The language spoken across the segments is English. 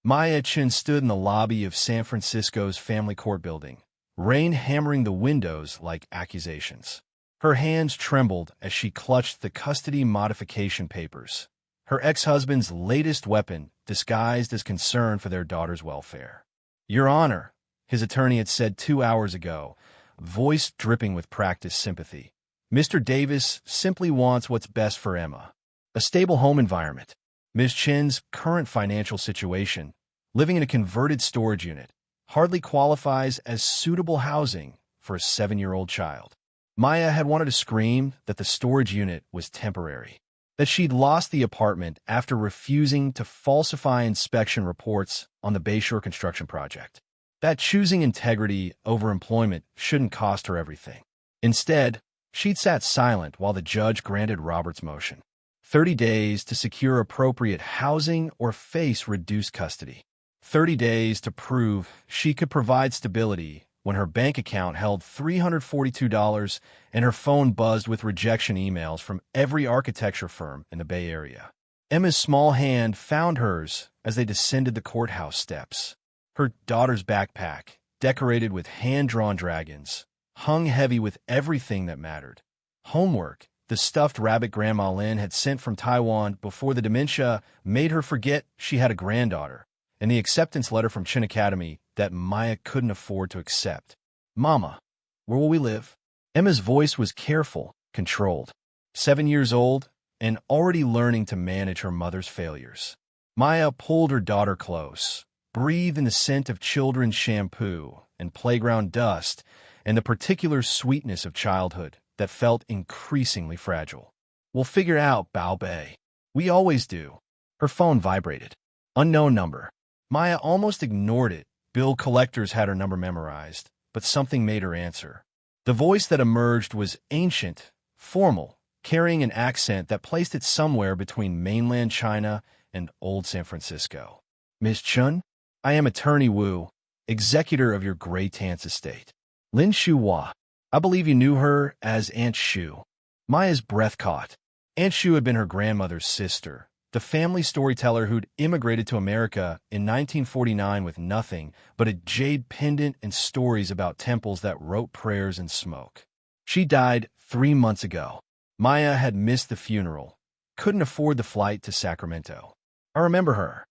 Chen stood in the lobby of San Francisco's family court building, rain hammering the windows like accusations. Her hands trembled as she clutched the custody modification papers, her ex-husband's latest weapon disguised as concern for their daughter's welfare. "Your Honor," his attorney had said 2 hours ago, voice dripping with practiced sympathy. "Mr. Davis simply wants what's best for Emma. A stable home environment. Ms. Chen's current financial situation, living in a converted storage unit, hardly qualifies as suitable housing for a 7-year-old child." Maya had wanted to scream that the storage unit was temporary, that she'd lost the apartment after refusing to falsify inspection reports on the Bayshore construction project, that choosing integrity over employment shouldn't cost her everything. Instead, she'd sat silent while the judge granted Robert's motion. 30 days to secure appropriate housing or face reduced custody. 30 days to prove she could provide stability when her bank account held $342 and her phone buzzed with rejection emails from every architecture firm in the Bay Area. Emma's small hand found hers as they descended the courthouse steps. Her daughter's backpack, decorated with hand-drawn dragons, hung heavy with everything that mattered. Homework, the stuffed rabbit Grandma Lynn had sent from Taiwan before the dementia made her forget she had a granddaughter, and the acceptance letter from Chen Academy that Maya couldn't afford to accept. "Mama, where will we live?" Emma's voice was careful, controlled. 7 years old and already learning to manage her mother's failures. Maya pulled her daughter close, breathed in the scent of children's shampoo and playground dust and the particular sweetness of childhood that felt increasingly fragile. "We'll figure it out, Bao Bei. We always do." Her phone vibrated. Unknown number. Maya almost ignored it. Bill collectors had her number memorized, but something made her answer. The voice that emerged was ancient, formal, carrying an accent that placed it somewhere between mainland China and old San Francisco. "Miss Chen, I am Attorney Wu, executor of your great aunt's estate. Lin Shuhua. I believe you knew her as Aunt Shu." Maya's breath caught. Aunt Shu had been her grandmother's sister, the family storyteller who'd immigrated to America in 1949 with nothing but a jade pendant and stories about temples that wrote prayers in smoke. She died 3 months ago. Maya had missed the funeral, couldn't afford the flight to Sacramento. "I remember her.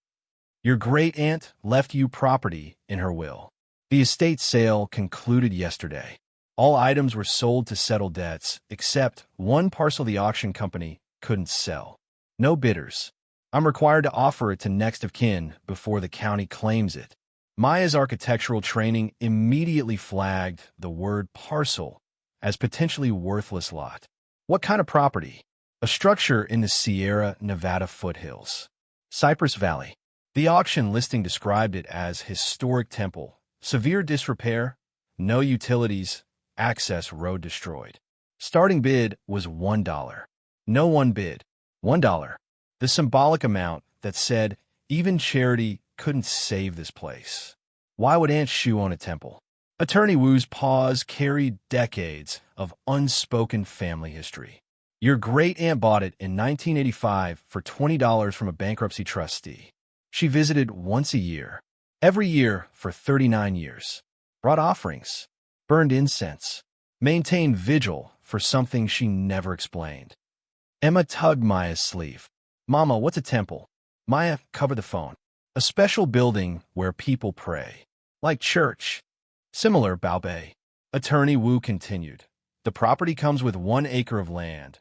Your great-aunt left you property in her will. The estate sale concluded yesterday. All items were sold to settle debts, except one parcel the auction company couldn't sell. No bidders. I'm required to offer it to next of kin before the county claims it." Maya's architectural training immediately flagged the word parcel as potentially worthless lot. What kind of property? "A structure in the Sierra Nevada foothills. Cypress Valley." The auction listing described it as historic temple, severe disrepair, no utilities, access road destroyed. Starting bid was $1. No one bid. $1. The symbolic amount that said even charity couldn't save this place. Why would Aunt Shu own a temple? Attorney Wu's pause carried decades of unspoken family history. Your great-aunt bought it in 1985 for $20 from a bankruptcy trustee. She visited once a year, every year for 39 years. Brought offerings, burned incense, maintained vigil for something she never explained. Emma tugged Maya's sleeve. "Mama, what's a temple?" Maya covered the phone. "A special building where people pray. Like church." "Similar, Bao Bei." Attorney Wu continued. "The property comes with 1 acre of land,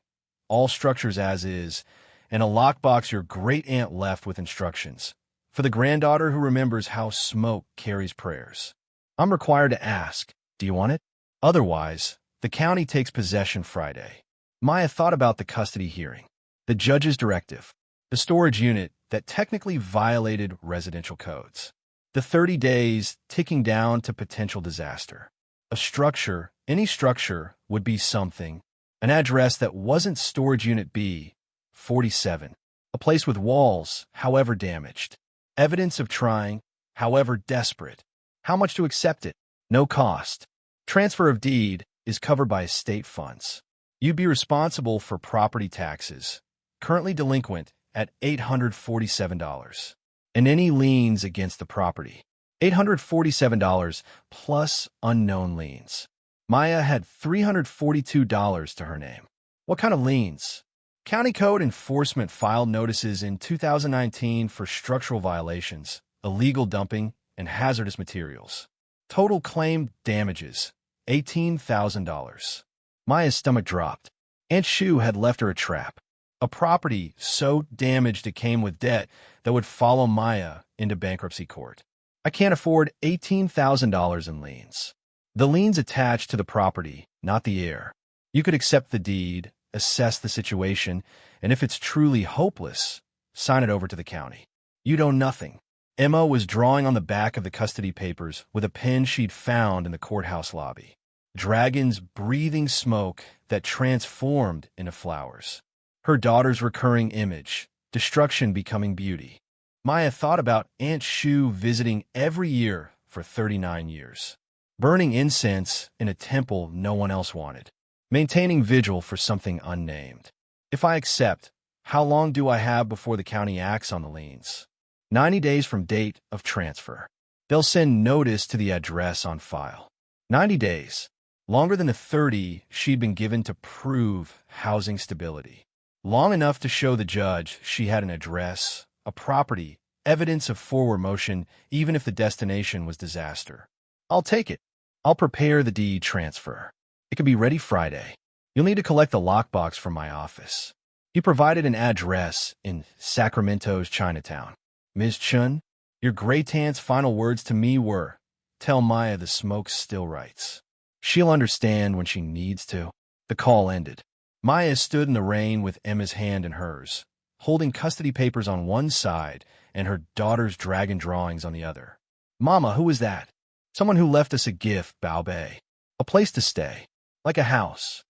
all structures as is, and a lockbox your great-aunt left with instructions. For the granddaughter who remembers how smoke carries prayers. I'm required to ask, do you want it? Otherwise, the county takes possession Friday." Maya thought about the custody hearing, the judge's directive, the storage unit that technically violated residential codes, the 30 days ticking down to potential disaster. A structure, any structure, would be something, an address that wasn't storage unit B, 47, a place with walls, however damaged, evidence of trying, however desperate. How much to accept it? No cost. Transfer of deed is covered by estate funds. You'd be responsible for property taxes, currently delinquent at $847. and any liens against the property. $847 plus unknown liens. Maya had $342 to her name. What kind of liens? County Code Enforcement filed notices in 2019 for structural violations, illegal dumping, and hazardous materials. Total claimed damages, $18,000. Maya's stomach dropped. Aunt Shu had left her a trap. A property so damaged it came with debt that would follow Maya into bankruptcy court. I can't afford $18,000 in liens. The liens attached to the property, not the heir. You could accept the deed, assess the situation, and if it's truly hopeless, sign it over to the county. You owe nothing. Emma was drawing on the back of the custody papers with a pen she'd found in the courthouse lobby. Dragons breathing smoke that transformed into flowers. Her daughter's recurring image, destruction becoming beauty. Maya thought about Aunt Shu visiting every year for 39 years. Burning incense in a temple no one else wanted. Maintaining vigil for something unnamed. If I accept, how long do I have before the county acts on the liens? 90 days from date of transfer. They'll send notice to the address on file. 90 days. Longer than the 30 she'd been given to prove housing stability. Long enough to show the judge she had an address, a property, evidence of forward motion, even if the destination was disaster. I'll take it. I'll prepare the deed transfer. It can be ready Friday. You'll need to collect the lockbox from my office. He provided an address in Sacramento's Chinatown. Ms. Chen, your great-aunt's final words to me were, "Tell Maya the smoke still writes. She'll understand when she needs to." The call ended. Maya stood in the rain with Emma's hand in hers, holding custody papers on one side and her daughter's dragon drawings on the other. "Mama, who is that?" "Someone who left us a gift, Bao Bei. A place to stay. Like a house.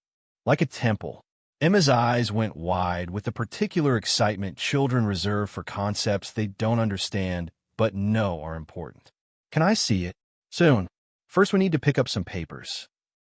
Like a temple." Emma's eyes went wide with the particular excitement children reserve for concepts they don't understand but know are important. "Can I see it?" "Soon. First we need to pick up some papers."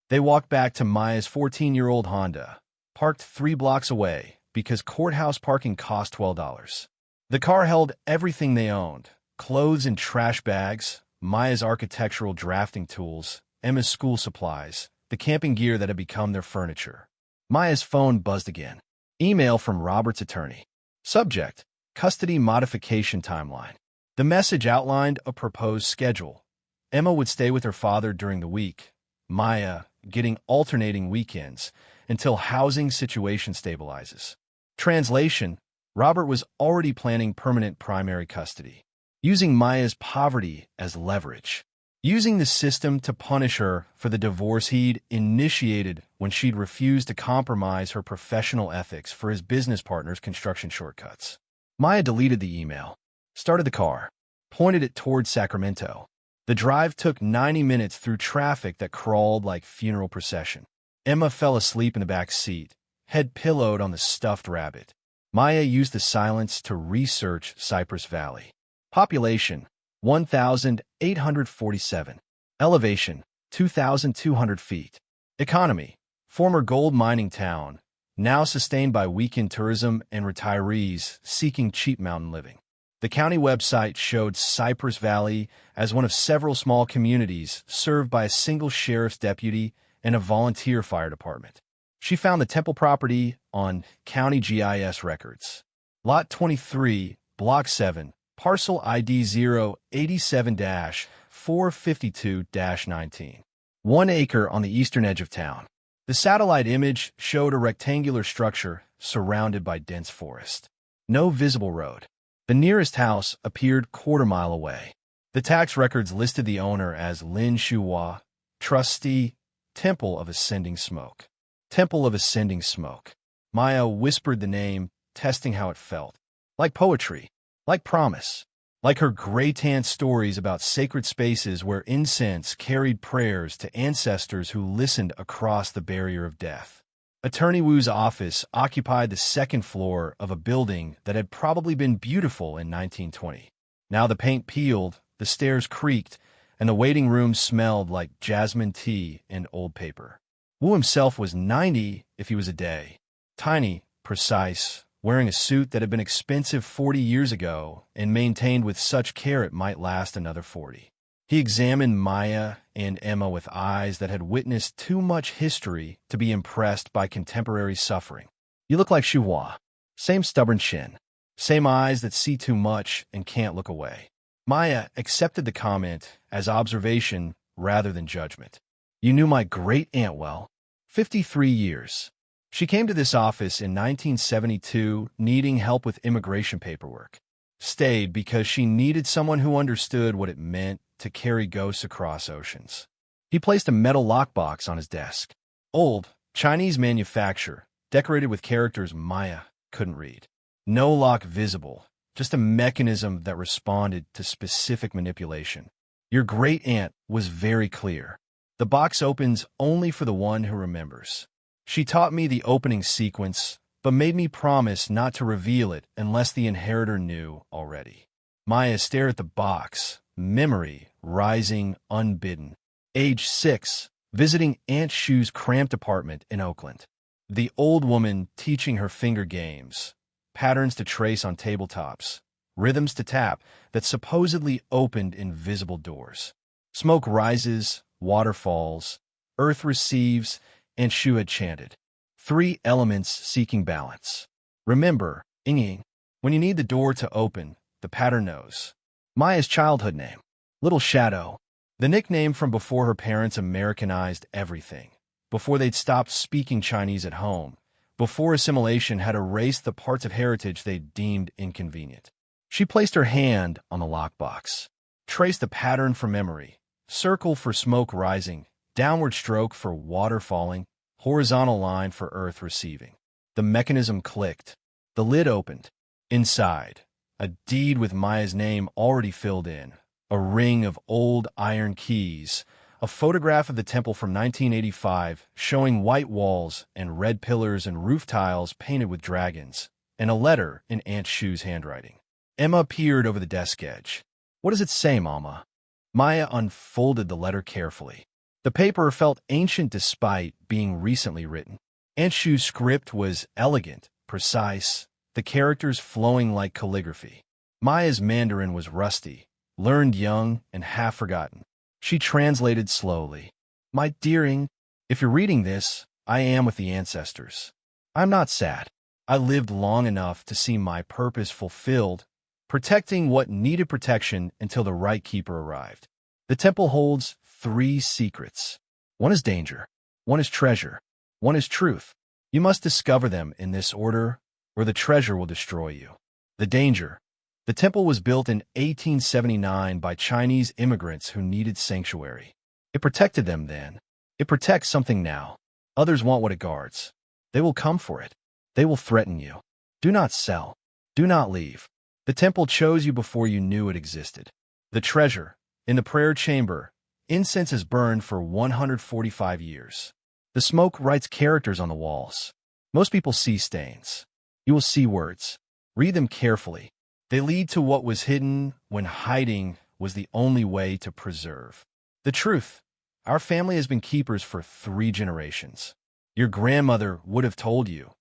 They walked back to Maya's 14-year-old Honda, parked 3 blocks away because courthouse parking cost $12. The car held everything they owned, clothes in trash bags, Maya's architectural drafting tools, Emma's school supplies, the camping gear that had become their furniture. Maya's phone buzzed again. Email from Robert's attorney. Subject: Custody Modification Timeline. The message outlined a proposed schedule. Emma would stay with her father during the week, Maya getting alternating weekends until housing situation stabilizes. Translation: Robert was already planning permanent primary custody, using Maya's poverty as leverage. Using the system to punish her for the divorce he'd initiated when she'd refused to compromise her professional ethics for his business partner's construction shortcuts. Maya deleted the email, started the car, pointed it toward Sacramento. The drive took 90 minutes through traffic that crawled like funeral procession. Emma fell asleep in the back seat, head pillowed on the stuffed rabbit. Maya used the silence to research Cypress Valley. Population: 1,847. Elevation: 2,200 feet. Economy: former gold mining town, now sustained by weekend tourism and retirees seeking cheap mountain living. The county website showed Cypress Valley as one of several small communities served by a single sheriff's deputy and a volunteer fire department. She found the temple property on county GIS records. Lot 23, Block 7, Parcel ID 087-452-19. 1 acre on the eastern edge of town. The satellite image showed a rectangular structure surrounded by dense forest. No visible road. The nearest house appeared quarter-mile away. The tax records listed the owner as Lin Shuhua, trustee, Temple of Ascending Smoke. Temple of Ascending Smoke. Maya whispered the name, testing how it felt. Like poetry. Like promise. Like her gray-tan stories about sacred spaces where incense carried prayers to ancestors who listened across the barrier of death. Attorney Wu's office occupied the second floor of a building that had probably been beautiful in 1920. Now the paint peeled, the stairs creaked, and the waiting room smelled like jasmine tea and old paper. Wu himself was 90 if he was a day. Tiny, precise, wearing a suit that had been expensive 40 years ago and maintained with such care it might last another 40. He examined Maya and Emma with eyes that had witnessed too much history to be impressed by contemporary suffering. "You look like Shuhua. Same stubborn chin. Same eyes that see too much and can't look away." Maya accepted the comment as observation rather than judgment. "You knew my great-aunt well. 53 years. She came to this office in 1972 needing help with immigration paperwork. Stayed because she needed someone who understood what it meant to carry ghosts across oceans." He placed a metal lockbox on his desk. Old, Chinese manufacture, decorated with characters Maya couldn't read. No lock visible, just a mechanism that responded to specific manipulation. "Your great-aunt was very clear. The box opens only for the one who remembers. She taught me the opening sequence, but made me promise not to reveal it unless the inheritor knew already." Maya stared at the box, memory rising unbidden. Age 6, visiting Aunt Shu's cramped apartment in Oakland. The old woman teaching her finger games, patterns to trace on tabletops, rhythms to tap that supposedly opened invisible doors. Smoke rises, water falls, earth receives, and Shu had chanted. 3 elements seeking balance. Remember, Ying, when you need the door to open, the pattern knows. Maya's childhood name, Little Shadow, the nickname from before her parents Americanized everything, before they'd stopped speaking Chinese at home, before assimilation had erased the parts of heritage they deemed inconvenient. She placed her hand on the lockbox, traced the pattern for memory, circle for smoke rising, downward stroke for water falling, horizontal line for earth receiving. The mechanism clicked. The lid opened. Inside, a deed with Maya's name already filled in, a ring of old iron keys, a photograph of the temple from 1985 showing white walls and red pillars and roof tiles painted with dragons, and a letter in Aunt Shu's handwriting. Emma peered over the desk edge. "What does it say, Mama?" Maya unfolded the letter carefully. The paper felt ancient despite being recently written. Aunt Shu's script was elegant, precise, the characters flowing like calligraphy. Maya's Mandarin was rusty, learned young and half forgotten. She translated slowly. "My dearing, if you're reading this, I am with the ancestors. I'm not sad. I lived long enough to see my purpose fulfilled, protecting what needed protection until the right keeper arrived. The temple holds 3 secrets. One is danger, one is treasure, one is truth. You must discover them in this order, or the treasure will destroy you." The danger. The temple was built in 1879 by Chinese immigrants who needed sanctuary. It protected them then. It protects something now. Others want what it guards. They will come for it. They will threaten you. Do not sell. Do not leave. The temple chose you before you knew it existed. The treasure. In the prayer chamber, incense is burned for 145 years. The smoke writes characters on the walls. Most people see stains. You will see words. Read them carefully. They lead to what was hidden when hiding was the only way to preserve. The truth. Our family has been keepers for 3 generations. Your grandmother would have told you,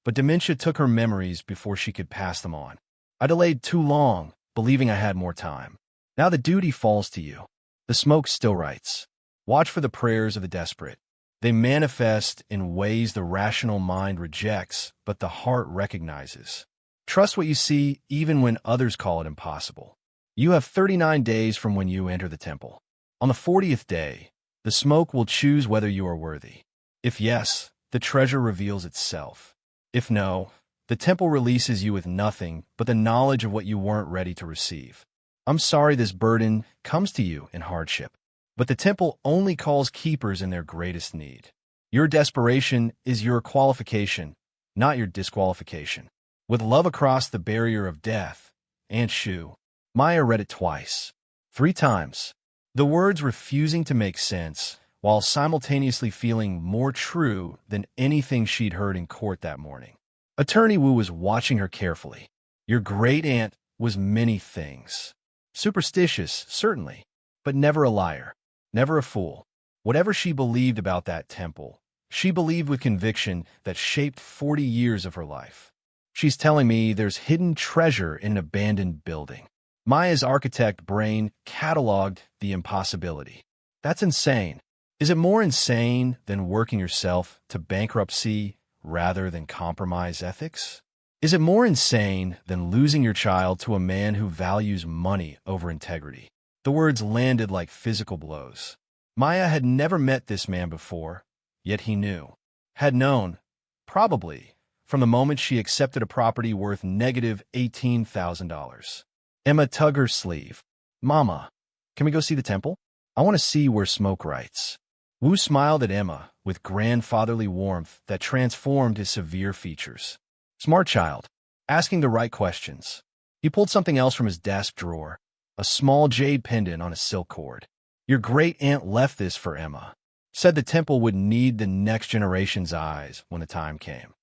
but dementia took her memories before she could pass them on. I delayed too long, believing I had more time. Now the duty falls to you. The smoke still writes. Watch for the prayers of the desperate. They manifest in ways the rational mind rejects, but the heart recognizes. Trust what you see even when others call it impossible. You have 39 days from when you enter the temple. On the 40th day, the smoke will choose whether you are worthy. If yes, the treasure reveals itself. If no, the temple releases you with nothing but the knowledge of what you weren't ready to receive. I'm sorry this burden comes to you in hardship, but the temple only calls keepers in their greatest need. Your desperation is your qualification, not your disqualification. With love across the barrier of death, Aunt Shu. Maya read it twice, 3 times. The words refusing to make sense, while simultaneously feeling more true than anything she'd heard in court that morning. Attorney Wu was watching her carefully. Your great-aunt was many things. Superstitious, certainly, but never a liar, never a fool. Whatever she believed about that temple, she believed with conviction that shaped 40 years of her life. She's telling me there's hidden treasure in an abandoned building. Maya's architect brain cataloged the impossibility. That's insane. Is it more insane than working yourself to bankruptcy rather than compromise ethics? Is it more insane than losing your child to a man who values money over integrity? The words landed like physical blows. Maya had never met this man before, yet he knew. Had known, probably, from the moment she accepted a property worth -$18,000. Emma tugged her sleeve. Mama, can we go see the temple? I want to see where smoke writes. Wu smiled at Emma with grandfatherly warmth that transformed his severe features. Smart child, asking the right questions. He pulled something else from his desk drawer, a small jade pendant on a silk cord. Your great-aunt left this for Emma. Said the temple would need the next generation's eyes when the time came.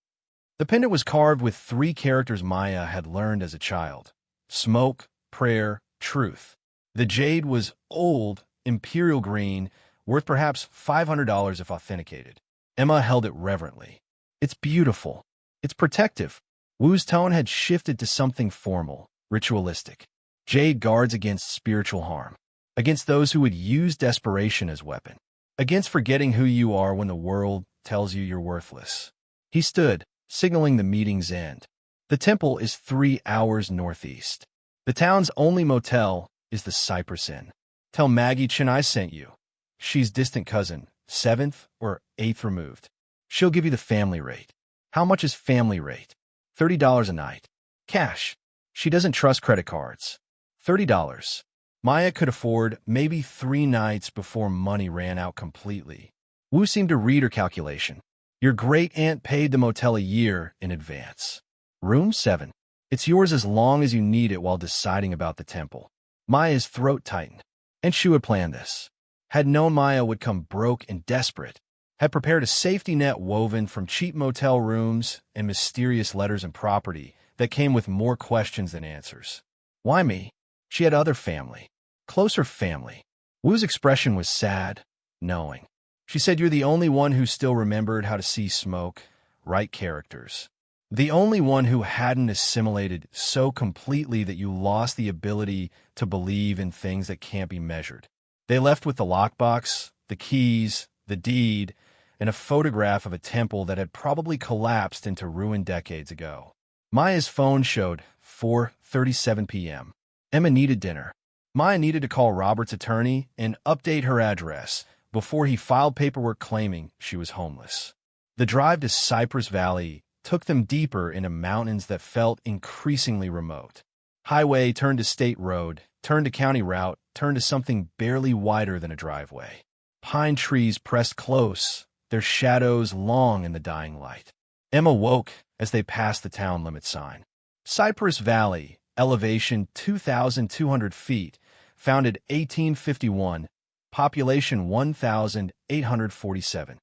The pendant was carved with 3 characters Maya had learned as a child: smoke, prayer, truth. The jade was old, imperial green, worth perhaps $500 if authenticated. Emma held it reverently. It's beautiful. It's protective. Wu's tone had shifted to something formal, ritualistic. Jade guards against spiritual harm, against those who would use desperation as weapon, against forgetting who you are when the world tells you you're worthless. He stood, signaling the meeting's end. The temple is 3 hours northeast. The town's only motel is the Cypress Inn. Tell Maggie Chen I sent you. She's distant cousin, 7th or 8th removed. She'll give you the family rate. How much is family rate? $30 a night. Cash. She doesn't trust credit cards. $30. Maya could afford maybe 3 nights before money ran out completely. Wu seemed to read her calculation. Your great-aunt paid the motel a year in advance. Room 7. It's yours as long as you need it while deciding about the temple. Maya's throat tightened. And she would plan this. Had known Maya would come broke and desperate. Had prepared a safety net woven from cheap motel rooms and mysterious letters and property that came with more questions than answers. Why me? She had other family. Closer family. Wu's expression was sad, knowing. She said you're the only one who still remembered how to see smoke, write characters. The only one who hadn't assimilated so completely that you lost the ability to believe in things that can't be measured. They left with the lockbox, the keys, the deed, and a photograph of a temple that had probably collapsed into ruin decades ago. Maya's phone showed 4:37 p.m. Emma needed dinner. Maya needed to call Robert's attorney and update her address before he filed paperwork claiming she was homeless. The drive to Cypress Valley took them deeper into mountains that felt increasingly remote. Highway turned to state road, turned to county route, turned to something barely wider than a driveway. Pine trees pressed close, their shadows long in the dying light. Emma woke as they passed the town limit sign. Cypress Valley, elevation 2,200 feet, founded 1851, population 1,847.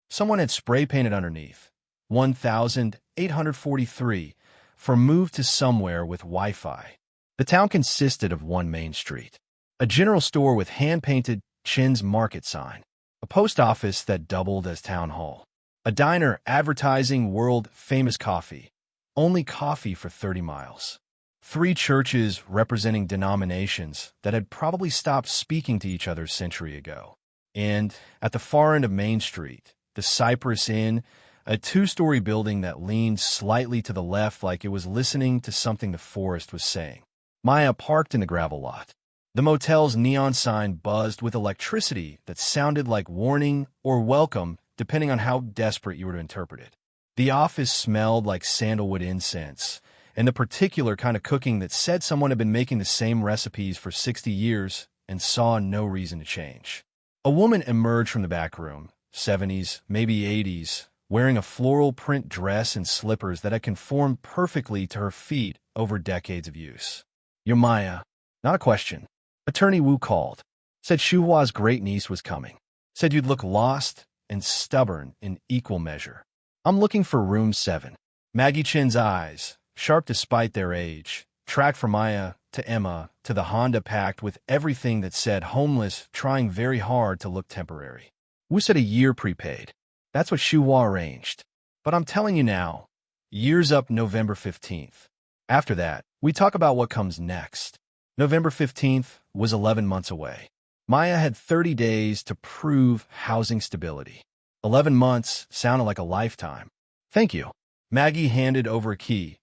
Someone had spray-painted underneath, 1,843, for move to somewhere with Wi-Fi. The town consisted of one main street, a general store with hand-painted Chen's Market sign, a post office that doubled as town hall, a diner advertising world-famous coffee, only coffee for 30 miles. 3 churches representing denominations that had probably stopped speaking to each other a century ago. And at the far end of Main Street, the Cypress Inn, a 2-story building that leaned slightly to the left like it was listening to something the forest was saying. Maya parked in the gravel lot. The motel's neon sign buzzed with electricity that sounded like warning or welcome, depending on how desperate you were to interpret it. The office smelled like sandalwood incense, and the particular kind of cooking that said someone had been making the same recipes for 60 years and saw no reason to change. A woman emerged from the back room, 70s, maybe 80s, wearing a floral print dress and slippers that had conformed perfectly to her feet over decades of use. You're Maya. Not a question. Attorney Wu called. Said Shuhua's great-niece was coming. Said you'd look lost and stubborn in equal measure. I'm looking for room 7. Maggie Chen's eyes, sharp despite their age, tracked from Maya to Emma to the Honda packed with everything that said homeless, trying very hard to look temporary. Wu said a year prepaid. That's what Shuhua arranged. But I'm telling you now, Years up November 15th. After that, we talk about what comes next. November 15th was 11 months away. Maya had 30 days to prove housing stability. 11 months sounded like a lifetime. Thank you. Maggie handed over a key.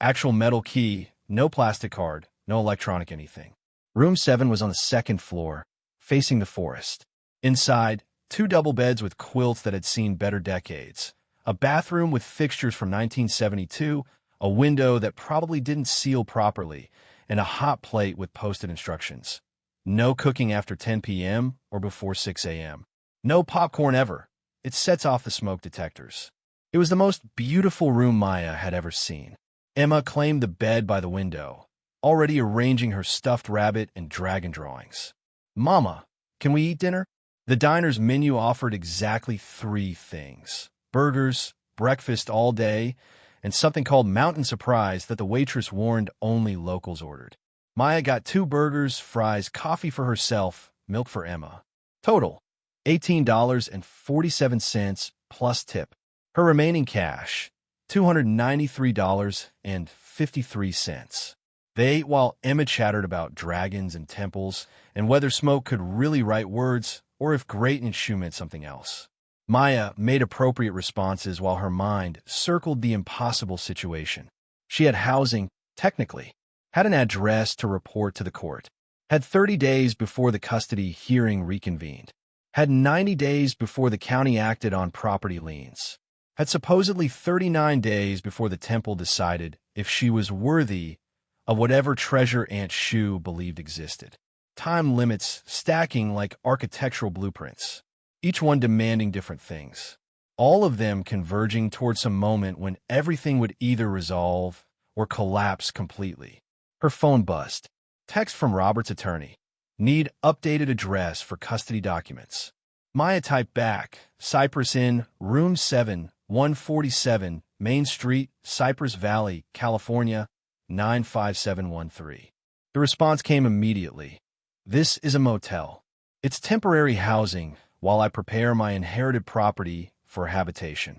Actual metal key, no plastic card, no electronic anything. Room 7 was on the second floor, facing the forest. Inside, 2 double beds with quilts that had seen better decades. A bathroom with fixtures from 1972, a window that probably didn't seal properly, and a hot plate with posted instructions. No cooking after 10 p.m. or before 6 a.m. No popcorn ever. It sets off the smoke detectors. It was the most beautiful room Maya had ever seen. Emma claimed the bed by the window, already arranging her stuffed rabbit and dragon drawings. "Mama, can we eat dinner?" The diner's menu offered exactly 3 things: burgers, breakfast all day, and something called Mountain Surprise that the waitress warned only locals ordered. Maya got 2 burgers, fries, coffee for herself, milk for Emma. Total, $18.47 plus tip. Her remaining cash, $293.53. They ate while Emma chattered about dragons and temples and whether smoke could really write words or if great and shoe meant something else. Maya made appropriate responses while her mind circled the impossible situation. She had housing, technically, had an address to report to the court, had 30 days before the custody hearing reconvened, had 90 days before the county acted on property liens, had supposedly 39 days before the temple decided if she was worthy of whatever treasure Aunt Shu believed existed. Time limits stacking like architectural blueprints, each one demanding different things, all of them converging towards some moment when everything would either resolve or collapse completely. Her phone buzzed. Text from Robert's attorney. Need updated address for custody documents. Maya typed back, Cypress Inn, Room 7, 147, Main Street, Cypress Valley, California, 95713. The response came immediately. This is a motel. It's temporary housing while I prepare my inherited property for habitation.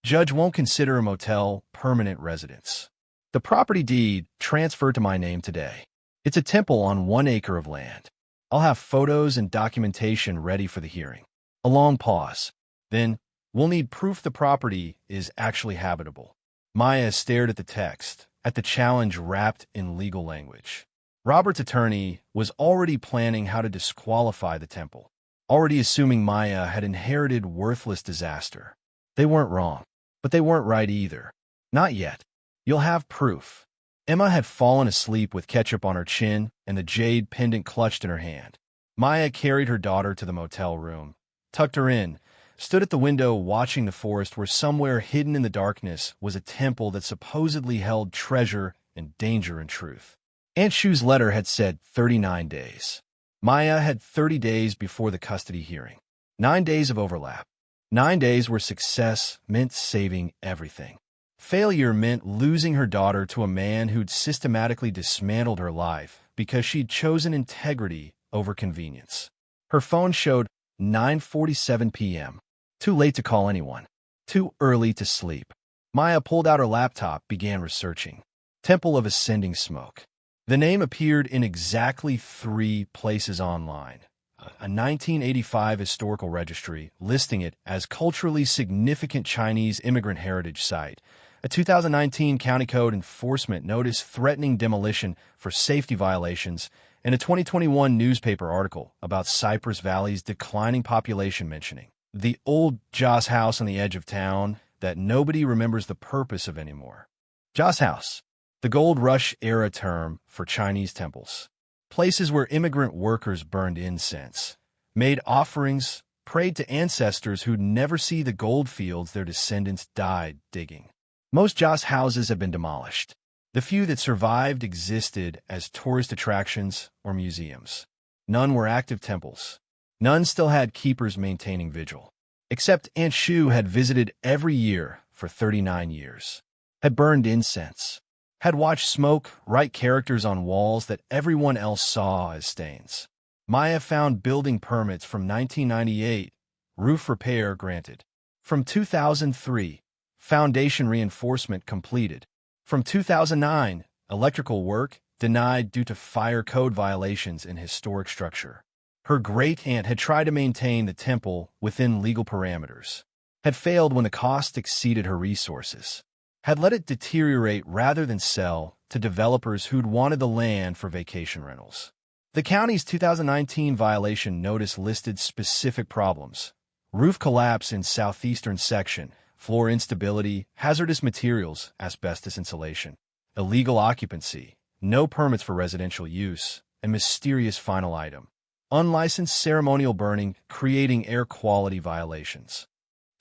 Judge won't consider a motel permanent residence. The property deed transferred to my name today. It's a temple on 1 acre of land. I'll have photos and documentation ready for the hearing. A long pause. Then, we'll need proof the property is actually habitable. Maya stared at the text, at the challenge wrapped in legal language. Robert's attorney was already planning how to disqualify the temple, already assuming Maya had inherited worthless disaster. They weren't wrong, but they weren't right either. Not yet. You'll have proof. Emma had fallen asleep with ketchup on her chin and the jade pendant clutched in her hand. Maya carried her daughter to the motel room, tucked her in, stood at the window watching the forest where somewhere hidden in the darkness was a temple that supposedly held treasure and danger and truth. Aunt Shu's letter had said 39 days. Maya had 30 days before the custody hearing. 9 days of overlap. 9 days where success meant saving everything. Failure meant losing her daughter to a man who'd systematically dismantled her life because she'd chosen integrity over convenience. Her phone showed 9:47 p.m. Too late to call anyone. Too early to sleep. Maya pulled out her laptop, began researching. Temple of Ascending Smoke. The name appeared in exactly 3 places online. A 1985 historical registry listing it as culturally significant Chinese immigrant heritage site. A 2019 County Code enforcement notice threatening demolition for safety violations, and a 2021 newspaper article about Cypress Valley's declining population mentioning the old Joss House on the edge of town that nobody remembers the purpose of anymore. Joss House, the Gold Rush era term for Chinese temples. Places where immigrant workers burned incense, made offerings, prayed to ancestors who'd never see the gold fields their descendants died digging. Most Joss houses have been demolished. The few that survived existed as tourist attractions or museums. None were active temples. None still had keepers maintaining vigil. Except Aunt Shu had visited every year for 39 years. Had burned incense. Had watched smoke write characters on walls that everyone else saw as stains. Maya found building permits from 1998, roof repair granted. From 2003, Foundation reinforcement completed. From 2009, electrical work denied due to fire code violations in historic structure. Her great-aunt had tried to maintain the temple within legal parameters, had failed when the cost exceeded her resources, had let it deteriorate rather than sell to developers who'd wanted the land for vacation rentals. The county's 2019 violation notice listed specific problems: roof collapse in southeastern section, floor instability, hazardous materials, asbestos insulation, illegal occupancy, no permits for residential use, and mysterious final item: unlicensed ceremonial burning, creating air quality violations.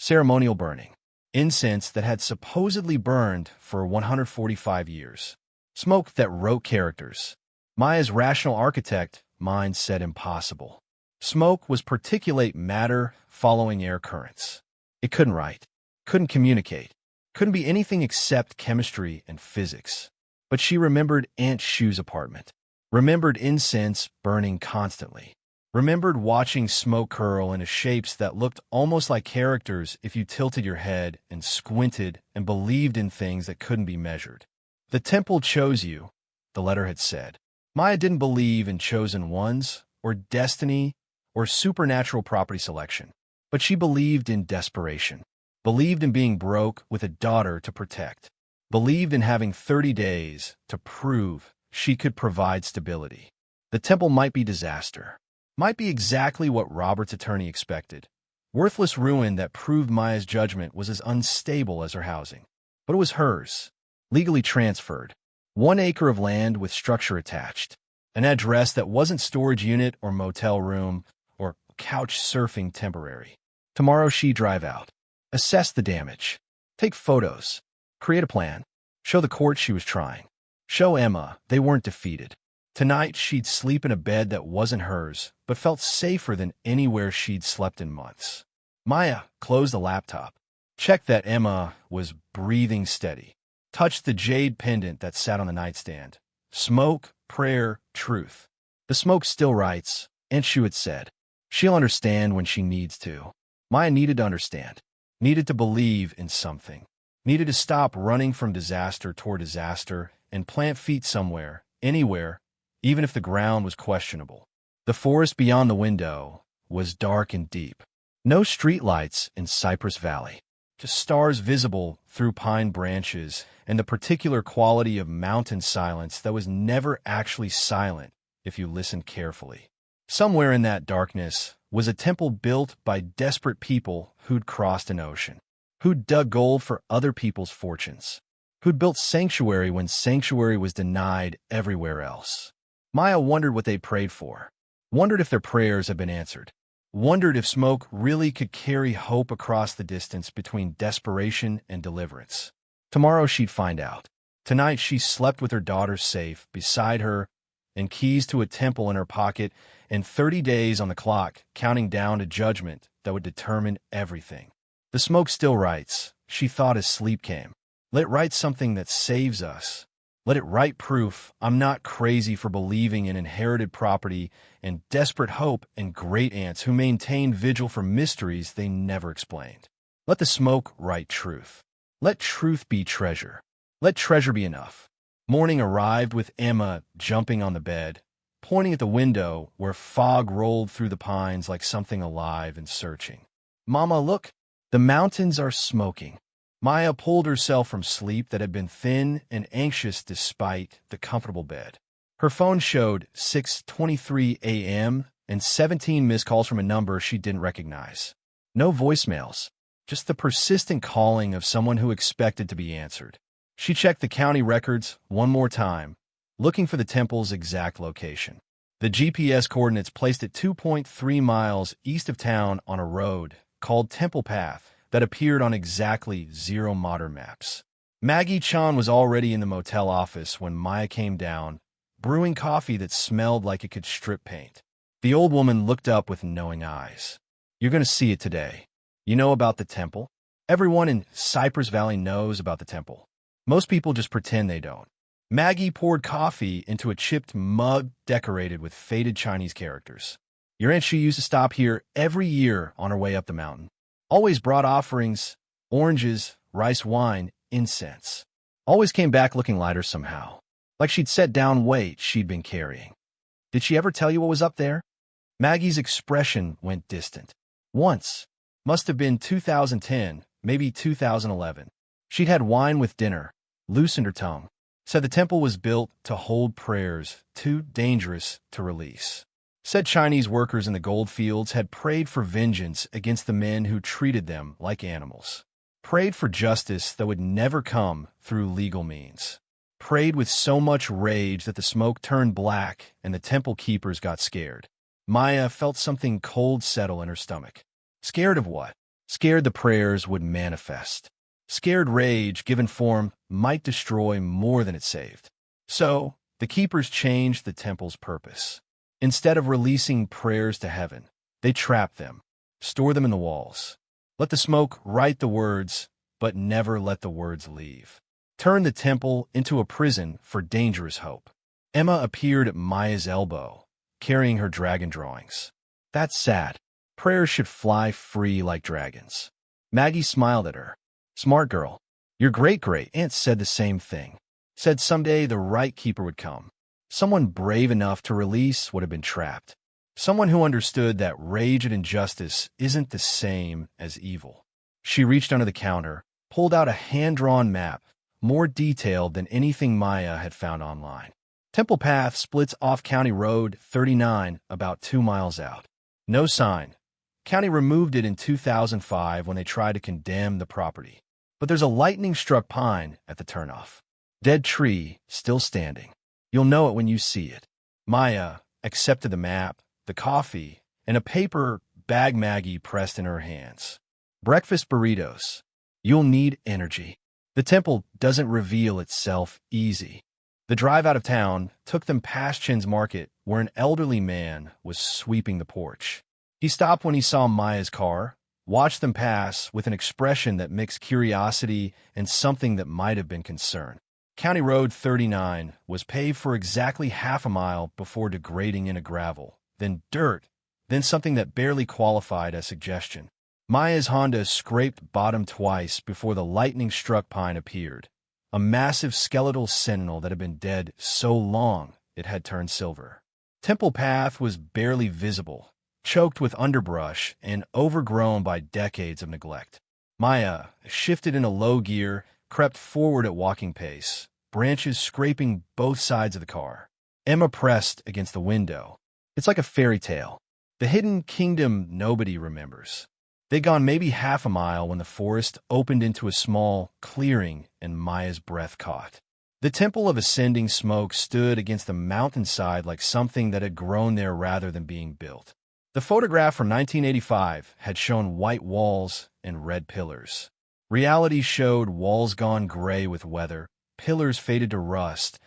Ceremonial burning. Incense that had supposedly burned for 145 years. Smoke that wrote characters. Maya's rational architect mind said impossible. Smoke was particulate matter following air currents. It couldn't write, couldn't communicate, couldn't be anything except chemistry and physics. But she remembered Aunt Shu's apartment, remembered incense burning constantly, remembered watching smoke curl into shapes that looked almost like characters if you tilted your head and squinted and believed in things that couldn't be measured. The temple chose you, the letter had said. Maya didn't believe in chosen ones, or destiny, or supernatural property selection. But she believed in desperation, believed in being broke with a daughter to protect, believed in having 30 days to prove she could provide stability. The temple might be disaster, might be exactly what Robert's attorney expected. Worthless ruin that proved Maya's judgment was as unstable as her housing. But it was hers, legally transferred. 1 acre of land with structure attached. An address that wasn't storage unit or motel room or couch surfing temporary. Tomorrow she'd drive out, assess the damage, take photos, create a plan, show the court she was trying, show Emma they weren't defeated. Tonight she'd sleep in a bed that wasn't hers, but felt safer than anywhere she'd slept in months. Maya closed the laptop, checked that Emma was breathing steady, touched the jade pendant that sat on the nightstand. Smoke, prayer, truth. The smoke still writes, Aunt Shu had said. She'll understand when she needs to. Maya needed to understand, needed to believe in something, needed to stop running from disaster toward disaster and plant feet somewhere, anywhere, even if the ground was questionable. The forest beyond the window was dark and deep. No streetlights in Cypress Valley, just stars visible through pine branches and the particular quality of mountain silence that was never actually silent if you listened carefully. Somewhere in that darkness was a temple built by desperate people who'd crossed an ocean, who'd dug gold for other people's fortunes, who'd built sanctuary when sanctuary was denied everywhere else. Maya wondered what they prayed for, wondered if their prayers had been answered, wondered if smoke really could carry hope across the distance between desperation and deliverance. Tomorrow she'd find out. Tonight she slept with her daughter safe beside her and keys to a temple in her pocket and 30 days on the clock counting down to judgment that would determine everything. The smoke still writes, she thought as sleep came. Let it write something that saves us. Let it write proof I'm not crazy for believing in inherited property and desperate hope and great aunts who maintained vigil for mysteries they never explained. Let the smoke write truth. Let truth be treasure. Let treasure be enough. Morning arrived with Emma jumping on the bed, pointing at the window where fog rolled through the pines like something alive and searching. Mama, look, the mountains are smoking. Maya pulled herself from sleep that had been thin and anxious despite the comfortable bed. Her phone showed 6:23 a.m. and 17 missed calls from a number she didn't recognize. No voicemails, just the persistent calling of someone who expected to be answered. She checked the county records one more time, looking for the temple's exact location. The GPS coordinates placed it 2.3 miles east of town on a road called Temple Path that appeared on exactly 0 modern maps. Maggie Chen was already in the motel office when Maya came down, brewing coffee that smelled like it could strip paint. The old woman looked up with knowing eyes. You're going to see it today. You know about the temple? Everyone in Cypress Valley knows about the temple. Most people just pretend they don't. Maggie poured coffee into a chipped mug decorated with faded Chinese characters. Your Aunt She used to stop here every year on her way up the mountain. Always brought offerings, oranges, rice wine, incense. Always came back looking lighter somehow, like she'd set down weight she'd been carrying. Did she ever tell you what was up there? Maggie's expression went distant. Once. Must have been 2010, maybe 2011. She'd had wine with dinner, loosened her tongue. Said the temple was built to hold prayers, too dangerous to release. Said Chinese workers in the gold fields had prayed for vengeance against the men who treated them like animals. Prayed for justice that would never come through legal means. Prayed with so much rage that the smoke turned black and the temple keepers got scared. Maya felt something cold settle in her stomach. Scared of what? Scared the prayers would manifest. Scared rage, given form, might destroy more than it saved. So, the keepers changed the temple's purpose. Instead of releasing prayers to heaven, they trapped them, stored them in the walls. Let the smoke write the words, but never let the words leave. Turned the temple into a prison for dangerous hope. Emma appeared at Maya's elbow, carrying her dragon drawings. That's sad. Prayers should fly free like dragons. Maggie smiled at her. Smart girl. Your great-great-aunt said the same thing. Said someday the right keeper would come. Someone brave enough to release what had been trapped. Someone who understood that rage at injustice isn't the same as evil. She reached under the counter, pulled out a hand-drawn map, more detailed than anything Maya had found online. Temple Path splits off County Road 39 about 2 miles out. No sign. County removed it in 2005 when they tried to condemn the property. But there's a lightning-struck pine at the turnoff. Dead tree, still standing. You'll know it when you see it. Maya accepted the map, the coffee, and a paper bag Maggie pressed in her hands. Breakfast burritos. You'll need energy. The temple doesn't reveal itself easy. The drive out of town took them past Chen's market, where an elderly man was sweeping the porch. He stopped when he saw Maya's car, watched them pass with an expression that mixed curiosity and something that might have been concern. County Road 39 was paved for exactly half a mile before degrading into gravel, then dirt, then something that barely qualified as suggestion. Maya's Honda scraped bottom twice before the lightning-struck pine appeared, a massive skeletal sentinel that had been dead so long it had turned silver. Temple Path was barely visible, choked with underbrush and overgrown by decades of neglect. Maya shifted into low gear, crept forward at walking pace, branches scraping both sides of the car. Emma pressed against the window. It's like a fairy tale. The hidden kingdom nobody remembers. They'd gone maybe half a mile when the forest opened into a small clearing and Maya's breath caught. The Temple of Ascending Smoke stood against the mountainside like something that had grown there rather than being built. The photograph from 1985 had shown white walls and red pillars. Reality showed walls gone gray with weather, pillars faded to rust,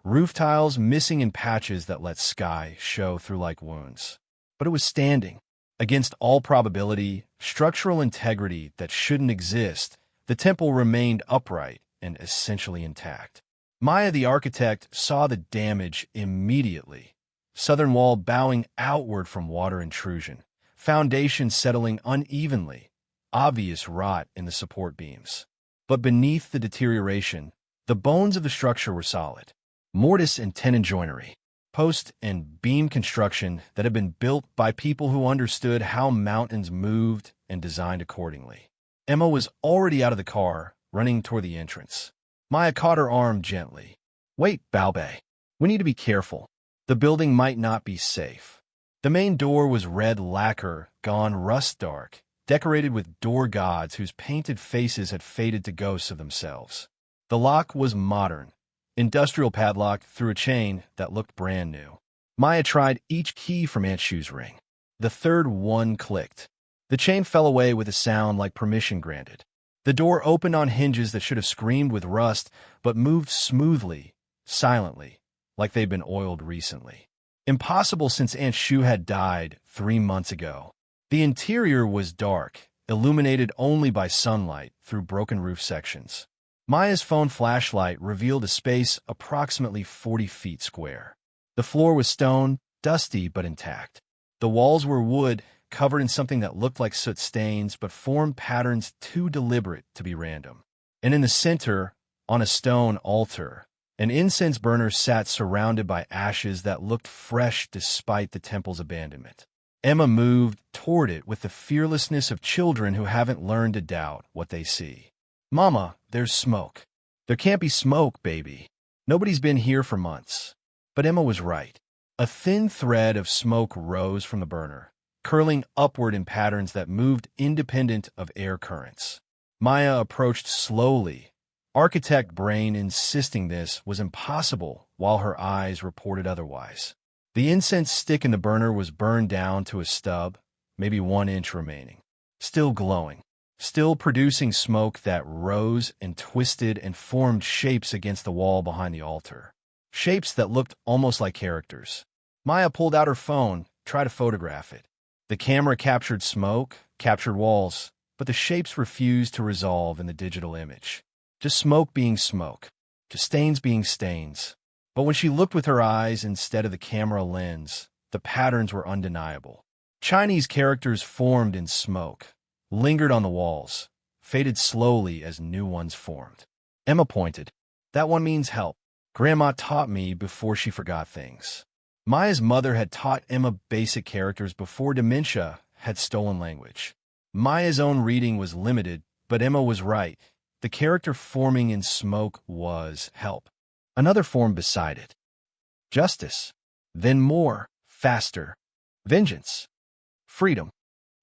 roof tiles missing in patches that let sky show through like wounds. But it was standing. Against all probability, structural integrity that shouldn't exist, the temple remained upright and essentially intact. Maya the architect saw the damage immediately. Southern wall bowing outward from water intrusion, foundation settling unevenly, obvious rot in the support beams. But beneath the deterioration, the bones of the structure were solid. Mortise and tenon joinery, post and beam construction that had been built by people who understood how mountains moved and designed accordingly. Emma was already out of the car, running toward the entrance. Maya caught her arm gently. Wait, Baobei. We need to be careful. The building might not be safe. The main door was red lacquer, gone rust-dark, decorated with door gods whose painted faces had faded to ghosts of themselves. The lock was modern, industrial padlock through a chain that looked brand new. Maya tried each key from Aunt Shu's ring. The third one clicked. The chain fell away with a sound like permission granted. The door opened on hinges that should have screamed with rust, but moved smoothly, silently, like they'd been oiled recently. Impossible since Aunt Shu had died 3 months ago. The interior was dark, illuminated only by sunlight through broken roof sections. Maya's phone flashlight revealed a space approximately 40 feet square. The floor was stone, dusty but intact. The walls were wood, covered in something that looked like soot stains but formed patterns too deliberate to be random. And in the center, on a stone altar, an incense burner sat surrounded by ashes that looked fresh despite the temple's abandonment. Emma moved toward it with the fearlessness of children who haven't learned to doubt what they see. "Mama, there's smoke." "There can't be smoke, baby. Nobody's been here for months." But Emma was right. A thin thread of smoke rose from the burner, curling upward in patterns that moved independent of air currents. Maya approached slowly, architect brain insisting this was impossible while her eyes reported otherwise. The incense stick in the burner was burned down to a stub, maybe 1 inch remaining. Still glowing, still producing smoke that rose and twisted and formed shapes against the wall behind the altar. Shapes that looked almost like characters. Maya pulled out her phone, tried to photograph it. The camera captured smoke, captured walls, but the shapes refused to resolve in the digital image. Just smoke being smoke, just stains being stains. But when she looked with her eyes instead of the camera lens, the patterns were undeniable. Chinese characters formed in smoke, lingered on the walls, faded slowly as new ones formed. Emma pointed. "That one means help. Grandma taught me before she forgot things." Maya's mother had taught Emma basic characters before dementia had stolen language. Maya's own reading was limited, but Emma was right. The character forming in smoke was help. Another form beside it. Justice. Then more, faster. Vengeance. Freedom.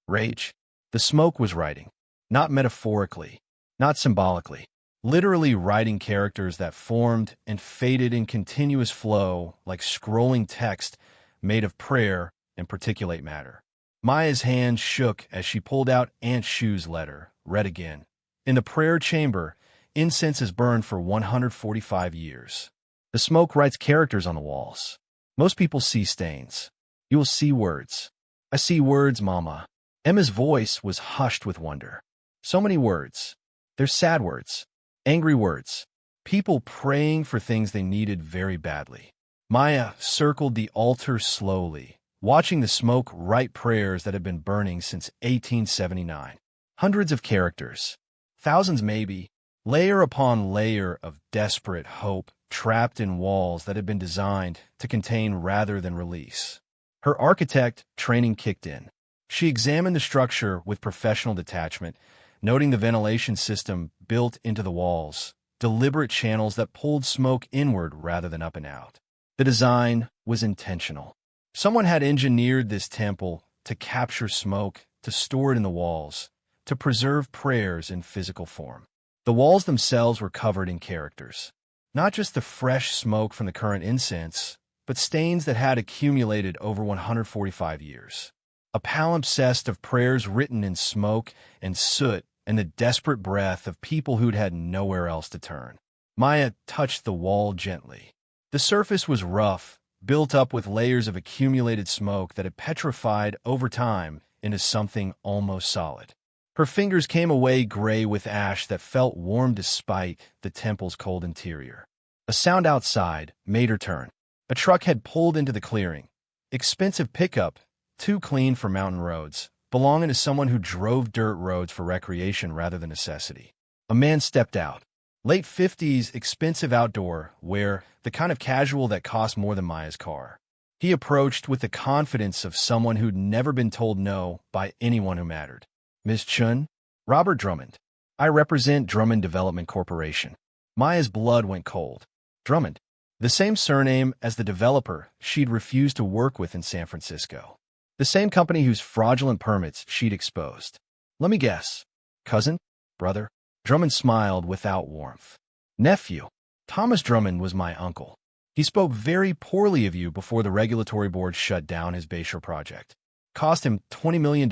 Rage. The smoke was writing. Not metaphorically, not symbolically. Literally writing characters that formed and faded in continuous flow like scrolling text made of prayer and particulate matter. Maya's hand shook as she pulled out Aunt Shu's letter, read again. In the prayer chamber, incense is burned for 145 years. The smoke writes characters on the walls. Most people see stains. You will see words. "I see words, Mama." Emma's voice was hushed with wonder. So many words. They're sad words. Angry words. People praying for things they needed very badly. Maya circled the altar slowly, watching the smoke write prayers that had been burning since 1879. Hundreds of characters. Thousands maybe. Layer upon layer of desperate hope trapped in walls that had been designed to contain rather than release. Her architect training kicked in. She examined the structure with professional detachment, noting the ventilation system built into the walls, deliberate channels that pulled smoke inward rather than up and out. The design was intentional. Someone had engineered this temple to capture smoke, to store it in the walls, to preserve prayers in physical form. The walls themselves were covered in characters. Not just the fresh smoke from the current incense, but stains that had accumulated over 145 years. A palimpsest of prayers written in smoke and soot and the desperate breath of people who'd had nowhere else to turn. Maya touched the wall gently. The surface was rough, built up with layers of accumulated smoke that had petrified over time into something almost solid. Her fingers came away gray with ash that felt warm despite the temple's cold interior. A sound outside made her turn. A truck had pulled into the clearing. Expensive pickup, too clean for mountain roads, belonging to someone who drove dirt roads for recreation rather than necessity. A man stepped out. Late 50s, expensive outdoor wear, the kind of casual that cost more than Maya's car. He approached with the confidence of someone who'd never been told no by anyone who mattered. "Ms. Chen?" "Robert Drummond. I represent Drummond Development Corporation." Maya's blood went cold. Drummond. The same surname as the developer she'd refused to work with in San Francisco. The same company whose fraudulent permits she'd exposed. "Let me guess. Cousin? Brother?" Drummond smiled without warmth. "Nephew. Thomas Drummond was my uncle. He spoke very poorly of you before the regulatory board shut down his Bayshore project. Cost him $20 million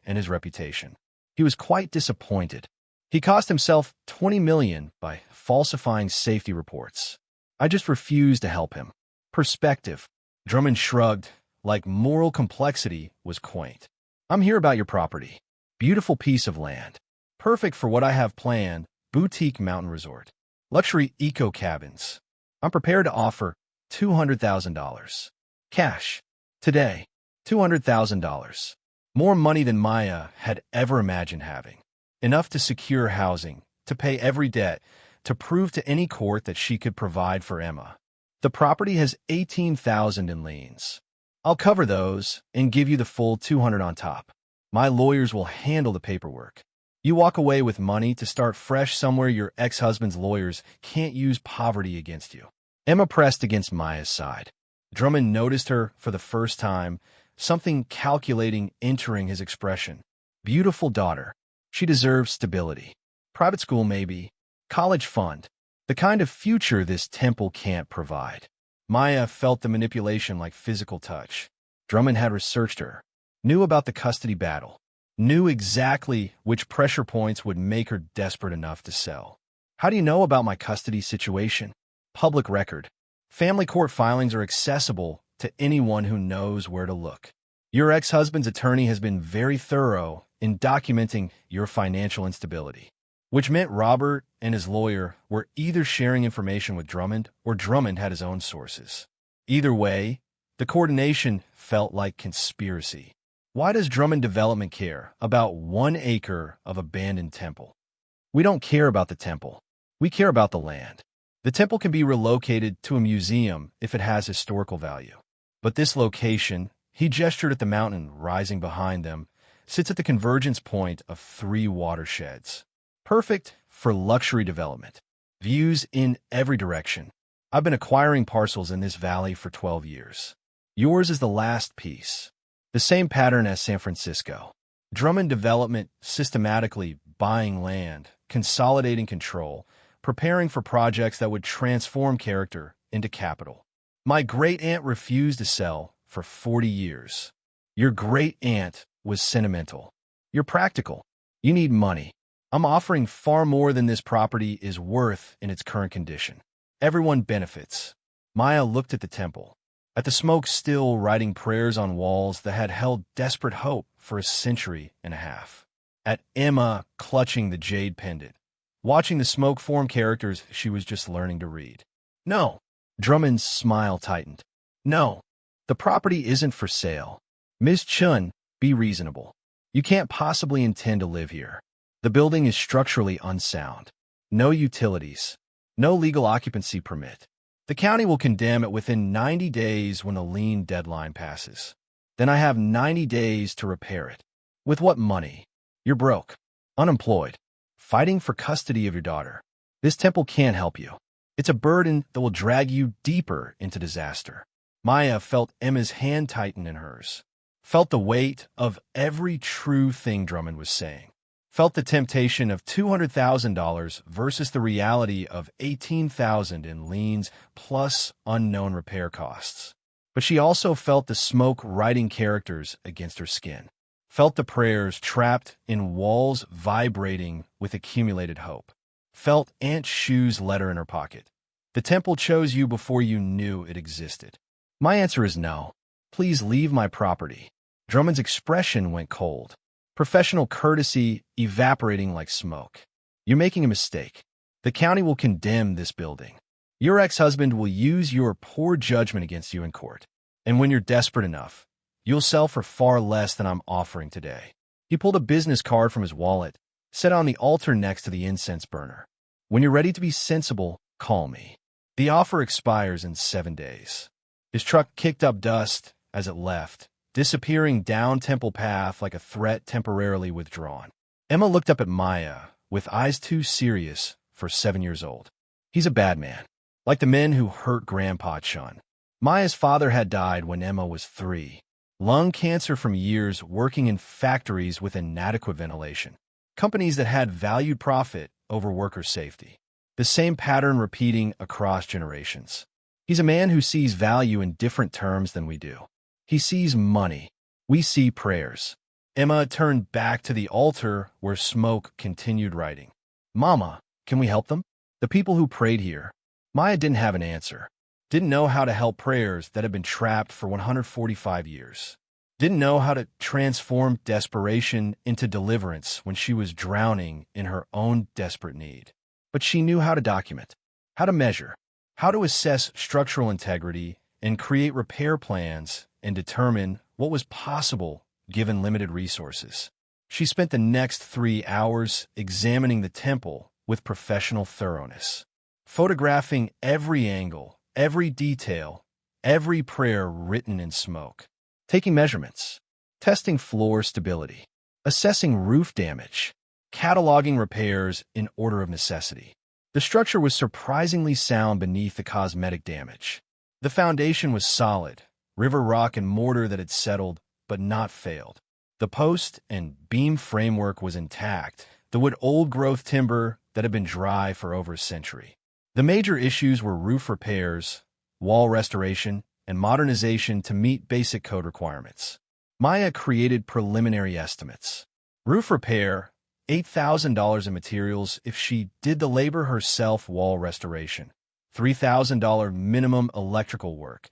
and his reputation. He was quite disappointed. He cost himself $20 million by falsifying safety reports. I just refused to help him." Perspective. Drummond shrugged, like moral complexity was quaint. "I'm here about your property. Beautiful piece of land. Perfect for what I have planned, boutique mountain resort. Luxury eco cabins. I'm prepared to offer $200,000. Cash. Today. $200,000. More money than Maya had ever imagined having. Enough to secure housing, to pay every debt, to prove to any court that she could provide for Emma. The property has $18,000 in liens. I'll cover those and give you the full $200 on top. My lawyers will handle the paperwork. You walk away with money to start fresh somewhere your ex-husband's lawyers can't use poverty against you. Emma pressed against Maya's side. Drummond noticed her for the first time, something calculating entering his expression. Beautiful daughter. She deserves stability. Private school maybe. College fund. The kind of future this temple can't provide. Maya felt the manipulation like physical touch. Drummond had researched her, knew about the custody battle, knew exactly which pressure points would make her desperate enough to sell. How do you know about my custody situation? Public record. Family court filings are accessible to anyone who knows where to look. Your ex-husband's attorney has been very thorough in documenting your financial instability, which meant Robert and his lawyer were either sharing information with Drummond or Drummond had his own sources. Either way, the coordination felt like conspiracy. Why does Drummond Development care about 1 acre of abandoned temple? We don't care about the temple. We care about the land. The temple can be relocated to a museum if it has historical value. But this location, he gestured at the mountain rising behind them, sits at the convergence point of 3 watersheds. Perfect for luxury development. Views in every direction. I've been acquiring parcels in this valley for 12 years. Yours is the last piece. The same pattern as San Francisco. Drummond Development systematically buying land, consolidating control, preparing for projects that would transform character into capital. My great-aunt refused to sell for 40 years. Your great-aunt was sentimental. You're practical. You need money. I'm offering far more than this property is worth in its current condition. Everyone benefits. Maya looked at the temple, at the smoke still writing prayers on walls that had held desperate hope for a century and a half. At Emma clutching the jade pendant, watching the smoke form characters she was just learning to read. No. Drummond's smile tightened. No. The property isn't for sale. Ms. Chen, be reasonable. You can't possibly intend to live here. The building is structurally unsound. No utilities. No legal occupancy permit. The county will condemn it within 90 days when the lien deadline passes. Then I have 90 days to repair it. With what money? You're broke. Unemployed. Fighting for custody of your daughter. This temple can't help you. It's a burden that will drag you deeper into disaster. Maya felt Emma's hand tighten in hers. Felt the weight of every true thing Drummond was saying. Felt the temptation of $200,000 versus the reality of $18,000 in liens plus unknown repair costs. But she also felt the smoke writing characters against her skin. Felt the prayers trapped in walls vibrating with accumulated hope. Felt Aunt Shu's letter in her pocket. The temple chose you before you knew it existed. My answer is no. Please leave my property. Drummond's expression went cold. Professional courtesy evaporating like smoke. You're making a mistake. The county will condemn this building. Your ex-husband will use your poor judgment against you in court. And when you're desperate enough, you'll sell for far less than I'm offering today. He pulled a business card from his wallet, set on the altar next to the incense burner. When you're ready to be sensible, call me. The offer expires in 7 days. His truck kicked up dust as it left, disappearing down Temple Path like a threat temporarily withdrawn. Emma looked up at Maya with eyes too serious for 7 years old. He's a bad man, like the men who hurt Grandpa Chen. Maya's father had died when Emma was 3. Lung cancer from years working in factories with inadequate ventilation. Companies that had valued profit over worker safety. The same pattern repeating across generations. He's a man who sees value in different terms than we do. He sees money. We see prayers. Emma turned back to the altar where smoke continued writing. Mama, can we help them? The people who prayed here. Maya didn't have an answer. Didn't know how to help prayers that had been trapped for 145 years. Didn't know how to transform desperation into deliverance when she was drowning in her own desperate need. But she knew how to document, how to measure, how to assess structural integrity and create repair plans and determine what was possible given limited resources. She spent the next 3 hours examining the temple with professional thoroughness, photographing every angle, every detail, every prayer written in smoke, taking measurements, testing floor stability, assessing roof damage, cataloging repairs in order of necessity. The structure was surprisingly sound beneath the cosmetic damage. The foundation was solid, river rock and mortar that had settled but not failed. The post and beam framework was intact, the wood old-growth timber that had been dry for over a century. The major issues were roof repairs, wall restoration, and modernization to meet basic code requirements. Maya created preliminary estimates. Roof repair, $8,000 in materials if she did the labor herself. Wall restoration, $3,000 minimum electrical work,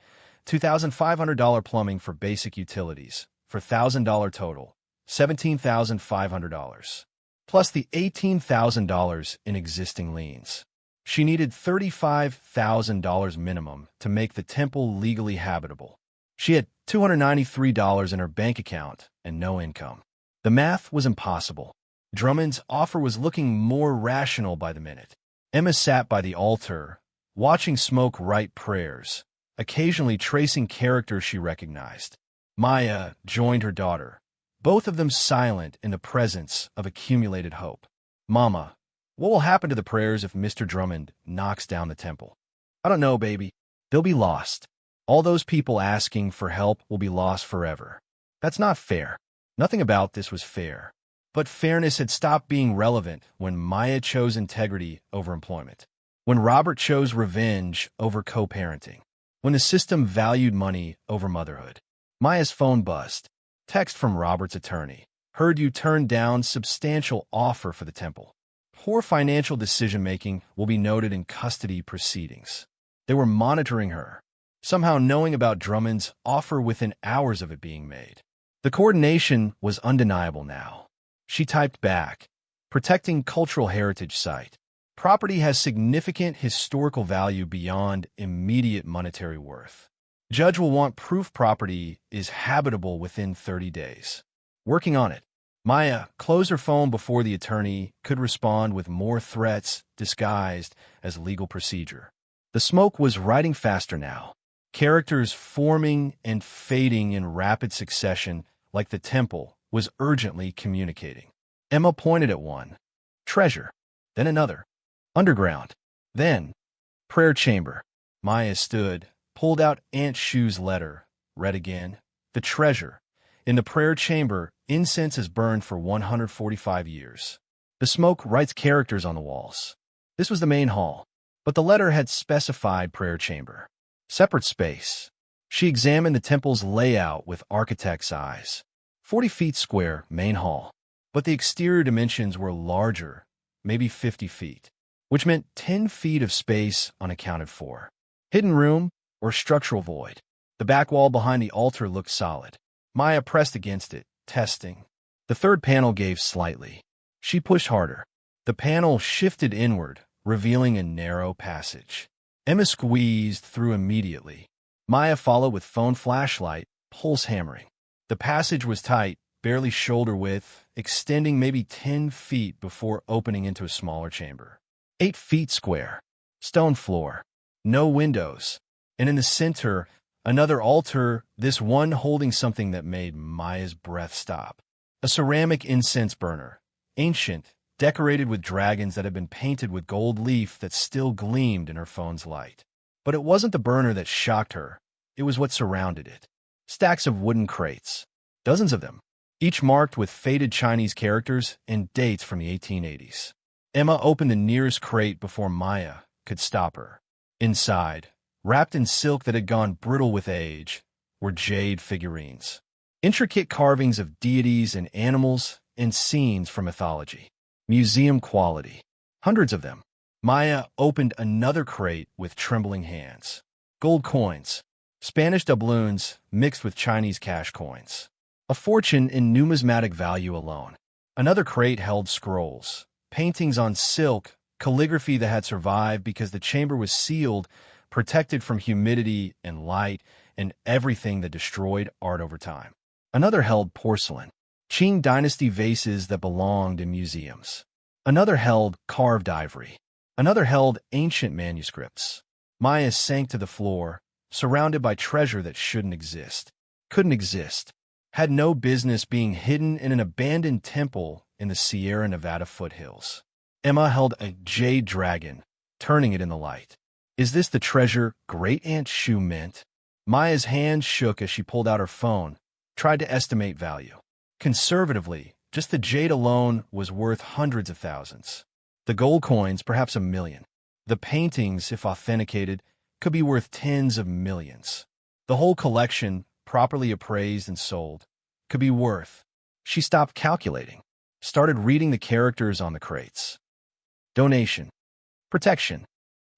$2,500 plumbing for basic utilities, for $1,000 total, $17,500, plus the $18,000 in existing liens. She needed $35,000 minimum to make the temple legally habitable. She had $293 in her bank account and no income. The math was impossible. Drummond's offer was looking more rational by the minute. Emma sat by the altar, watching smoke write prayers, occasionally tracing characters she recognized. Maya joined her daughter, both of them silent in the presence of accumulated hope. "Mama, what will happen to the prayers if Mr. Drummond knocks down the temple?" "I don't know, baby. They'll be lost. All those people asking for help will be lost forever." "That's not fair." Nothing about this was fair. But fairness had stopped being relevant when Maya chose integrity over employment, when Robert chose revenge over co-parenting, when the system valued money over motherhood. Maya's phone buzzed. Text from Robert's attorney. "Heard you turned down substantial offer for the temple. Poor financial decision-making will be noted in custody proceedings." They were monitoring her, somehow knowing about Drummond's offer within hours of it being made. The coordination was undeniable now. She typed back, "Protecting cultural heritage site. Property has significant historical value beyond immediate monetary worth. Judge will want proof property is habitable within 30 days. Working on it." Maya closed her phone before the attorney could respond with more threats disguised as legal procedure. The smoke was writing faster now, characters forming and fading in rapid succession like the temple was urgently communicating. Emma pointed at one. "Treasure." Then another. "Underground." Then, "Prayer chamber." Maya stood, pulled out Aunt Shu's letter, read again. "The treasure. In the prayer chamber, incense is burned for 145 years. The smoke writes characters on the walls." This was the main hall, but the letter had specified prayer chamber. Separate space. She examined the temple's layout with architect's eyes. 40 feet square, main hall. But the exterior dimensions were larger, maybe 50 feet, which meant 10 feet of space unaccounted for. Hidden room or structural void. The back wall behind the altar looked solid. Maya pressed against it, testing. The third panel gave slightly. She pushed harder. The panel shifted inward, revealing a narrow passage. Emma squeezed through immediately. Maya followed with phone flashlight, pulse hammering. The passage was tight, barely shoulder width, extending maybe 10 feet before opening into a smaller chamber. 8 feet square. Stone floor. No windows. And in the center, another altar, this one holding something that made Maya's breath stop. A ceramic incense burner. Ancient, decorated with dragons that had been painted with gold leaf that still gleamed in her phone's light. But it wasn't the burner that shocked her. It was what surrounded it. Stacks of wooden crates. Dozens of them, each marked with faded Chinese characters and dates from the 1880s. Emma opened the nearest crate before Maya could stop her. Inside, wrapped in silk that had gone brittle with age, were jade figurines. Intricate carvings of deities and animals and scenes from mythology. Museum quality. Hundreds of them. Maya opened another crate with trembling hands. Gold coins. Spanish doubloons mixed with Chinese cash coins. A fortune in numismatic value alone. Another crate held scrolls, paintings on silk, calligraphy that had survived because the chamber was sealed, protected from humidity and light and everything that destroyed art over time. Another held porcelain, Qing dynasty vases that belonged in museums. Another held carved ivory. Another held ancient manuscripts. Maya sank to the floor, surrounded by treasure that shouldn't exist. Couldn't exist. Had no business being hidden in an abandoned temple in the Sierra Nevada foothills. Emma held a jade dragon, turning it in the light. Is this the treasure Great Aunt Shu meant? Maya's hand shook as she pulled out her phone, tried to estimate value. Conservatively, just the jade alone was worth hundreds of thousands. The gold coins, perhaps $1 million. The paintings, if authenticated, could be worth tens of millions. The whole collection, properly appraised and sold, could be worth. She stopped calculating, started reading the characters on the crates. Donation. Protection.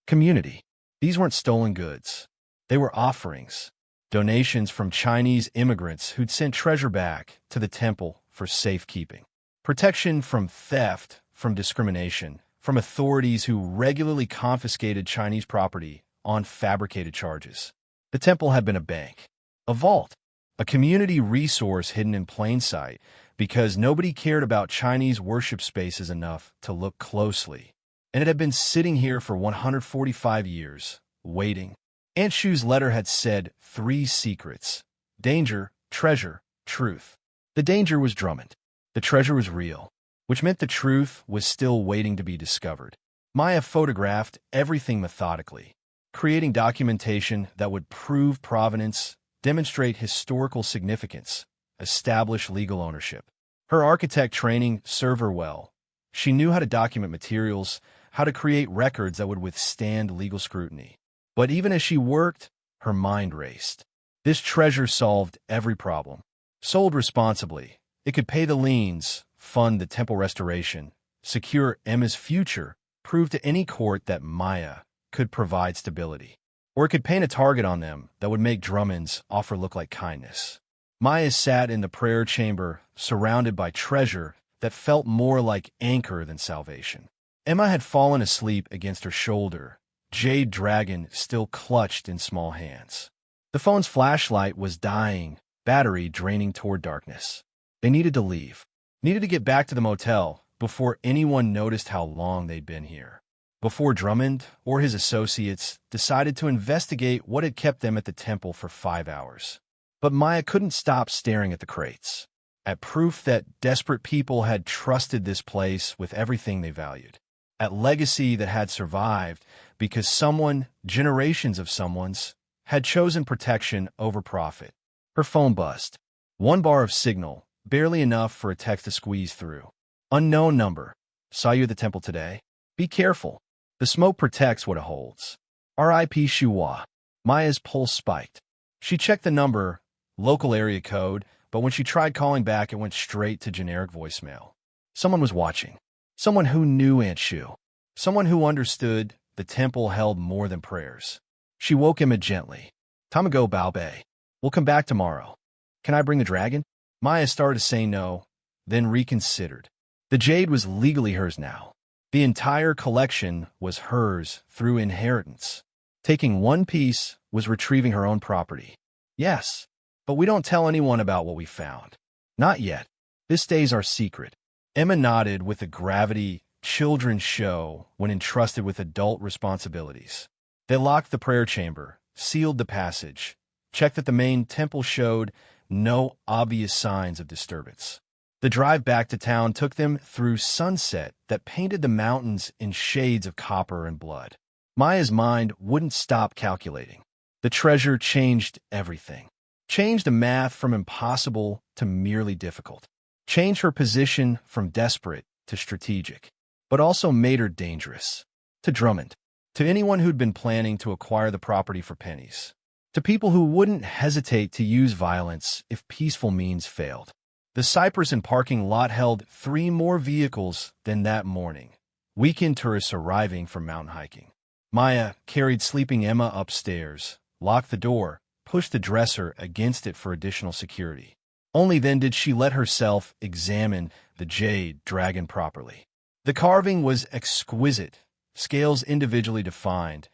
Community. These weren't stolen goods. They were offerings. Donations from Chinese immigrants who'd sent treasure back to the temple for safekeeping. Protection from theft, from discrimination, from authorities who regularly confiscated Chinese property on fabricated charges. The temple had been a bank, a vault, a community resource hidden in plain sight because nobody cared about Chinese worship spaces enough to look closely. And it had been sitting here for 145 years, waiting. Aunt Shu's letter had said 3 secrets: danger, treasure, truth. The danger was Drummond. The treasure was real, which meant the truth was still waiting to be discovered. Maya photographed everything methodically, creating documentation that would prove provenance, demonstrate historical significance, establish legal ownership. Her architect training served her well. She knew how to document materials, how to create records that would withstand legal scrutiny. But even as she worked, her mind raced. This treasure solved every problem. Sold responsibly, it could pay the liens, fund the temple restoration, secure Emma's future, prove to any court that Maya could provide stability. Or it could paint a target on them that would make Drummond's offer look like kindness. Maya sat in the prayer chamber, surrounded by treasure that felt more like anchor than salvation. Emma had fallen asleep against her shoulder, jade dragon still clutched in small hands. The phone's flashlight was dying, battery draining toward darkness. They needed to leave, needed to get back to the motel before anyone noticed how long they'd been here. Before Drummond or his associates decided to investigate what had kept them at the temple for 5 hours. But Maya couldn't stop staring at the crates, at proof that desperate people had trusted this place with everything they valued, at legacy that had survived because someone, generations of someone's, had chosen protection over profit. Her phone buzzed. 1 bar of signal, barely enough for a text to squeeze through. Unknown number. Saw you at the temple today. Be careful. The smoke protects what it holds. R.I.P. Shuhua. Maya's pulse spiked. She checked the number, local area code, but when she tried calling back, it went straight to generic voicemail. Someone was watching. Someone who knew Aunt Shu. Someone who understood the temple held more than prayers. She woke Emma gently. Time to go, Bao Bei. We'll come back tomorrow. Can I bring the dragon? Maya started to say no, then reconsidered. The jade was legally hers now. The entire collection was hers through inheritance. Taking one piece was retrieving her own property. Yes, but we don't tell anyone about what we found. Not yet. This stays our secret. Emma nodded with the gravity children show when entrusted with adult responsibilities. They locked the prayer chamber, sealed the passage, checked that the main temple showed no obvious signs of disturbance. The drive back to town took them through sunset that painted the mountains in shades of copper and blood. Maya's mind wouldn't stop calculating. The treasure changed everything. Changed the math from impossible to merely difficult. Changed her position from desperate to strategic. But also made her dangerous. To Drummond. To anyone who'd been planning to acquire the property for pennies. To people who wouldn't hesitate to use violence if peaceful means failed. The Cypress and parking lot held 3 more vehicles than that morning. Weekend tourists arriving from mountain hiking. Maya carried sleeping Emma upstairs, locked the door, pushed the dresser against it for additional security. Only then did she let herself examine the jade dragon properly. The carving was exquisite, scales individually defined,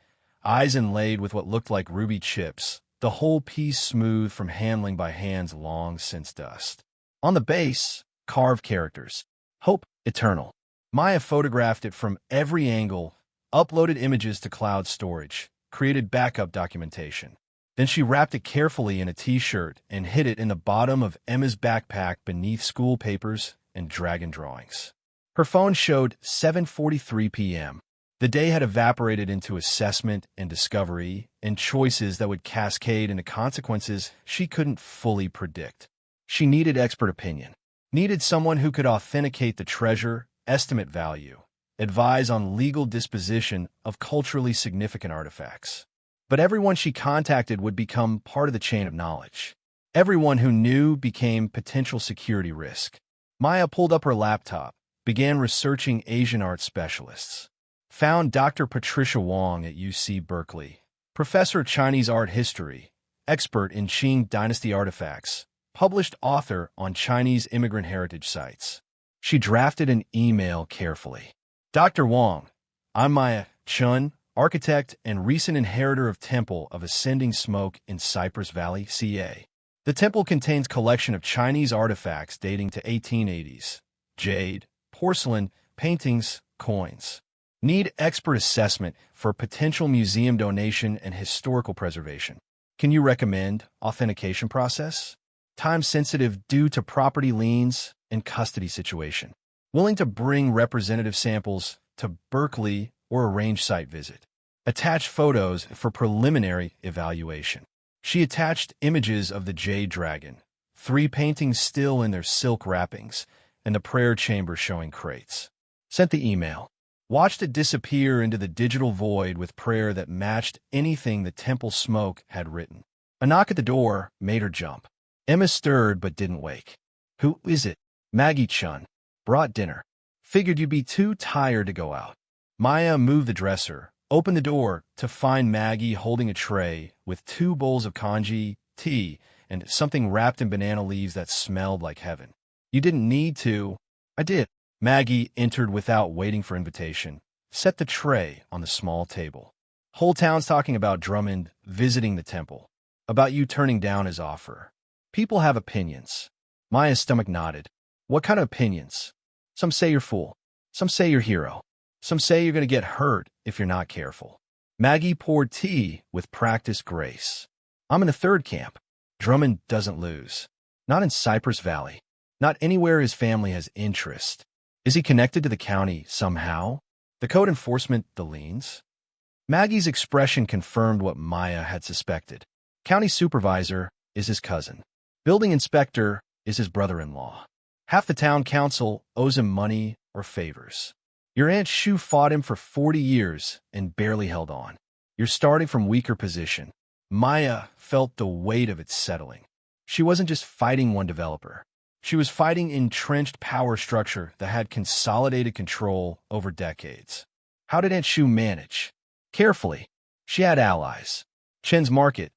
eyes inlaid with what looked like ruby chips, the whole piece smooth from handling by hands long since dust. On the base, carved characters. Hope, eternal. Maya photographed it from every angle, uploaded images to cloud storage, created backup documentation. Then she wrapped it carefully in a t-shirt and hid it in the bottom of Emma's backpack beneath school papers and dragon drawings. Her phone showed 7:43 p.m. The day had evaporated into assessment and discovery and choices that would cascade into consequences she couldn't fully predict. She needed expert opinion, needed someone who could authenticate the treasure, estimate value, advise on legal disposition of culturally significant artifacts. But everyone she contacted would become part of the chain of knowledge. Everyone who knew became potential security risk. Maya pulled up her laptop, began researching Asian art specialists. Found Dr. Patricia Wong at UC Berkeley, professor of Chinese art history, expert in Qing dynasty artifacts, published author on Chinese immigrant heritage sites. She drafted an email carefully. Dr. Wong, I'm Maya Chen, architect and recent inheritor of Temple of Ascending Smoke in Cypress Valley, CA. The temple contains collection of Chinese artifacts dating to 1880s, jade, porcelain, paintings, coins. Need expert assessment for potential museum donation and historical preservation. Can you recommend authentication process? Time sensitive due to property liens and custody situation. Willing to bring representative samples to Berkeley or arrange site visit. Attach photos for preliminary evaluation. She attached images of the Jade Dragon, 3 paintings still in their silk wrappings, and the prayer chamber showing crates. Sent the email. Watched it disappear into the digital void with prayer that matched anything the temple smoke had written. A knock at the door made her jump. Emma stirred but didn't wake. Who is it? Maggie Chun. Brought dinner. Figured you'd be too tired to go out. Maya moved the dresser, opened the door to find Maggie holding a tray with 2 bowls of congee, tea, and something wrapped in banana leaves that smelled like heaven. You didn't need to. I did. Maggie entered without waiting for invitation, set the tray on the small table. Whole town's talking about Drummond visiting the temple, about you turning down his offer. People have opinions. Maya's stomach nodded. What kind of opinions? Some say you're fool. Some say you're hero. Some say you're going to get hurt if you're not careful. Maggie poured tea with practiced grace. I'm in the third camp. Drummond doesn't lose. Not in Cypress Valley. Not anywhere his family has interest. Is he connected to the county somehow? The code enforcement, the liens? Maggie's expression confirmed what Maya had suspected. County supervisor is his cousin. Building inspector is his brother-in-law. Half the town council owes him money or favors. Your Aunt Shu fought him for 40 years and barely held on. You're starting from weaker position. Maya felt the weight of it settling. She wasn't just fighting one developer. She was fighting entrenched power structure that had consolidated control over decades. How did Aunt Shu manage? Carefully. She had allies. Chen's Market,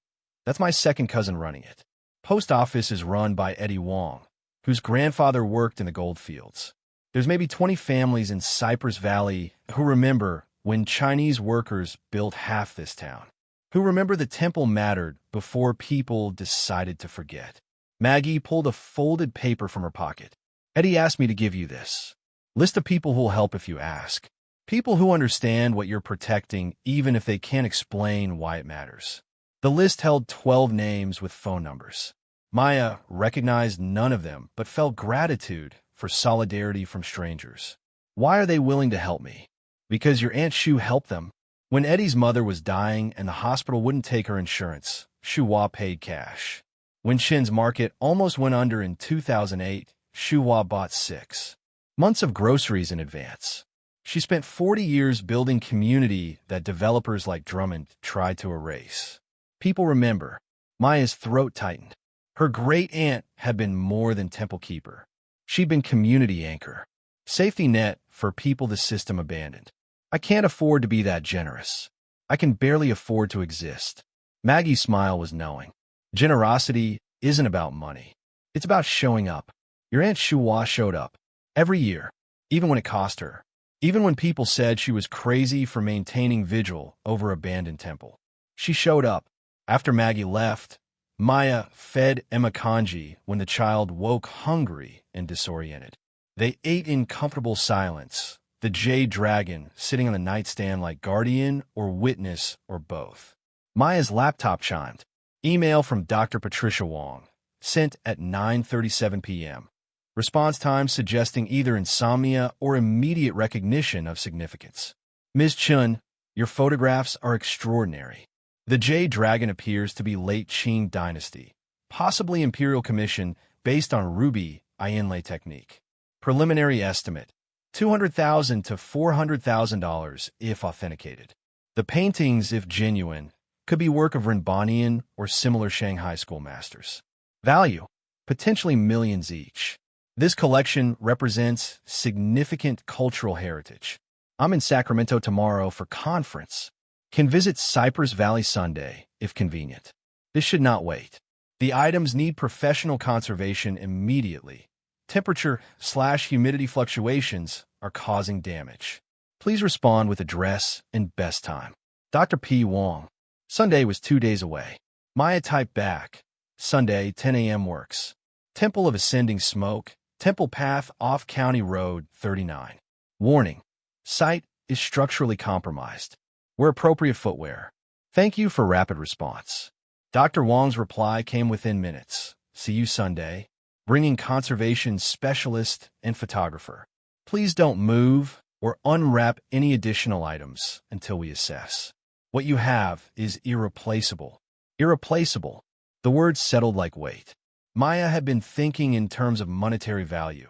that's my second cousin running it. Post office is run by Eddie Wong, whose grandfather worked in the gold fields. There's maybe 20 families in Cypress Valley who remember when Chinese workers built half this town, who remember the temple mattered before people decided to forget. Maggie pulled a folded paper from her pocket. Eddie asked me to give you this. List of people who'll help if you ask. People who understand what you're protecting even if they can't explain why it matters. The list held 12 names with phone numbers. Maya recognized none of them but felt gratitude for solidarity from strangers. Why are they willing to help me? Because your Aunt Shu helped them. When Eddie's mother was dying and the hospital wouldn't take her insurance, Shuhua paid cash. When Chen's Market almost went under in 2008, Shuhua bought 6 months of groceries in advance. She spent 40 years building community that developers like Drummond tried to erase. People remember. Maya's throat tightened. Her great-aunt had been more than temple keeper. She'd been community anchor. Safety net for people the system abandoned. I can't afford to be that generous. I can barely afford to exist. Maggie's smile was knowing. Generosity isn't about money. It's about showing up. Your Aunt Shuhua showed up. Every year. Even when it cost her. Even when people said she was crazy for maintaining vigil over abandoned temple. She showed up. After Maggie left, Maya fed Emma congee when the child woke hungry and disoriented. They ate in comfortable silence, the jade dragon sitting on the nightstand like guardian or witness or both. Maya's laptop chimed. Email from Dr. Patricia Wong, sent at 9:37 p.m. Response time suggesting either insomnia or immediate recognition of significance. Ms. Chen, your photographs are extraordinary. The jade dragon appears to be late Qing dynasty, possibly imperial commission based on ruby inlay technique. Preliminary estimate, $200,000 to $400,000 if authenticated. The paintings, if genuine, could be work of Rinbanian or similar Shanghai schoolmasters. Value, potentially millions each. This collection represents significant cultural heritage. I'm in Sacramento tomorrow for conference. Can visit Cypress Valley Sunday, if convenient. This should not wait. The items need professional conservation immediately. Temperature/humidity fluctuations are causing damage. Please respond with address and best time. Dr. P. Wong. Sunday was 2 days away. Maya typed back. Sunday, 10 a.m. works. Temple of Ascending Smoke, Temple Path off County Road 39. Warning. Site is structurally compromised. Wear appropriate footwear. Thank you for rapid response. Dr. Wong's reply came within minutes. See you Sunday. Bringing conservation specialist and photographer. Please don't move or unwrap any additional items until we assess. What you have is irreplaceable. Irreplaceable. The word settled like weight. Maya had been thinking in terms of monetary value,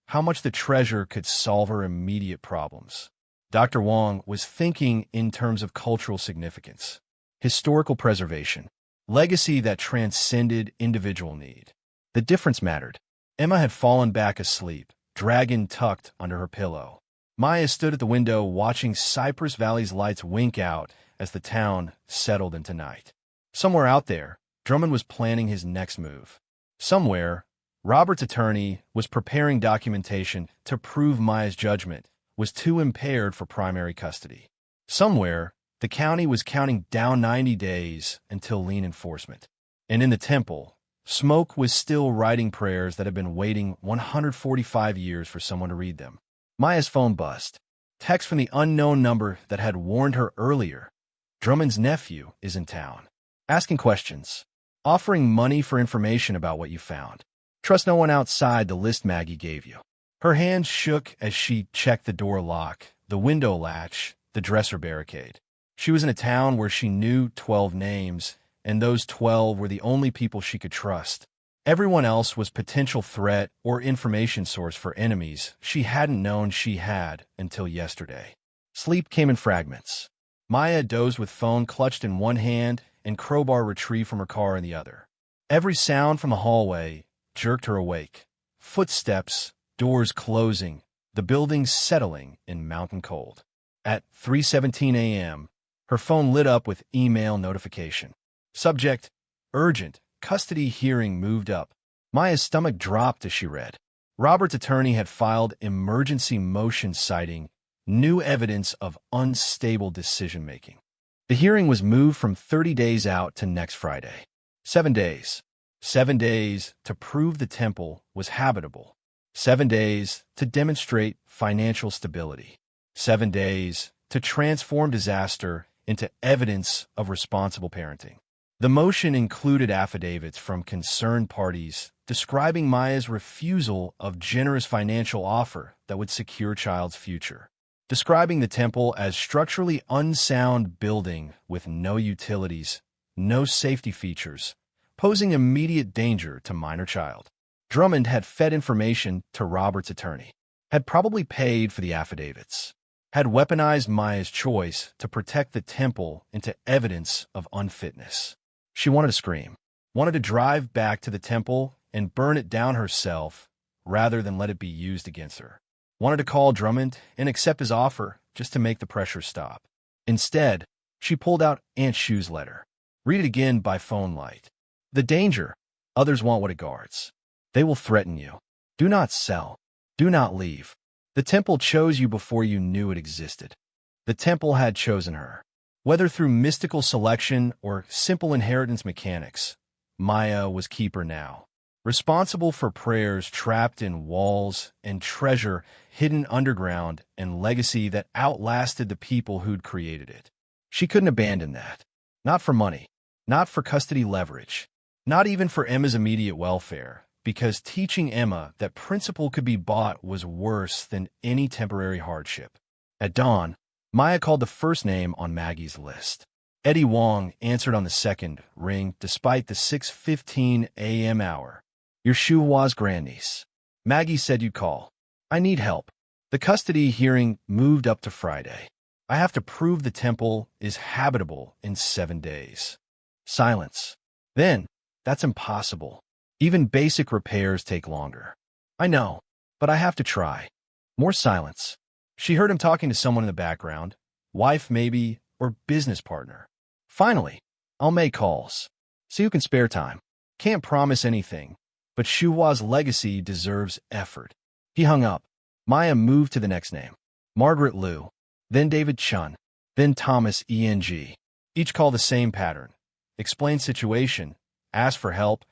how much the treasure could solve her immediate problems. Dr. Wong was thinking in terms of cultural significance, historical preservation, legacy that transcended individual need. The difference mattered. Emma had fallen back asleep, dragon tucked under her pillow. Maya stood at the window watching Cypress Valley's lights wink out as the town settled into night. Somewhere out there, Drummond was planning his next move. Somewhere, Robert's attorney was preparing documentation to prove Maya's judgment was too impaired for primary custody. Somewhere, the county was counting down 90 days until lien enforcement. And in the temple, Smoke was still writing prayers that had been waiting 145 years for someone to read them. Maya's phone buzzed. Text from the unknown number that had warned her earlier. Drummond's nephew is in town. Asking questions. Offering money for information about what you found. Trust no one outside the list Maggie gave you. Her hands shook as she checked the door lock, the window latch, the dresser barricade. She was in a town where she knew 12 names, and those 12 were the only people she could trust. Everyone else was potential threat or information source for enemies she hadn't known she had until yesterday. Sleep came in fragments. Maya dozed with phone clutched in one hand and crowbar retrieved from her car in the other. Every sound from the hallway jerked her awake. Footsteps, doors closing, the building settling in mountain cold. At 3:17 a.m., her phone lit up with email notification. Subject, urgent, custody hearing moved up. Maya's stomach dropped as she read. Robert's attorney had filed emergency motion citing new evidence of unstable decision-making. The hearing was moved from 30 days out to next Friday. 7 days. 7 days to prove the temple was habitable. 7 days to demonstrate financial stability. 7 days to transform disaster into evidence of responsible parenting. The motion included affidavits from concerned parties describing Maya's refusal of generous financial offer that would secure child's future, describing the temple as structurally unsound building with no utilities, no safety features, posing immediate danger to minor child. Drummond had fed information to Robert's attorney, had probably paid for the affidavits, had weaponized Maya's choice to protect the temple into evidence of unfitness. She wanted to scream, wanted to drive back to the temple and burn it down herself rather than let it be used against her. Wanted to call Drummond and accept his offer just to make the pressure stop. Instead, she pulled out Aunt Shu's letter. Read it again by phone light. The danger. Others want what it guards. They will threaten you. Do not sell. Do not leave. The temple chose you before you knew it existed. The temple had chosen her. Whether through mystical selection or simple inheritance mechanics, Maya was keeper now. responsible for prayers trapped in walls and treasure hidden underground and legacy that outlasted the people who'd created it. She couldn't abandon that. Not for money, not for custody leverage, not even for Emma's immediate welfare, because teaching Emma that principle could be bought was worse than any temporary hardship. At dawn, Maya called the first name on Maggie's list. Eddie Wong answered on the second ring despite the 6:15 a.m. hour. "Your Shuhua's grandniece. Maggie said you'd call. I need help." The custody hearing moved up to Friday. "I have to prove the temple is habitable in 7 days." Silence. "Then, that's impossible. Even basic repairs take longer." "I know, but I have to try." More silence. She heard him talking to someone in the background, wife maybe, or business partner. Finally, "I'll make calls. See who can spare time. Can't promise anything, but Shuhua's legacy deserves effort." He hung up. Maya moved to the next name. Margaret Liu, then David Chen, then Thomas Eng. Each call the same pattern. Explain situation, ask for help,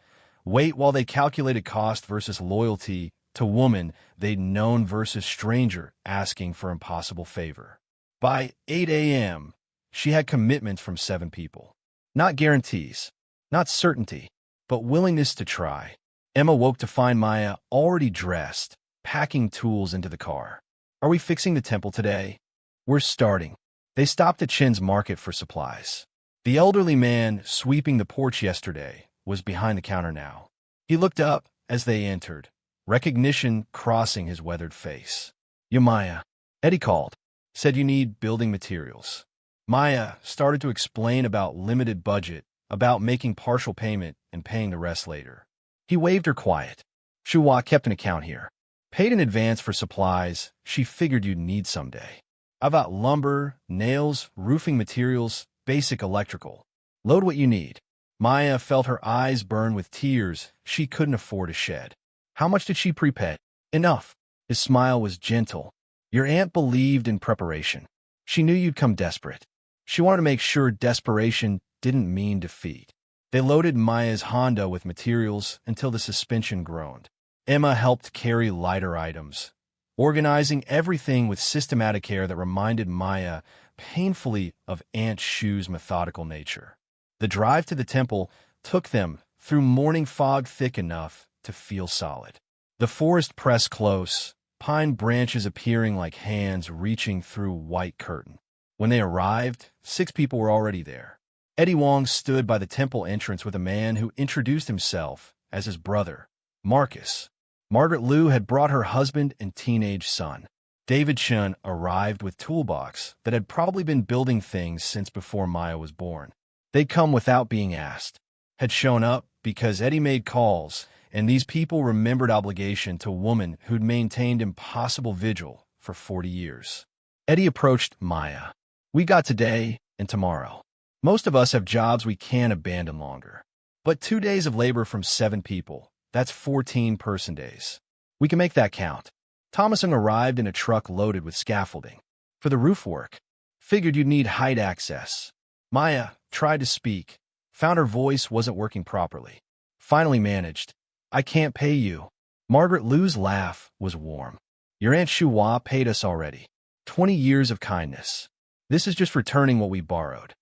wait while they calculated cost versus loyalty to woman they'd known versus stranger asking for impossible favor. By 8 a.m., she had commitments from 7 people. Not guarantees, not certainty, but willingness to try. Emma woke to find Maya already dressed, packing tools into the car. "Are we fixing the temple today?" "We're starting." They stopped at Chen's market for supplies. The elderly man sweeping the porch yesterday was behind the counter now. He looked up as they entered, recognition crossing his weathered face. "You Maya," Eddie called. "Said you need building materials." Maya started to explain about limited budget, about making partial payment and paying the rest later. He waved her quiet. "Shuhua kept an account here. Paid in advance for supplies she figured you'd need someday. I've got lumber, nails, roofing materials, basic electrical. Load what you need." Maya felt her eyes burn with tears she couldn't afford to shed. How much did she prepay? "Enough." His smile was gentle. "Your aunt believed in preparation. She knew you'd come desperate. She wanted to make sure desperation didn't mean defeat." They loaded Maya's Honda with materials until the suspension groaned. Emma helped carry lighter items, organizing everything with systematic care that reminded Maya painfully of Aunt Shu's methodical nature. The drive to the temple took them through morning fog thick enough to feel solid. The forest pressed close, pine branches appearing like hands reaching through white curtain. When they arrived, 6 people were already there. Eddie Wong stood by the temple entrance with a man who introduced himself as his brother, Marcus. Margaret Liu had brought her husband and teenage son. David Chen arrived with toolbox that had probably been building things since before Maya was born. They'd come without being asked, had shown up because Eddie made calls, and these people remembered obligation to a woman who'd maintained impossible vigil for 40 years. Eddie approached Maya. "We got today and tomorrow. Most of us have jobs we can't abandon longer. But 2 days of labor from 7 people, that's 14 person days. We can make that count." Thomason arrived in a truck loaded with scaffolding. "For the roof work. Figured you'd need height access." Maya tried to speak, found her voice wasn't working properly. Finally managed. "I can't pay you." Margaret Liu's laugh was warm. "Your Aunt Shuhua paid us already. 20 years of kindness. This is just returning what we borrowed."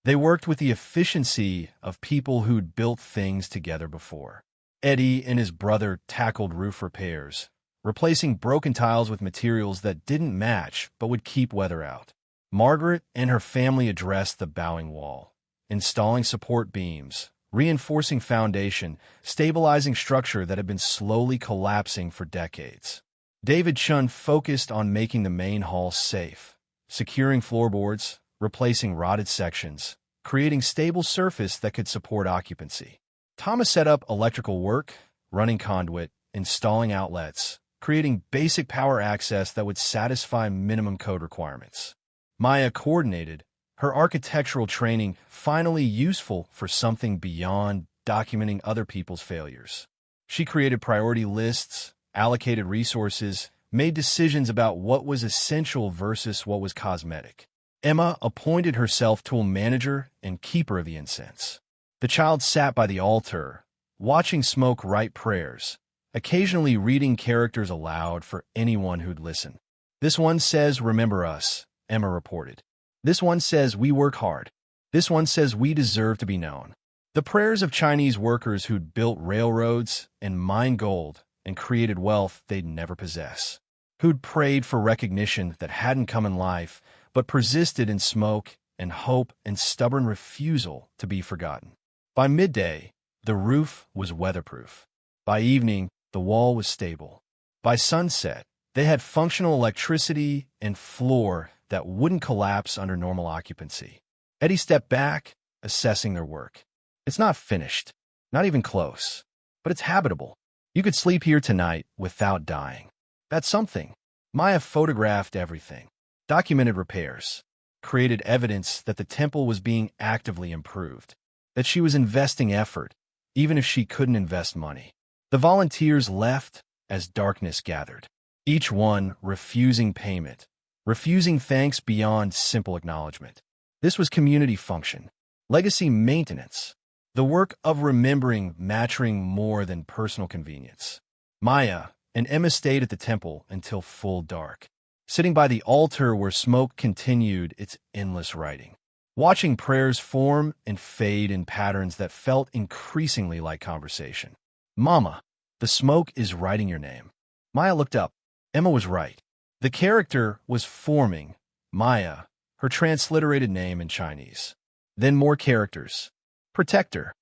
They worked with the efficiency of people who'd built things together before. Eddie and his brother tackled roof repairs, replacing broken tiles with materials that didn't match but would keep weather out. Margaret and her family addressed the bowing wall, installing support beams, reinforcing foundation, stabilizing structure that had been slowly collapsing for decades. David Chen focused on making the main hall safe, securing floorboards, replacing rotted sections, creating stable surface that could support occupancy. Thomas set up electrical work, running conduit, installing outlets, creating basic power access that would satisfy minimum code requirements. Maya coordinated, her architectural training finally useful for something beyond documenting other people's failures. She created priority lists, allocated resources, made decisions about what was essential versus what was cosmetic. Emma appointed herself tool manager and keeper of the incense. The child sat by the altar, watching Smoke write prayers, occasionally reading characters aloud for anyone who'd listen. "This one says, 'Remember us,'" Emma reported. "This one says, 'We work hard.' This one says, 'We deserve to be known.'" The prayers of Chinese workers who'd built railroads and mined gold and created wealth they'd never possess, who'd prayed for recognition that hadn't come in life but persisted in smoke and hope and stubborn refusal to be forgotten. By midday, the roof was weatherproof. By evening, the wall was stable. By sunset, they had functional electricity and floor that wouldn't collapse under normal occupancy. Eddie stepped back, assessing their work. "It's not finished, not even close, but it's habitable. You could sleep here tonight without dying. That's something." Maya photographed everything, documented repairs, created evidence that the temple was being actively improved, that she was investing effort, even if she couldn't invest money. The volunteers left as darkness gathered, each one refusing payment, refusing thanks beyond simple acknowledgement. This was community function, legacy maintenance, the work of remembering mattering more than personal convenience. Maya and Emma stayed at the temple until full dark, sitting by the altar where smoke continued its endless writing, watching prayers form and fade in patterns that felt increasingly like conversation. "Mama, the smoke is writing your name." Maya looked up. Emma was right. The character was forming, Maya, her transliterated name in Chinese. Then more characters. Protector.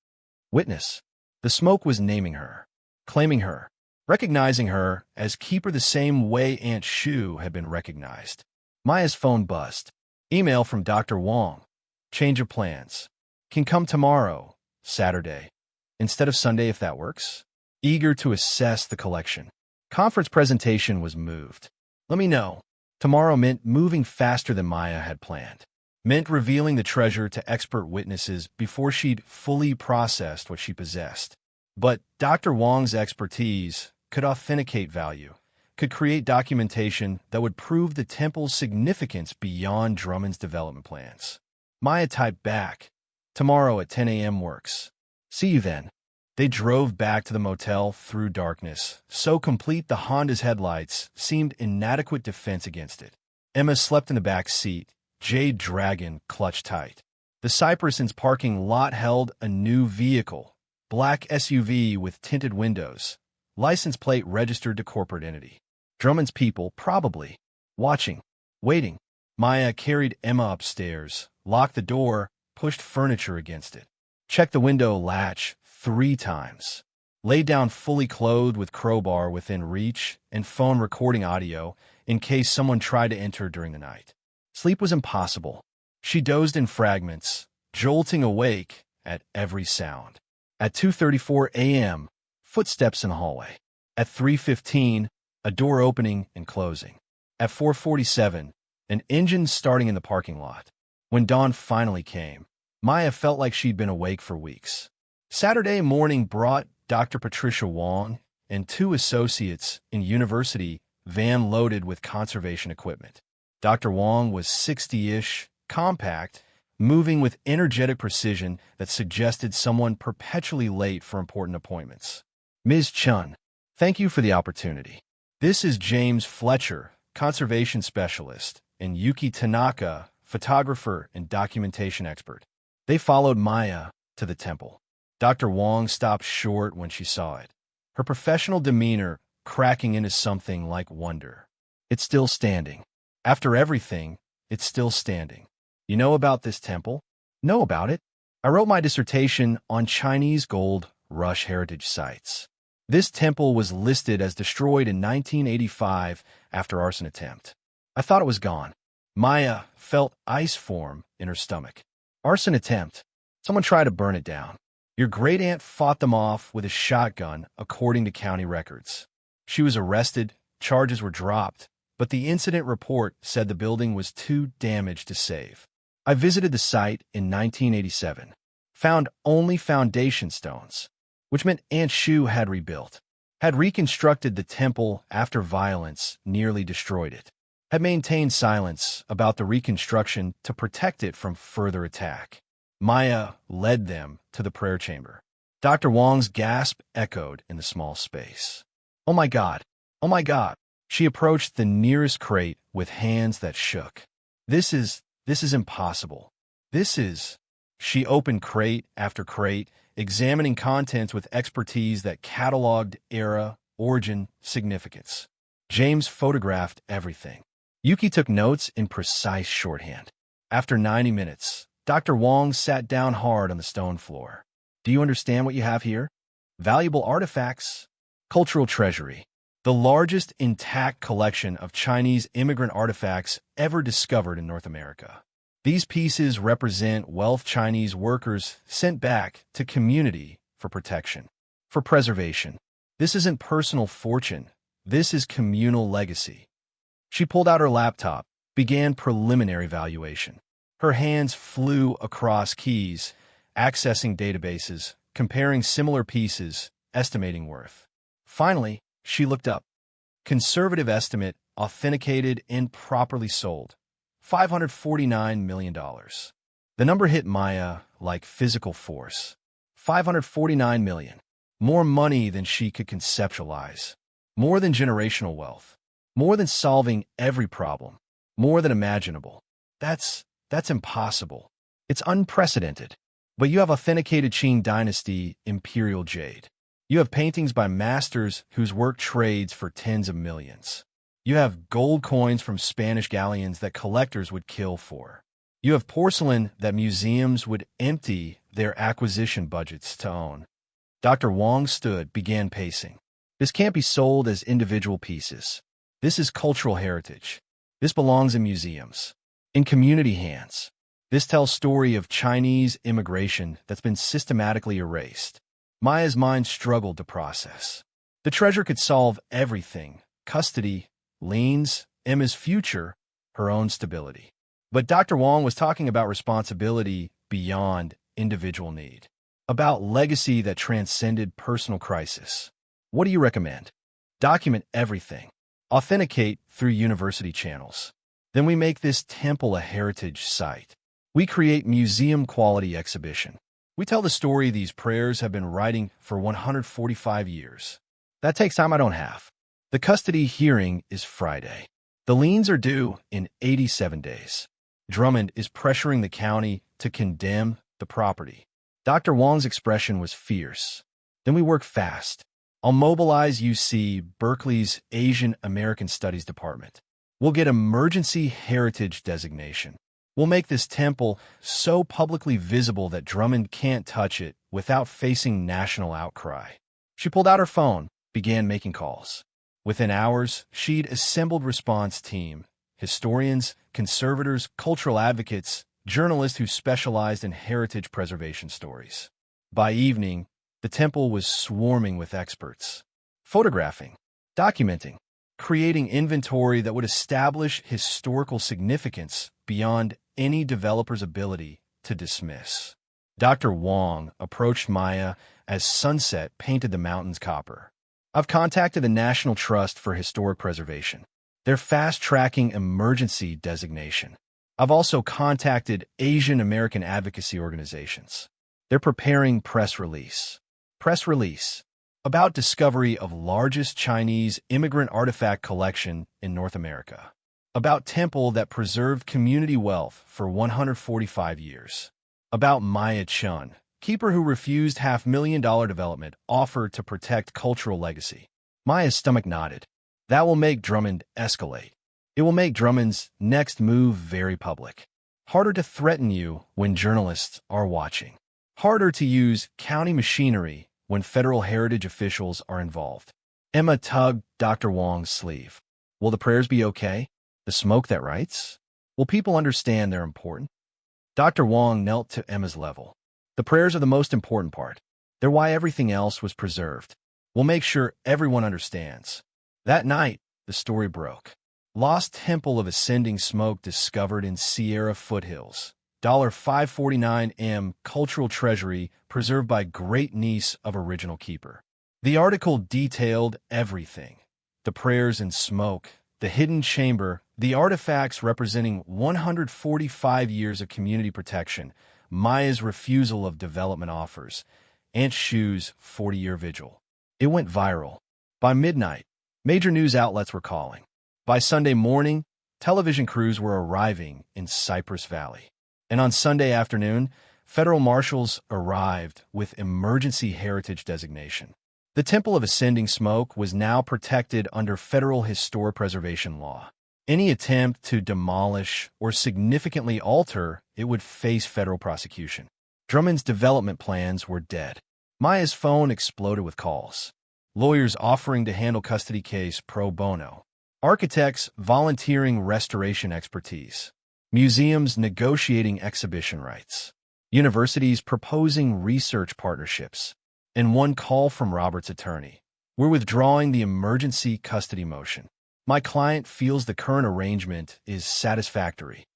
Witness. The smoke was naming her, claiming her, recognizing her as keeper the same way Aunt Shu had been recognized. Maya's phone buzzed. Email from Dr. Wong. "Change of plans. Can come tomorrow, Saturday, instead of Sunday if that works." Eager to assess the collection. Conference presentation was moved. "Let me know." Tomorrow meant moving faster than Maya had planned. Meant revealing the treasure to expert witnesses before she'd fully processed what she possessed. But Dr. Wong's expertise could authenticate value, could create documentation that would prove the temple's significance beyond Drummond's development plans. Maya typed back, "Tomorrow at 10 a.m. works. See you then." They drove back to the motel through darkness, so complete the Honda's headlights seemed inadequate defense against it. Emma slept in the back seat, Jade Dragon clutched tight. The Cypresson's parking lot held a new vehicle, black SUV with tinted windows, license plate registered to corporate entity. Drummond's people, probably, watching, waiting. Maya carried Emma upstairs, locked the door, pushed furniture against it, checked the window latch 3 times, laid down fully clothed with crowbar within reach and phone recording audio in case someone tried to enter during the night. Sleep was impossible. She dozed in fragments, jolting awake at every sound. At 2:34 a.m., footsteps in the hallway. At 3:15, a door opening and closing. At 4:47, an engine starting in the parking lot. When dawn finally came, Maya felt like she'd been awake for weeks. Saturday morning brought Dr. Patricia Wong and 2 associates in university van loaded with conservation equipment. Dr. Wong was 60-ish, compact, moving with energetic precision that suggested someone perpetually late for important appointments. "Ms. Chen, thank you for the opportunity. This is James Fletcher, conservation specialist, and Yuki Tanaka, photographer and documentation expert." They followed Maya to the temple. Dr. Wong stopped short when she saw it, her professional demeanor cracking into something like wonder. "It's still standing. After everything, it's still standing. You know about this temple?" "Know about it. I wrote my dissertation on Chinese gold rush heritage sites. This temple was listed as destroyed in 1985 after arson attempt. I thought it was gone." Maya felt ice form in her stomach. "Arson attempt. Someone tried to burn it down. Your great-aunt fought them off with a shotgun, according to county records. She was arrested, charges were dropped, but the incident report said the building was too damaged to save. I visited the site in 1987, found only foundation stones, which meant Aunt Shu had rebuilt, had reconstructed the temple after violence nearly destroyed it, had maintained silence about the reconstruction to protect it from further attack." Maya led them to the prayer chamber. Dr. Wong's gasp echoed in the small space. Oh my God! Oh my God! She approached the nearest crate with hands that shook. This is impossible. This is... She opened crate after crate, examining contents with expertise that cataloged era, origin, significance. James photographed everything. Yuki took notes in precise shorthand. After 90 minutes, Dr. Wong sat down hard on the stone floor. Do you understand what you have here? Valuable artifacts. Cultural treasury. The largest intact collection of Chinese immigrant artifacts ever discovered in North America. These pieces represent wealth Chinese workers sent back to community for protection, for preservation. This isn't personal fortune. This is communal legacy. She pulled out her laptop, began preliminary valuation. Her hands flew across keys, accessing databases, comparing similar pieces, estimating worth. Finally, she looked up. Conservative estimate, authenticated and properly sold. $549 million. The number hit Maya like physical force. $549 million. More money than she could conceptualize. More than generational wealth. More than solving every problem. More than imaginable. That's impossible. It's unprecedented. But you have authenticated Qing Dynasty Imperial Jade. You have paintings by masters whose work trades for tens of millions. You have gold coins from Spanish galleons that collectors would kill for. You have porcelain that museums would empty their acquisition budgets to own. Dr. Wong stood, began pacing. This can't be sold as individual pieces. This is cultural heritage. This belongs in museums, in community hands. This tells story of Chinese immigration that's been systematically erased. Maya's mind struggled to process. The treasure could solve everything: custody, liens, Emma's future, her own stability. But Dr. Wong was talking about responsibility beyond individual need, about legacy that transcended personal crisis. What do you recommend? Document everything. Authenticate through university channels. Then we make this temple a heritage site. We create museum-quality exhibition. We tell the story these prayers have been writing for 145 years. That takes time I don't have. The custody hearing is Friday. The liens are due in 87 days. Drummond is pressuring the county to condemn the property. Dr. Wong's expression was fierce. Then we work fast. I'll mobilize UC Berkeley's Asian American Studies Department. We'll get emergency heritage designation. We'll make this temple so publicly visible that Drummond can't touch it without facing national outcry. She pulled out her phone, began making calls. Within hours, she'd assembled response team, historians, conservators, cultural advocates, journalists who specialized in heritage preservation stories. By evening, the temple was swarming with experts. Photographing, documenting, creating inventory that would establish historical significance beyond any developer's ability to dismiss. Dr. Wong approached Maya as sunset painted the mountains copper. I've contacted the National Trust for Historic Preservation. They're fast-tracking emergency designation. I've also contacted Asian American advocacy organizations. They're preparing press release. Press release about discovery of largest Chinese immigrant artifact collection in North America. About temple that preserved community wealth for 145 years. About Maya Chen, keeper who refused $500,000 development offer to protect cultural legacy. Maya's stomach nodded. That will make Drummond escalate. It will make Drummond's next move very public. Harder to threaten you when journalists are watching. Harder to use county machinery when federal heritage officials are involved. Emma tugged Dr. Wong's sleeve. Will the prayers be okay? The smoke that writes? Will people understand they're important? Dr. Wong knelt to Emma's level. The prayers are the most important part. They're why everything else was preserved. We'll make sure everyone understands. That night, the story broke. Lost Temple of Ascending Smoke discovered in Sierra foothills. $549 cultural treasury preserved by great niece of original keeper. The article detailed everything. The prayers in smoke, the hidden chamber, the artifacts representing 145 years of community protection, Maya's refusal of development offers, Aunt Shu's 40-year vigil. It went viral. By midnight, major news outlets were calling. By Sunday morning, television crews were arriving in Cypress Valley. And on Sunday afternoon, federal marshals arrived with emergency heritage designation. The Temple of Ascending Smoke was now protected under federal historic preservation law. Any attempt to demolish or significantly alter it would face federal prosecution. Drummond's development plans were dead. Maya's phone exploded with calls. Lawyers offering to handle custody case pro bono. Architects volunteering restoration expertise. Museums negotiating exhibition rights. Universities proposing research partnerships. And one call from Robert's attorney. We're withdrawing the emergency custody motion. My client feels the current arrangement is satisfactory.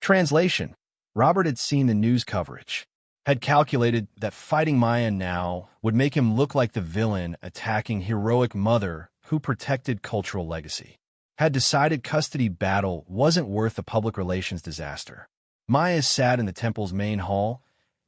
Translation: Robert had seen the news coverage, had calculated that fighting Maya now would make him look like the villain attacking heroic mother who protected cultural legacy. Had decided custody battle wasn't worth a public relations disaster. Maya sat in the temple's main hall,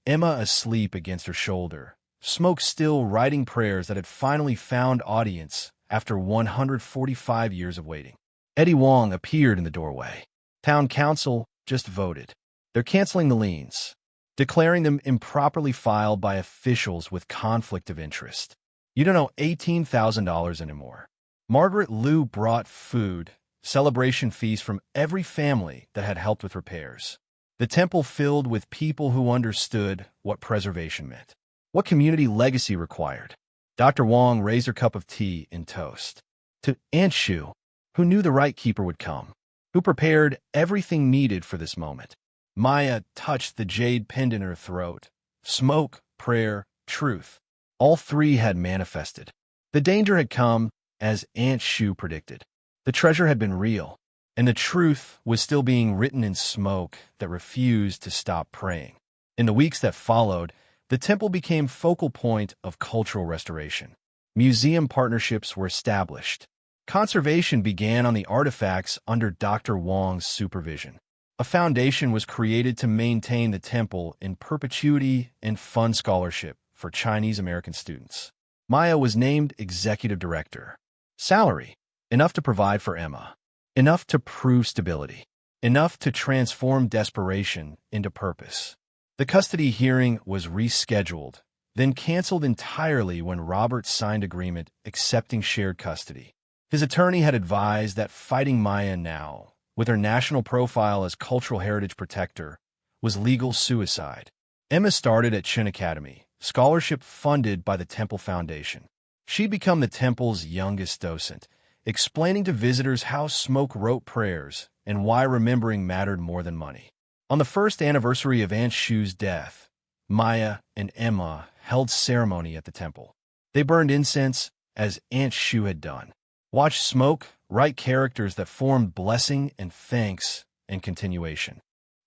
Emma asleep against her shoulder, Smoke still writing prayers that had finally found audience after 145 years of waiting. Eddie Wong appeared in the doorway. Town council just voted. They're canceling the liens, declaring them improperly filed by officials with conflict of interest. You don't owe $18,000 anymore. Margaret Liu brought food, celebration feasts from every family that had helped with repairs. The temple filled with people who understood what preservation meant, what community legacy required. Dr. Wong raised her cup of tea in toast. To Aunt Shu, who knew the right keeper would come, who prepared everything needed for this moment. Maya touched the jade pendant in her throat. Smoke, prayer, truth. All three had manifested. The danger had come, as Aunt Shu predicted. The treasure had been real, and the truth was still being written in smoke that refused to stop praying. In the weeks that followed, the temple became focal point of cultural restoration. Museum partnerships were established. Conservation began on the artifacts under Dr. Wong's supervision. A foundation was created to maintain the temple in perpetuity and fund scholarship for Chinese-American students. Maya was named executive director. Salary: enough to provide for Emma, enough to prove stability, enough to transform desperation into purpose. The custody hearing was rescheduled, then canceled entirely when Robert signed agreement accepting shared custody. His attorney had advised that fighting Maya now, with her national profile as cultural heritage protector, was legal suicide. Emma started at Chen Academy, scholarship funded by the Temple Foundation. She'd become the temple's youngest docent, explaining to visitors how Smoke wrote prayers and why remembering mattered more than money. On the first anniversary of Aunt Shu's death, Maya and Emma held ceremony at the temple. They burned incense as Aunt Shu had done. Watched Smoke write characters that formed blessing and thanks and continuation.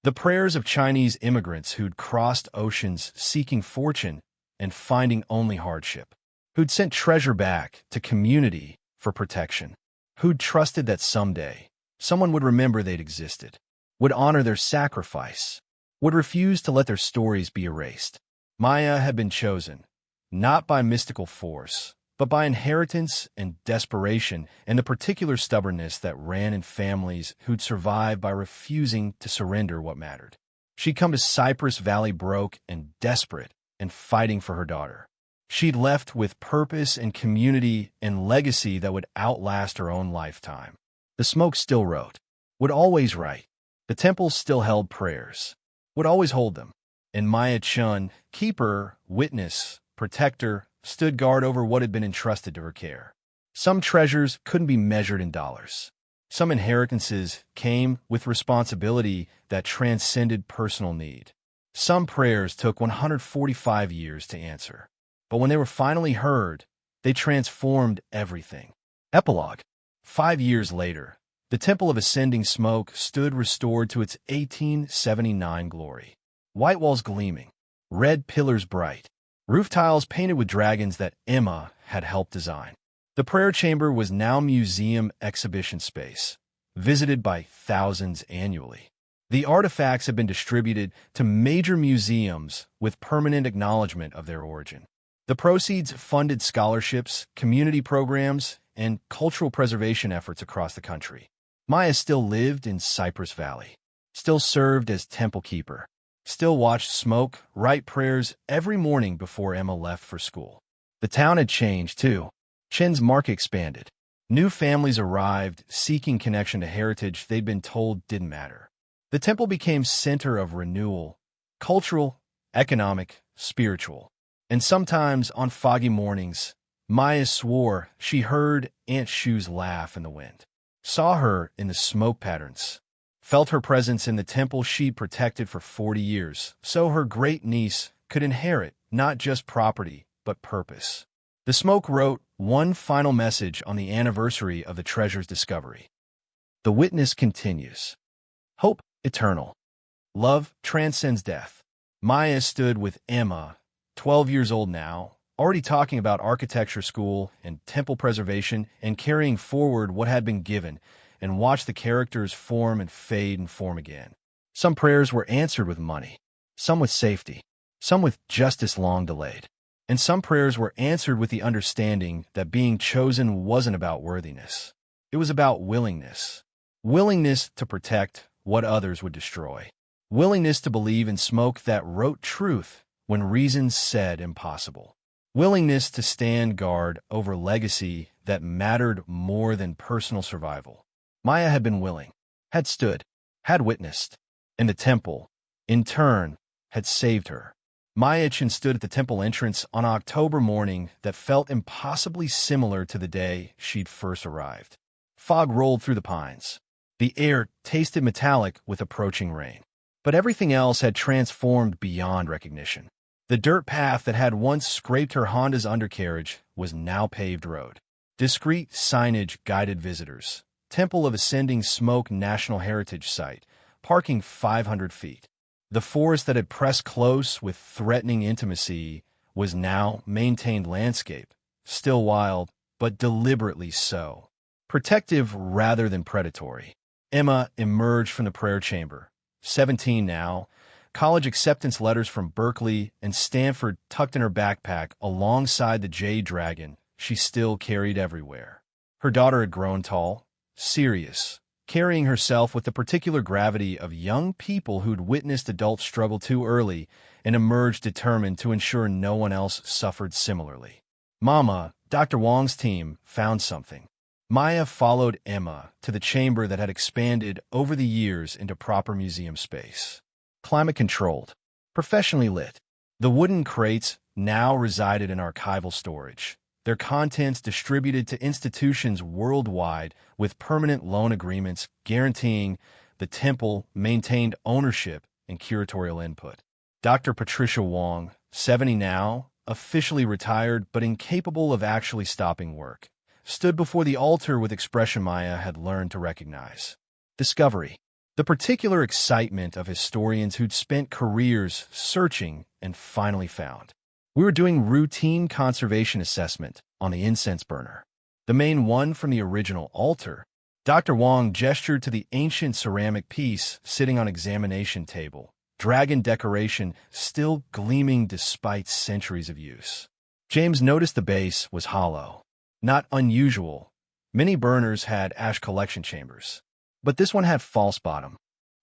The prayers of Chinese immigrants who'd crossed oceans seeking fortune and finding only hardship, who'd sent treasure back to community for protection, who'd trusted that someday someone would remember they'd existed, would honor their sacrifice, would refuse to let their stories be erased. Maya had been chosen, not by mystical force, but by inheritance and desperation and the particular stubbornness that ran in families who'd survived by refusing to surrender what mattered. She'd come to Cypress Valley broke and desperate and fighting for her daughter. She'd left with purpose and community and legacy that would outlast her own lifetime. The Smoke still wrote, would always write. The temple still held prayers, would always hold them. And Maya Chen, keeper, witness, protector, stood guard over what had been entrusted to her care. Some treasures couldn't be measured in dollars. Some inheritances came with responsibility that transcended personal need. Some prayers took 145 years to answer. But when they were finally heard, they transformed everything. Epilogue: 5 years later, the Temple of Ascending Smoke stood restored to its 1879 glory. White walls gleaming, red pillars bright, roof tiles painted with dragons that Emma had helped design. The prayer chamber was now museum exhibition space, visited by thousands annually. The artifacts have been distributed to major museums with permanent acknowledgement of their origin. The proceeds funded scholarships, community programs, and cultural preservation efforts across the country. Maya still lived in Cypress Valley, still served as temple keeper, still watched smoke, write prayers every morning before Emma left for school. The town had changed, too. Chen's market expanded. New families arrived, seeking connection to heritage they'd been told didn't matter. The temple became center of renewal, cultural, economic, spiritual. And sometimes, on foggy mornings, Maya swore she heard Aunt Shu's laugh in the wind, saw her in the smoke patterns, felt her presence in the temple she'd protected for 40 years, so her great-niece could inherit not just property, but purpose. The smoke wrote one final message on the anniversary of the treasure's discovery. The witness continues. Hope eternal. Love transcends death. Maya stood with Emma, 12 years old now, already talking about architecture school and temple preservation and carrying forward what had been given, and watched the characters form and fade and form again. Some prayers were answered with money, some with safety, some with justice long delayed. And some prayers were answered with the understanding that being chosen wasn't about worthiness. It was about willingness. Willingness to protect what others would destroy. Willingness to believe in smoke that wrote truth when reason said impossible. Willingness to stand guard over legacy that mattered more than personal survival. Maya had been willing, had stood, had witnessed, and the temple, in turn, had saved her. Maya Chen stood at the temple entrance on an October morning that felt impossibly similar to the day she'd first arrived. Fog rolled through the pines. The air tasted metallic with approaching rain. But everything else had transformed beyond recognition. The dirt path that had once scraped her Honda's undercarriage was now paved road. Discreet signage guided visitors. Temple of Ascending Smoke National Heritage Site, parking 500 feet. The forest that had pressed close with threatening intimacy was now maintained landscape, still wild, but deliberately so. Protective rather than predatory. Emma emerged from the prayer chamber, 17 now, college acceptance letters from Berkeley and Stanford tucked in her backpack alongside the jade dragon she still carried everywhere. Her daughter had grown tall, serious, carrying herself with the particular gravity of young people who'd witnessed adults struggle too early and emerged determined to ensure no one else suffered similarly. Mama, Dr. Wong's team, found something. Maya followed Emma to the chamber that had expanded over the years into proper museum space. Climate-controlled, professionally lit. The wooden crates now resided in archival storage, their contents distributed to institutions worldwide with permanent loan agreements guaranteeing the temple maintained ownership and curatorial input. Dr. Patricia Wong, 70 now, officially retired but incapable of actually stopping work, stood before the altar with expression Maya had learned to recognize. Discovery. The particular excitement of historians who'd spent careers searching and finally found. We were doing routine conservation assessment on the incense burner, the main one from the original altar. Dr. Wong gestured to the ancient ceramic piece sitting on examination table, dragon decoration still gleaming despite centuries of use. James noticed the base was hollow. Not unusual. Many burners had ash collection chambers, but this one had false bottom.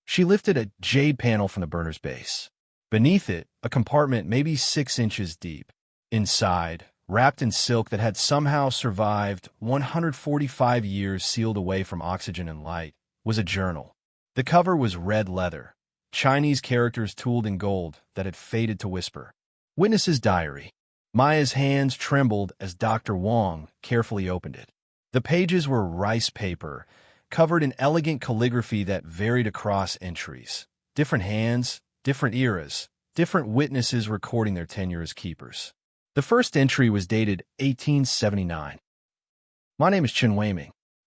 She lifted a jade panel from the burner's base. Beneath it, a compartment maybe 6 inches deep. Inside, wrapped in silk that had somehow survived 145 years sealed away from oxygen and light, was a journal. The cover was red leather, Chinese characters tooled in gold that had faded to whisper. Witness's diary. Maya's hands trembled as Dr. Wong carefully opened it. The pages were rice paper, covered in elegant calligraphy that varied across entries. Different hands, different eras, different witnesses recording their tenure as keepers. The first entry was dated 1879. My name is Chen.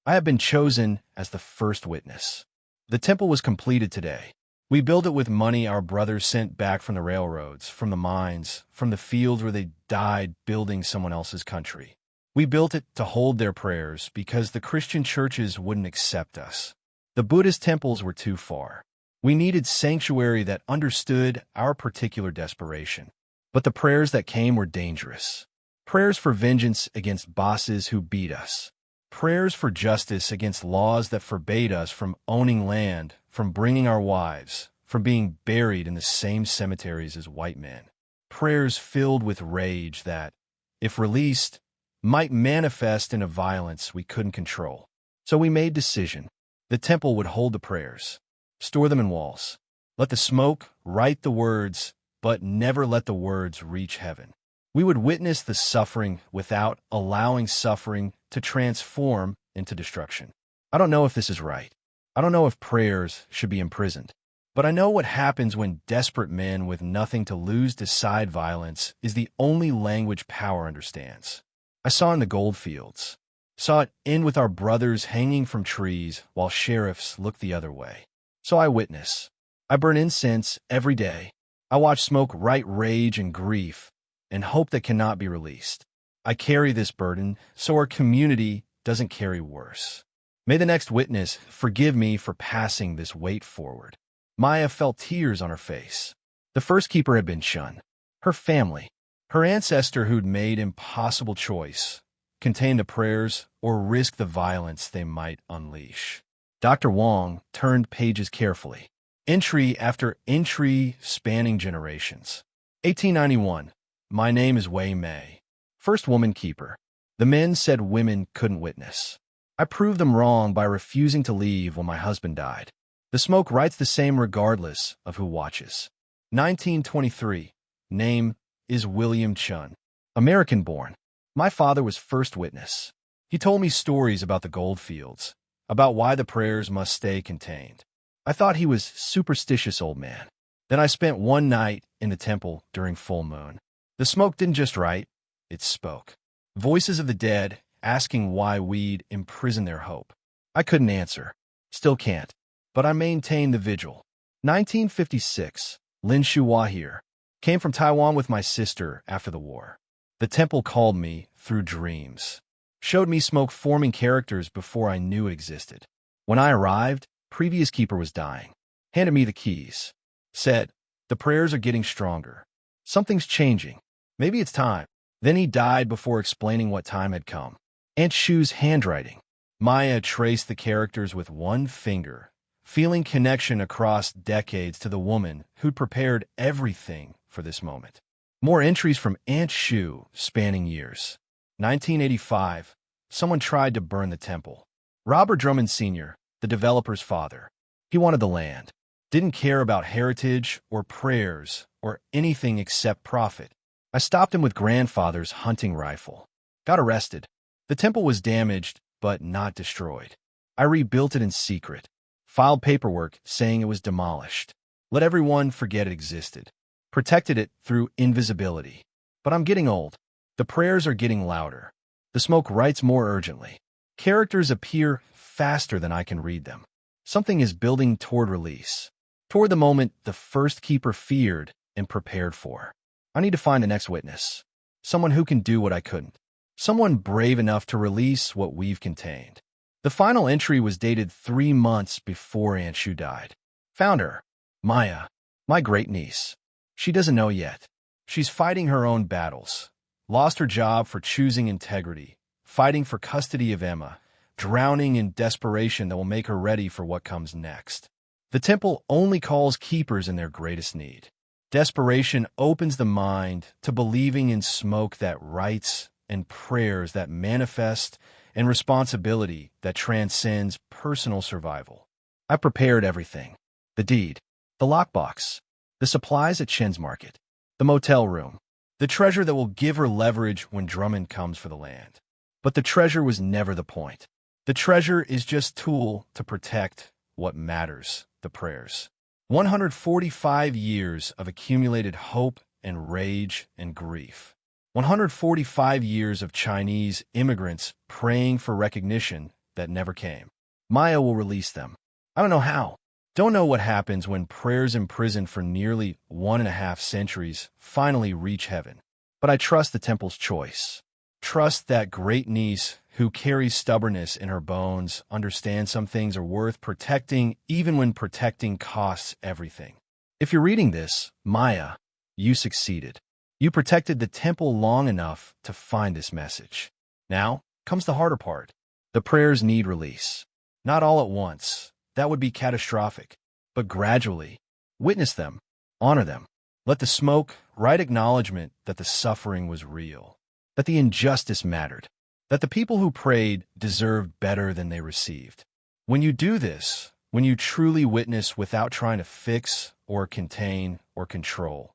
I have been chosen as the first witness. The temple was completed today. We built it with money our brothers sent back from the railroads, from the mines, from the fields where they died building someone else's country. We built it to hold their prayers because the Christian churches wouldn't accept us. The Buddhist temples were too far. We needed sanctuary that understood our particular desperation. But the prayers that came were dangerous. Prayers for vengeance against bosses who beat us. Prayers for justice against laws that forbade us from owning land, from bringing our wives, from being buried in the same cemeteries as white men. Prayers filled with rage that, if released, might manifest in a violence we couldn't control. So we made decision. The temple would hold the prayers, store them in walls, let the smoke write the words, but never let the words reach heaven. We would witness the suffering without allowing suffering to transform into destruction. I don't know if this is right. I don't know if prayers should be imprisoned. But I know what happens when desperate men with nothing to lose decide violence is the only language power understands. I saw in the gold fields. Saw it end with our brothers hanging from trees while sheriffs looked the other way. So I witness. I burn incense every day. I watch smoke write rage and grief and hope that cannot be released. I carry this burden so our community doesn't carry worse. May the next witness forgive me for passing this weight forward. Maya felt tears on her face. The first keeper had been Chen. Her family, her ancestor who'd made impossible choice, contain the prayers or risk the violence they might unleash. Dr. Wong turned pages carefully. Entry after entry spanning generations. 1891. My name is Wei Mei. First woman keeper. The men said women couldn't witness. I proved them wrong by refusing to leave when my husband died. The smoke writes the same regardless of who watches. 1923. Name is William Chen. American-born. My father was first witness. He told me stories about the gold fields, about why the prayers must stay contained. I thought he was superstitious old man. Then I spent one night in the temple during full moon. The smoke didn't just write, it spoke. Voices of the dead asking why we'd imprison their hope. I couldn't answer. Still can't. But I maintained the vigil. 1956. Lin Shuhua here. Came from Taiwan with my sister after the war. The temple called me through dreams. Showed me smoke forming characters before I knew it existed. When I arrived, previous keeper was dying. Handed me the keys. Said, the prayers are getting stronger. Something's changing. Maybe it's time. Then he died before explaining what time had come. Aunt Shu's handwriting. Maya traced the characters with one finger, feeling connection across decades to the woman who'd prepared everything for this moment. More entries from Aunt Shu spanning years. 1985. Someone tried to burn the temple. Robert Drummond Sr., the developer's father. He wanted the land. Didn't care about heritage or prayers or anything except profit. I stopped him with grandfather's hunting rifle. Got arrested. The temple was damaged, but not destroyed. I rebuilt it in secret. Filed paperwork saying it was demolished. Let everyone forget it existed. Protected it through invisibility. But I'm getting old. The prayers are getting louder. The smoke writes more urgently. Characters appear faster than I can read them. Something is building toward release. Toward the moment the first keeper feared and prepared for. I need to find the next witness. Someone who can do what I couldn't. Someone brave enough to release what we've contained. The final entry was dated 3 months before Aunt Shu died. Found her. Maya. My great-niece. She doesn't know yet. She's fighting her own battles. Lost her job for choosing integrity. Fighting for custody of Emma. Drowning in desperation that will make her ready for what comes next. The temple only calls keepers in their greatest need. Desperation opens the mind to believing in smoke that writes and prayers that manifest and responsibility that transcends personal survival. I prepared everything. The deed, the lockbox, the supplies at Chen's market, the motel room, the treasure that will give her leverage when Drummond comes for the land. But the treasure was never the point. The treasure is just tool to protect what matters, the prayers. 145 years of accumulated hope and rage and grief. 145 years of Chinese immigrants praying for recognition that never came. Maya will release them. I don't know how. Don't know what happens when prayers imprisoned for nearly 1.5 centuries finally reach heaven. But I trust the temple's choice. Trust that great niece who carries stubbornness in her bones understands some things are worth protecting even when protecting costs everything. If you're reading this, Maya, you succeeded. You protected the temple long enough to find this message. Now comes the harder part. The prayers need release. Not all at once. That would be catastrophic. But gradually. Witness them. Honor them. Let the smoke write acknowledgement that the suffering was real, that the injustice mattered, that the people who prayed deserved better than they received. When you do this, when you truly witness without trying to fix or contain or control,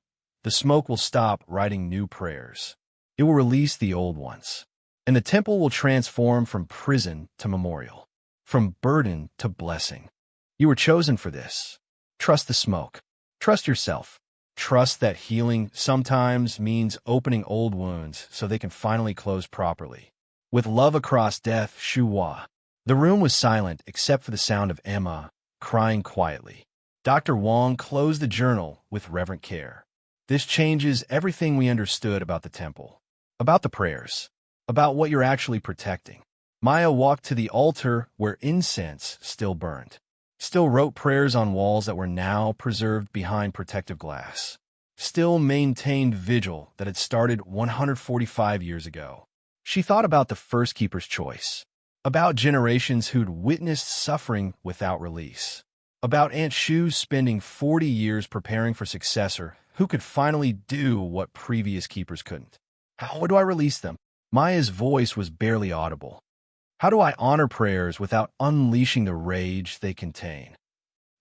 the smoke will stop writing new prayers. It will release the old ones. And the temple will transform from prison to memorial, from burden to blessing. You were chosen for this. Trust the smoke. Trust yourself. Trust that healing sometimes means opening old wounds so they can finally close properly. With love across death, Shuhua. The room was silent except for the sound of Emma crying quietly. Dr. Wong closed the journal with reverent care. This changes everything we understood about the temple, about the prayers, about what you're actually protecting. Maya walked to the altar where incense still burned, still wrote prayers on walls that were now preserved behind protective glass, still maintained vigil that had started 145 years ago. She thought about the first keeper's choice, about generations who'd witnessed suffering without release, about Aunt Shu's spending 40 years preparing for successor who could finally do what previous keepers couldn't. How do I release them? Maya's voice was barely audible. How do I honor prayers without unleashing the rage they contain?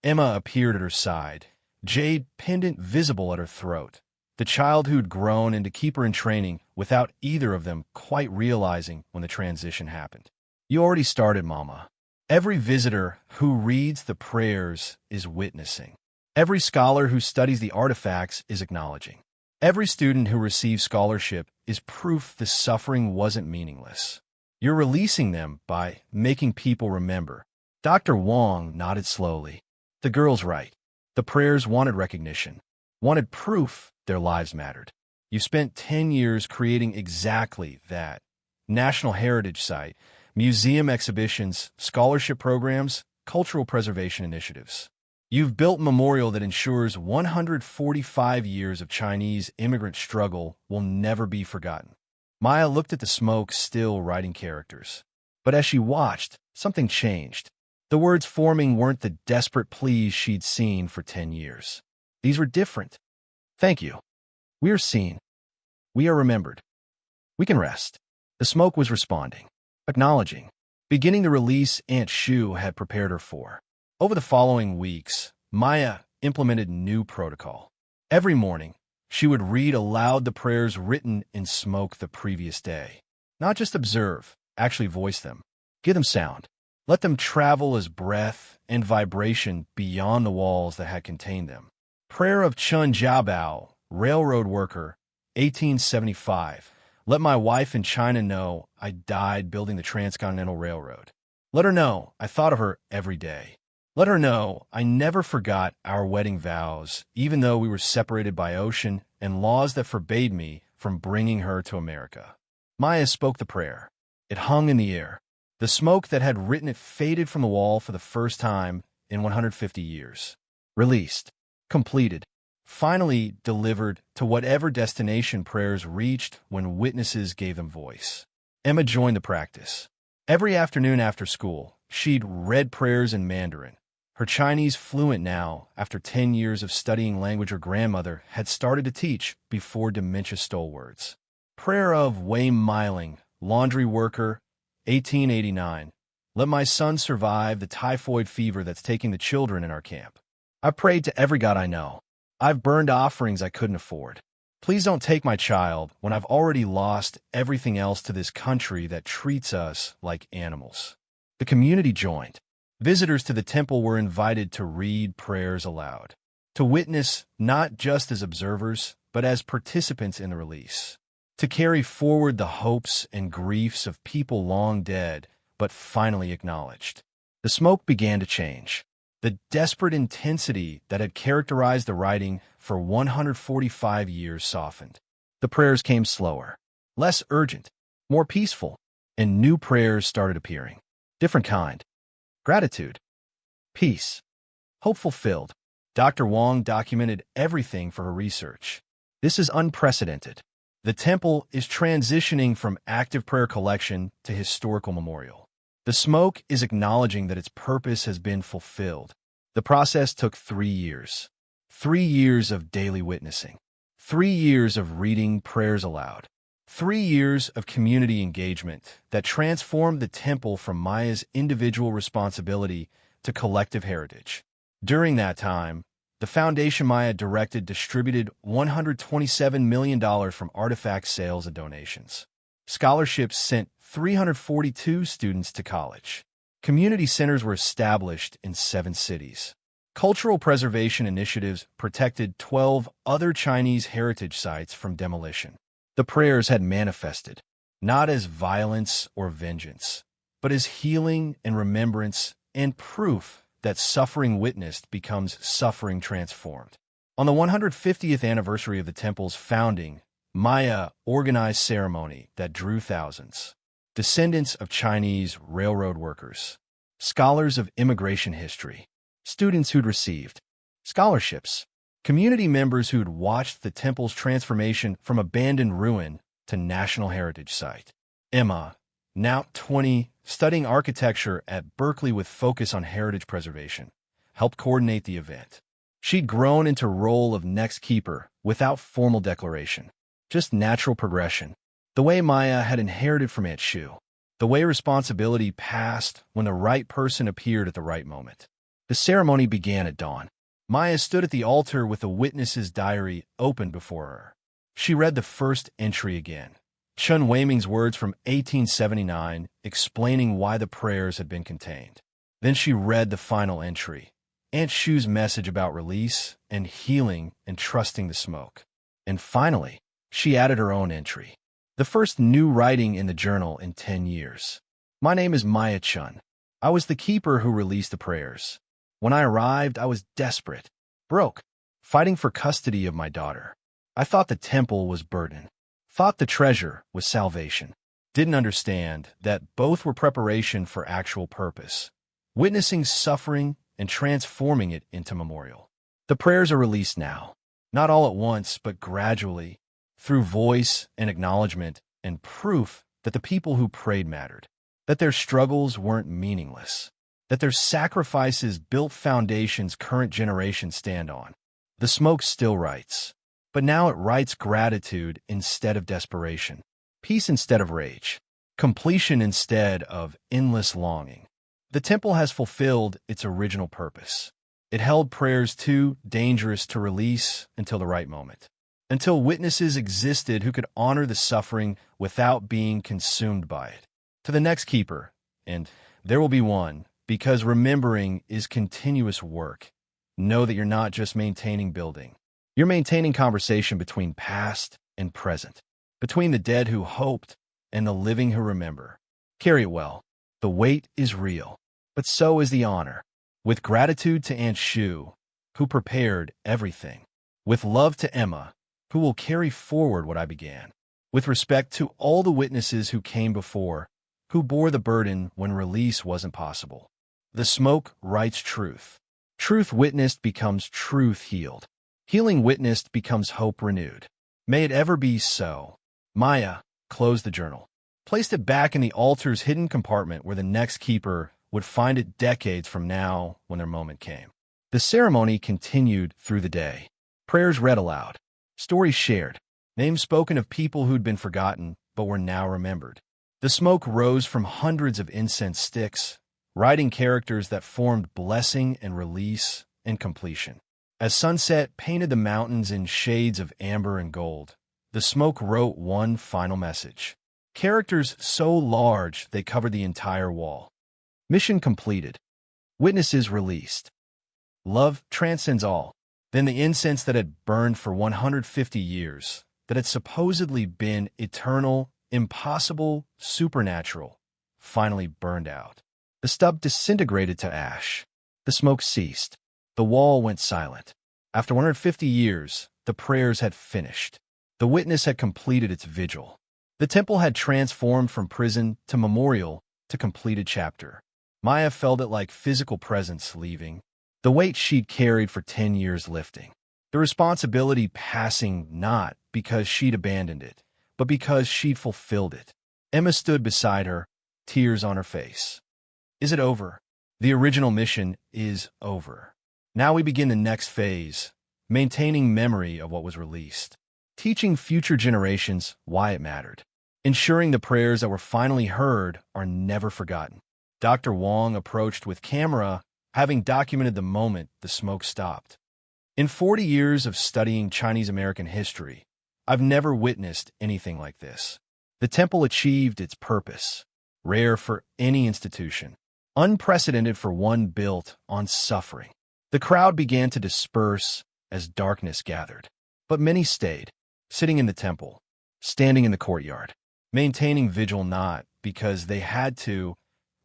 Emma appeared at her side, jade pendant visible at her throat, the child who'd grown into keeper in training without either of them quite realizing when the transition happened. You already started, Mama. Every visitor who reads the prayers is witnessing. Every scholar who studies the artifacts is acknowledging. Every student who receives scholarship is proof the suffering wasn't meaningless. You're releasing them by making people remember. Dr. Wong nodded slowly. The girl's right. The prayers wanted recognition, wanted proof their lives mattered. You spent 10 years creating exactly that. National Heritage Site, museum exhibitions, scholarship programs, cultural preservation initiatives. You've built a memorial that ensures 145 years of Chinese immigrant struggle will never be forgotten. Maya looked at the smoke still writing characters. But as she watched, something changed. The words forming weren't the desperate pleas she'd seen for 10 years. These were different. Thank you. We are seen. We are remembered. We can rest. The smoke was responding, acknowledging, beginning the release Aunt Shu had prepared her for. Over the following weeks, Maya implemented new protocol. Every morning, she would read aloud the prayers written in smoke the previous day. Not just observe, actually voice them. Give them sound. Let them travel as breath and vibration beyond the walls that had contained them. Prayer of Chen Jiabao, railroad worker, 1875. Let my wife in China know I died building the Transcontinental Railroad. Let her know I thought of her every day. Let her know I never forgot our wedding vows, even though we were separated by ocean and laws that forbade me from bringing her to America. Maya spoke the prayer. It hung in the air. The smoke that had written it faded from the wall for the first time in 150 years. Released. Completed. Finally delivered to whatever destination prayers reached when witnesses gave them voice. Emma joined the practice. Every afternoon after school, she'd read prayers in Mandarin. Her Chinese fluent now, after 10 years of studying language her grandmother had started to teach before dementia stole words. Prayer of Wei Miling, laundry worker, 1889. Let my son survive the typhoid fever that's taking the children in our camp. I prayed to every god I know. I've burned offerings I couldn't afford. Please don't take my child when I've already lost everything else to this country that treats us like animals. The community joined. Visitors to the temple were invited to read prayers aloud, to witness not just as observers, but as participants in the release, to carry forward the hopes and griefs of people long dead, but finally acknowledged. The smoke began to change. The desperate intensity that had characterized the writing for 145 years softened. The prayers came slower, less urgent, more peaceful, and new prayers started appearing. Different kind. Gratitude. Peace. Hope fulfilled. Dr. Wong documented everything for her research. This is unprecedented. The temple is transitioning from active prayer collection to historical memorial. The smoke is acknowledging that its purpose has been fulfilled. The process took 3 years. 3 years of daily witnessing. 3 years of reading prayers aloud. 3 years of community engagement that transformed the temple from Maya's individual responsibility to collective heritage. During that time, the Foundation Maya directed distributed $127 million from artifact sales and donations. Scholarships sent 342 students to college. Community centers were established in 7 cities. Cultural preservation initiatives protected 12 other Chinese heritage sites from demolition. The prayers had manifested, not as violence or vengeance, but as healing and remembrance and proof that suffering witnessed becomes suffering transformed. On the 150th anniversary of the temple's founding, Maya organized ceremony that drew thousands. Descendants of Chinese railroad workers, scholars of immigration history, students who'd received scholarships, community members who'd watched the temple's transformation from abandoned ruin to national heritage site. Emma, now 20, studying architecture at Berkeley with focus on heritage preservation, helped coordinate the event. She'd grown into role of next keeper without formal declaration, just natural progression, the way Maya had inherited from Aunt Shu, the way responsibility passed when the right person appeared at the right moment. The ceremony began at dawn. Maya stood at the altar with the witness's diary open before her. She read the first entry again, Chen Weiming's words from 1879 explaining why the prayers had been contained. Then she read the final entry, Aunt Shu's message about release and healing and trusting the smoke. And finally, she added her own entry, the first new writing in the journal in 10 years. My name is Maya Chen. I was the keeper who released the prayers. When I arrived, I was desperate, broke, fighting for custody of my daughter. I thought the temple was burden, thought the treasure was salvation, didn't understand that both were preparation for actual purpose, witnessing suffering and transforming it into memorial. The prayers are released now, not all at once, but gradually, through voice and acknowledgement and proof that the people who prayed mattered, that their struggles weren't meaningless, that their sacrifices built foundations current generations stand on. The smoke still writes, but now it writes gratitude instead of desperation, peace instead of rage, completion instead of endless longing. The temple has fulfilled its original purpose. It held prayers too dangerous to release until the right moment, until witnesses existed who could honor the suffering without being consumed by it. To the next keeper, and there will be one, because remembering is continuous work. Know that you're not just maintaining building. You're maintaining conversation between past and present, between the dead who hoped and the living who remember. Carry it well. The weight is real, but so is the honor. With gratitude to Aunt Shu, who prepared everything. With love to Emma, who will carry forward what I began. With respect to all the witnesses who came before, who bore the burden when release wasn't possible. The smoke writes truth. Truth witnessed becomes truth healed. Healing witnessed becomes hope renewed. May it ever be so. Maya closed the journal, placed it back in the altar's hidden compartment where the next keeper would find it decades from now when their moment came. The ceremony continued through the day. Prayers read aloud, stories shared, names spoken of people who'd been forgotten but were now remembered. The smoke rose from hundreds of incense sticks, writing characters that formed blessing and release and completion. As sunset painted the mountains in shades of amber and gold, the smoke wrote one final message. Characters so large they covered the entire wall. Mission completed. Witnesses released. Love transcends all. Then the incense that had burned for 150 years, that had supposedly been eternal, impossible, supernatural, finally burned out. The stub disintegrated to ash. The smoke ceased. The wall went silent. After 150 years, the prayers had finished. The witness had completed its vigil. The temple had transformed from prison to memorial to completed chapter. Maya felt it like physical presence leaving, the weight she'd carried for 10 years lifting. The responsibility passing not because she'd abandoned it, but because she'd fulfilled it. Emma stood beside her, tears on her face. Is it over? The original mission is over. Now we begin the next phase, maintaining memory of what was released, teaching future generations why it mattered, ensuring the prayers that were finally heard are never forgotten. Dr. Wong approached with camera, having documented the moment the smoke stopped. In 40 years of studying Chinese-American history, I've never witnessed anything like this. The temple achieved its purpose, rare for any institution, unprecedented for one built on suffering. The crowd began to disperse as darkness gathered, but many stayed, sitting in the temple, standing in the courtyard, maintaining vigil not because they had to,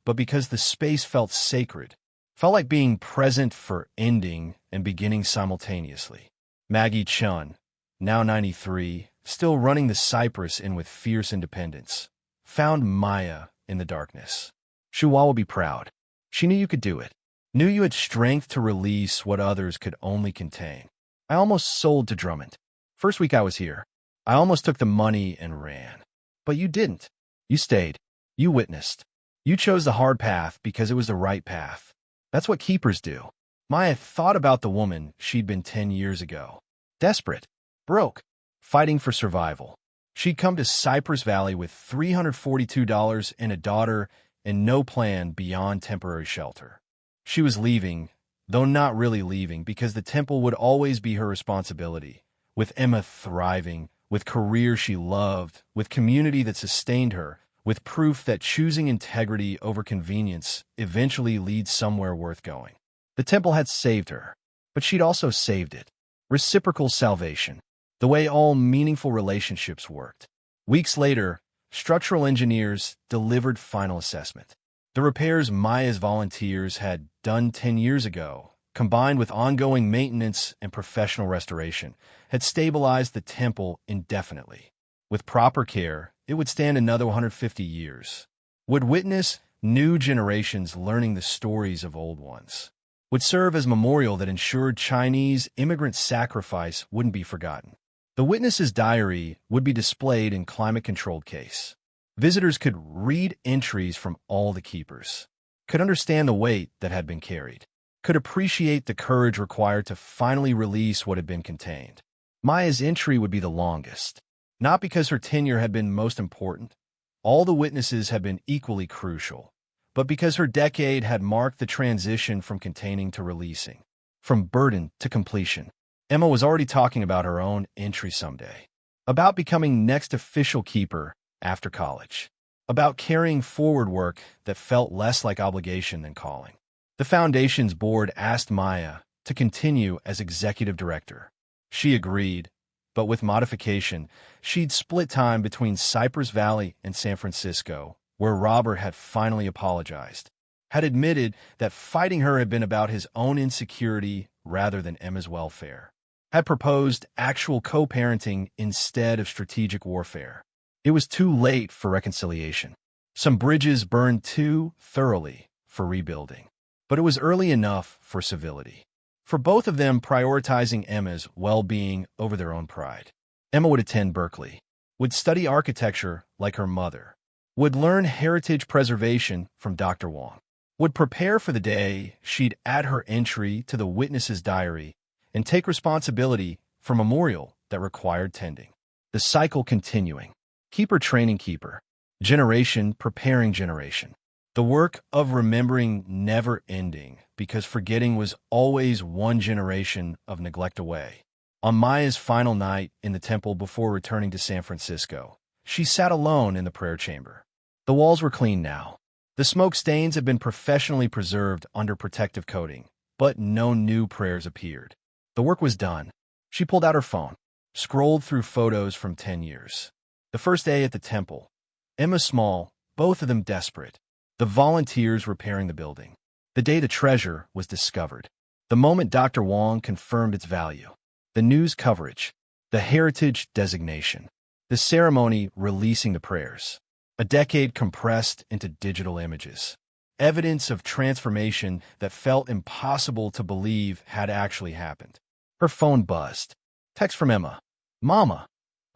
but because the space felt sacred, felt like being present for ending and beginning simultaneously. Maggie Chen, now 93, still running the Cypress Inn with fierce independence, found Maya in the darkness. Shuwa will be proud. She knew you could do it. Knew you had strength to release what others could only contain. I almost sold to Drummond. First week I was here, I almost took the money and ran. But you didn't. You stayed. You witnessed. You chose the hard path because it was the right path. That's what keepers do. Maya thought about the woman she'd been 10 years ago. Desperate. Broke. Fighting for survival. She'd come to Cypress Valley with $342 and a daughter and no plan beyond temporary shelter. She was leaving, though not really leaving, because the temple would always be her responsibility. With Emma thriving, with career she loved, with community that sustained her, with proof that choosing integrity over convenience eventually leads somewhere worth going. The temple had saved her, but she'd also saved it. Reciprocal salvation, the way all meaningful relationships worked. Weeks later, structural engineers delivered final assessment. The repairs Maya's volunteers had done 10 years ago, combined with ongoing maintenance and professional restoration, had stabilized the temple indefinitely. With proper care, it would stand another 150 years. Would witness new generations learning the stories of old ones. Would serve as a memorial that ensured Chinese immigrant sacrifice wouldn't be forgotten. The witness's diary would be displayed in climate-controlled case. Visitors could read entries from all the keepers, could understand the weight that had been carried, could appreciate the courage required to finally release what had been contained. Maya's entry would be the longest, not because her tenure had been most important, all the witnesses had been equally crucial, but because her decade had marked the transition from containing to releasing, from burden to completion. Emma was already talking about her own entry someday, about becoming next official keeper after college, about carrying forward work that felt less like obligation than calling. The Foundation's board asked Maya to continue as executive director. She agreed, but with modification, she'd split time between Cypress Valley and San Francisco, where Robert had finally apologized, had admitted that fighting her had been about his own insecurity rather than Emma's welfare, had proposed actual co-parenting instead of strategic warfare. It was too late for reconciliation. Some bridges burned too thoroughly for rebuilding. But it was early enough for civility. For both of them prioritizing Emma's well-being over their own pride. Emma would attend Berkeley, would study architecture like her mother, would learn heritage preservation from Dr. Wong, would prepare for the day she'd add her entry to the witness's diary and take responsibility for a memorial that required tending. The cycle continuing. Keeper training keeper. Generation preparing generation. The work of remembering never ending, because forgetting was always one generation of neglect away. On Maya's final night in the temple before returning to San Francisco, she sat alone in the prayer chamber. The walls were clean now. The smoke stains had been professionally preserved under protective coating, but no new prayers appeared. The work was done. She pulled out her phone, scrolled through photos from 10 years. The first day at the temple. Emma Small, both of them desperate. The volunteers repairing the building. The day the treasure was discovered. The moment Dr. Wong confirmed its value. The news coverage. The heritage designation. The ceremony releasing the prayers. A decade compressed into digital images. Evidence of transformation that felt impossible to believe had actually happened. Her phone buzzed. Text from Emma. Mama,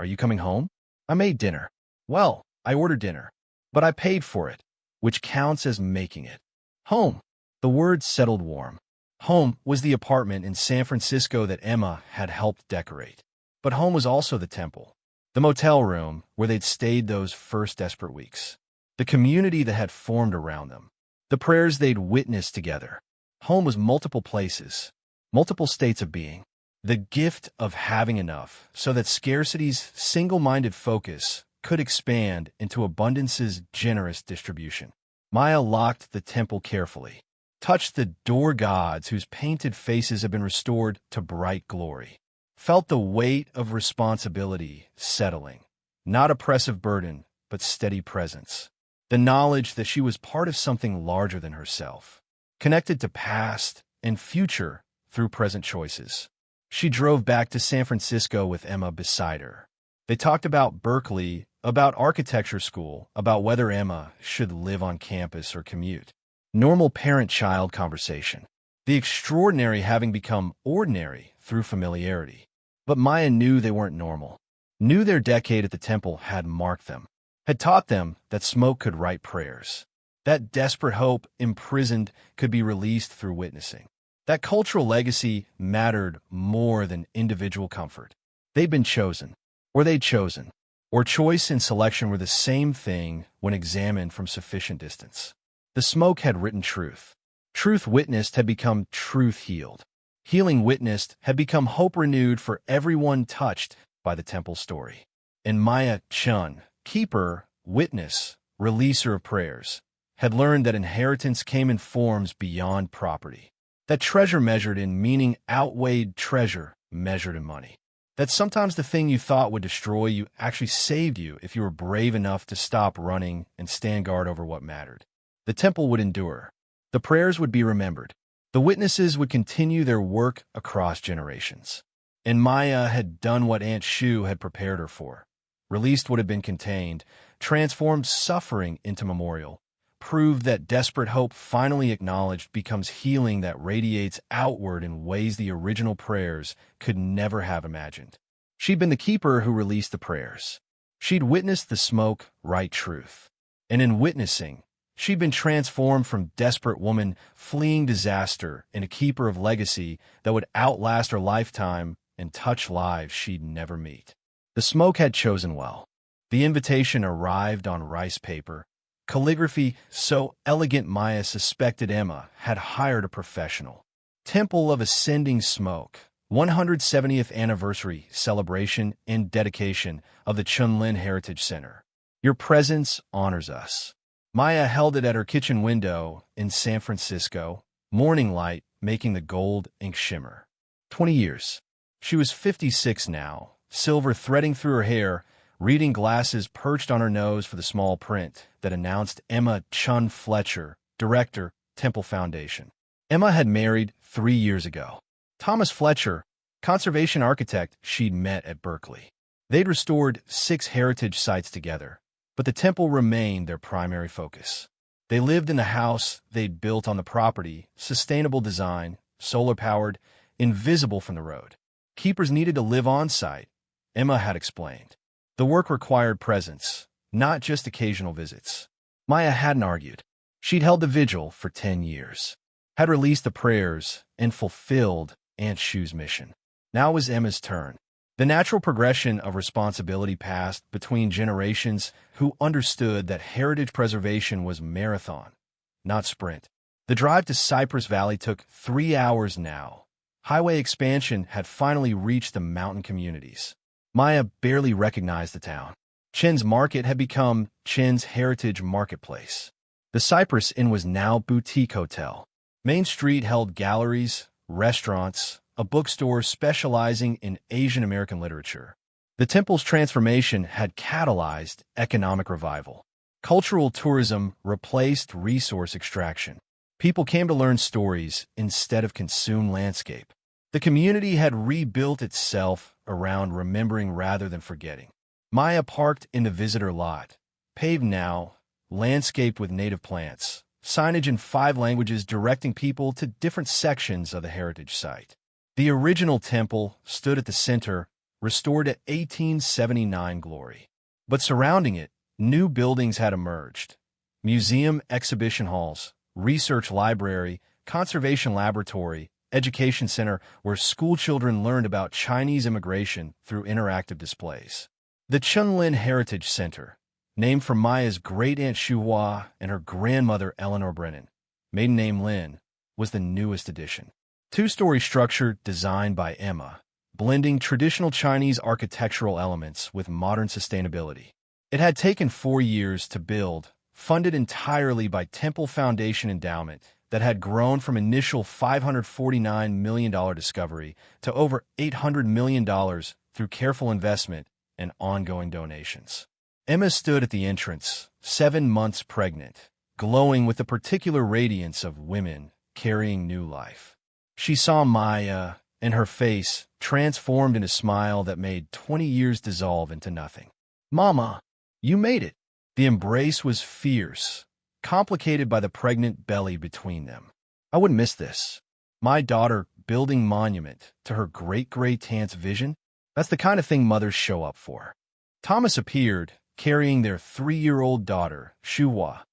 are you coming home? I made dinner. Well, I ordered dinner, but I paid for it, which counts as making it. Home. The word settled warm. Home was the apartment in San Francisco that Emma had helped decorate. But home was also the temple, the motel room where they'd stayed those first desperate weeks, the community that had formed around them, the prayers they'd witnessed together. Home was multiple places, multiple states of being, the gift of having enough so that scarcity's single-minded focus could expand into abundance's generous distribution. Maya locked the temple carefully, touched the door gods whose painted faces had been restored to bright glory, felt the weight of responsibility settling, not oppressive burden, but steady presence, the knowledge that she was part of something larger than herself, connected to past and future through present choices. She drove back to San Francisco with Emma beside her. They talked about Berkeley, about architecture school, about whether Emma should live on campus or commute. Normal parent-child conversation. The extraordinary having become ordinary through familiarity. But Maya knew they weren't normal. Knew their decade at the temple had marked them. Had taught them that smoke could write prayers. That desperate hope, imprisoned, could be released through witnessing. That cultural legacy mattered more than individual comfort. They'd been chosen, or they'd chosen, or choice and selection were the same thing when examined from sufficient distance. The smoke had written truth. Truth witnessed had become truth healed. Healing witnessed had become hope renewed for everyone touched by the temple story. And Maya Chen, keeper, witness, releaser of prayers, had learned that inheritance came in forms beyond property. That treasure measured in meaning outweighed treasure measured in money. That sometimes the thing you thought would destroy you actually saved you if you were brave enough to stop running and stand guard over what mattered. The temple would endure. The prayers would be remembered. The witnesses would continue their work across generations. And Maya had done what Aunt Shu had prepared her for. Released what had been contained, transformed suffering into memorial, proved that desperate hope finally acknowledged becomes healing that radiates outward in ways the original prayers could never have imagined. She'd been the keeper who released the prayers. She'd witnessed the smoke write truth. And in witnessing, she'd been transformed from desperate woman fleeing disaster into keeper of legacy that would outlast her lifetime and touch lives she'd never meet. The smoke had chosen well. The invitation arrived on rice paper. Calligraphy so elegant Maya suspected Emma had hired a professional. Temple of Ascending Smoke, 170th Anniversary Celebration and Dedication of the Chunlin Heritage Center. Your presence honors us. Maya held it at her kitchen window in San Francisco, morning light making the gold ink shimmer. 20 years. She was 56 now, silver threading through her hair, reading glasses perched on her nose for the small print that announced Emma Chun Fletcher, Director, Temple Foundation. Emma had married 3 years ago. Thomas Fletcher, conservation architect she'd met at Berkeley. They'd restored 6 heritage sites together, but the temple remained their primary focus. They lived in the house they'd built on the property, sustainable design, solar-powered, invisible from the road. Keepers needed to live on-site, Emma had explained. The work required presence, not just occasional visits. Maya hadn't argued. She'd held the vigil for 10 years, had released the prayers, and fulfilled Aunt Shu's mission. Now was Emma's turn. The natural progression of responsibility passed between generations who understood that heritage preservation was marathon, not sprint. The drive to Cypress Valley took 3 hours now. Highway expansion had finally reached the mountain communities. Maya barely recognized the town. Chen's market had become Chen's Heritage Marketplace. The Cypress Inn was now boutique hotel. Main Street held galleries, restaurants, a bookstore specializing in Asian American literature. The temple's transformation had catalyzed economic revival. Cultural tourism replaced resource extraction. People came to learn stories instead of consume landscape. The community had rebuilt itself around remembering rather than forgetting. Maya parked in the visitor lot, paved now, landscaped with native plants, signage in 5 languages directing people to different sections of the heritage site. The original temple stood at the center, restored at 1879 glory. But surrounding it, new buildings had emerged. Museum exhibition halls, research library, conservation laboratory, education center where schoolchildren learned about Chinese immigration through interactive displays. The Chen Heritage Center, named for Maya's great-aunt Shuhua and her grandmother Eleanor Brennan, maiden name Lin, was the newest addition. Two-story structure designed by Emma, blending traditional Chinese architectural elements with modern sustainability. It had taken 4 years to build, funded entirely by Temple Foundation Endowment that had grown from initial $549 million discovery to over $800 million through careful investment and ongoing donations. Emma stood at the entrance, 7 months pregnant, glowing with the particular radiance of women carrying new life. She saw Maya, and her face transformed in a smile that made 20 years dissolve into nothing. "Mama, you made it." The embrace was fierce, complicated by the pregnant belly between them. "I wouldn't miss this. My daughter building monument to her great-great-aunt's vision? That's the kind of thing mothers show up for." Thomas appeared, carrying their 3-year-old daughter, Shuhua,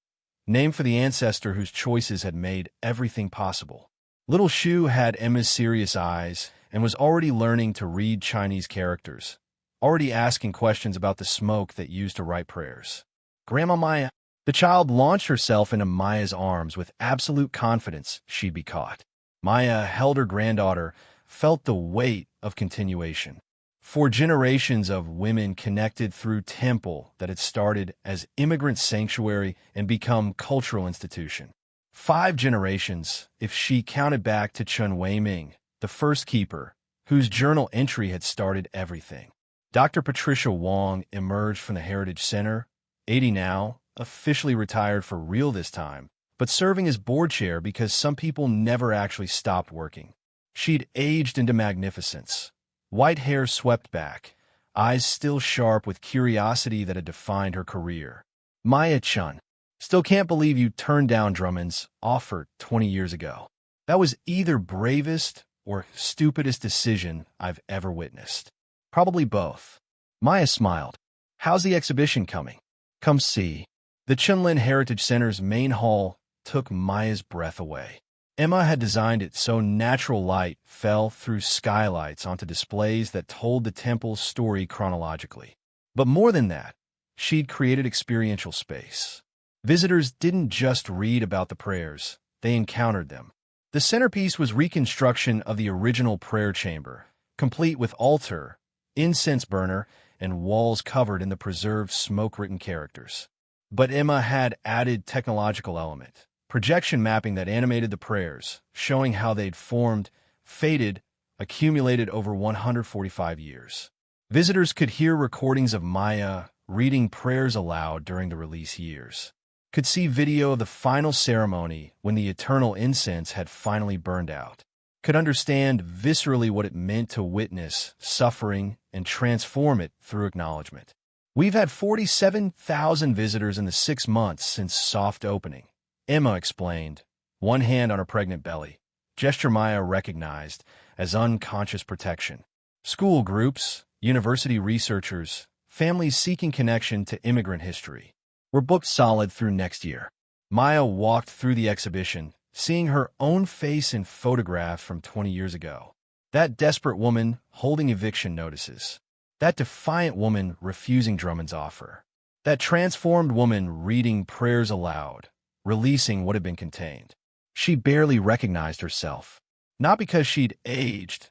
named for the ancestor whose choices had made everything possible. Little Shu had Emma's serious eyes and was already learning to read Chinese characters, already asking questions about the smoke that used to write prayers. "Grandma Maya." The child launched herself into Maya's arms with absolute confidence she'd be caught. Maya held her granddaughter, felt the weight of continuation. 4 generations of women connected through temple that had started as immigrant sanctuary and become cultural institution. 5 generations, if she counted back to Chen Weiming, the first keeper, whose journal entry had started everything. Dr. Patricia Wong emerged from the Heritage Center, 80 now, officially retired for real this time, but serving as board chair because some people never actually stopped working. She'd aged into magnificence. White hair swept back, eyes still sharp with curiosity that had defined her career. "Maya Chun, still can't believe you turned down Drummond's offer 20 years ago. That was either bravest or stupidest decision I've ever witnessed." "Probably both." Maya smiled. "How's the exhibition coming?" "Come see." The Chenlin Heritage Center's main hall took Maya's breath away. Emma had designed it so natural light fell through skylights onto displays that told the temple's story chronologically. But more than that, she'd created experiential space. Visitors didn't just read about the prayers, they encountered them. The centerpiece was reconstruction of the original prayer chamber, complete with altar, incense burner, and walls covered in the preserved smoke-written characters. But Emma had added technological element, projection mapping that animated the prayers, showing how they'd formed, faded, accumulated over 145 years. Visitors could hear recordings of Maya reading prayers aloud during the release years, could see video of the final ceremony when the eternal incense had finally burned out, could understand viscerally what it meant to witness suffering and transform it through acknowledgement. "We've had 47,000 visitors in the 6 months since soft opening," Emma explained, one hand on her pregnant belly, gesture Maya recognized as unconscious protection. School groups, university researchers, families seeking connection to immigrant history. "We're booked solid through next year." Maya walked through the exhibition, seeing her own face in photographs from 20 years ago. That desperate woman holding eviction notices. That defiant woman refusing Drummond's offer. That transformed woman reading prayers aloud, releasing what had been contained. She barely recognized herself. Not because she'd aged,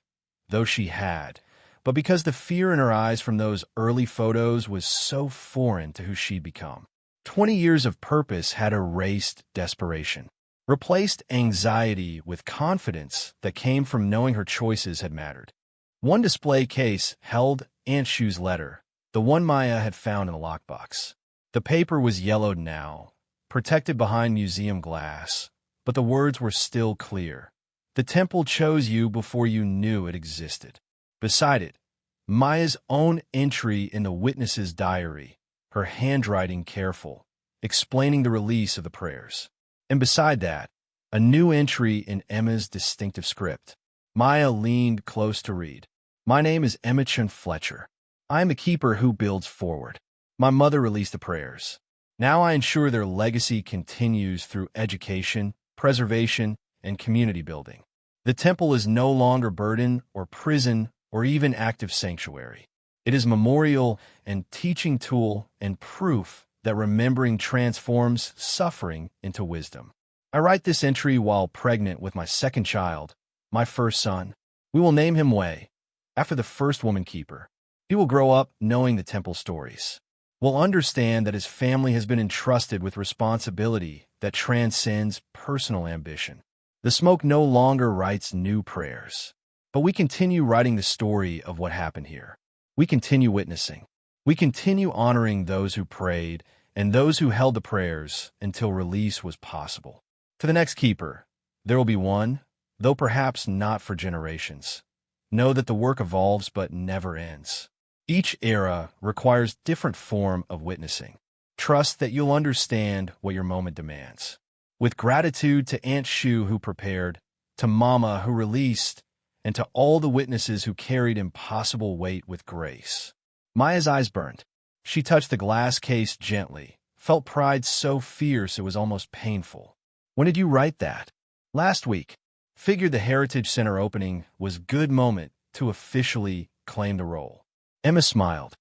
though she had, but because the fear in her eyes from those early photos was so foreign to who she'd become. 20 years of purpose had erased desperation, replaced anxiety with confidence that came from knowing her choices had mattered. One display case held Aunt Shu's letter, the one Maya had found in the lockbox. The paper was yellowed now, protected behind museum glass, but the words were still clear. "The temple chose you before you knew it existed." Beside it, Maya's own entry in the witness's diary, her handwriting careful, explaining the release of the prayers. And beside that, a new entry in Emma's distinctive script. Maya leaned close to read. My name is Chen Fletcher. I am a keeper who builds forward. My mother released the prayers. Now I ensure their legacy continues through education, preservation, and community building. The temple is no longer burden or prison or even active sanctuary. It is memorial and teaching tool and proof that remembering transforms suffering into wisdom. I write this entry while pregnant with my second child, my first son. We will name him Wei, after the first woman keeper. He will grow up knowing the temple stories. Will understand that his family has been entrusted with responsibility that transcends personal ambition. The smoke no longer writes new prayers, but we continue writing the story of what happened here. We continue witnessing. We continue honoring those who prayed and those who held the prayers until release was possible. To the next keeper, there will be one, though perhaps not for generations. Know that the work evolves but never ends. Each era requires different form of witnessing. Trust that you'll understand what your moment demands. With gratitude to Aunt Shu who prepared, to Mama who released, and to all the witnesses who carried impossible weight with grace. Maya's eyes burned. She touched the glass case gently, felt pride so fierce it was almost painful. When did you write that? Last week. Figured the Heritage Center opening was good moment to officially claim the role. Emma smiled.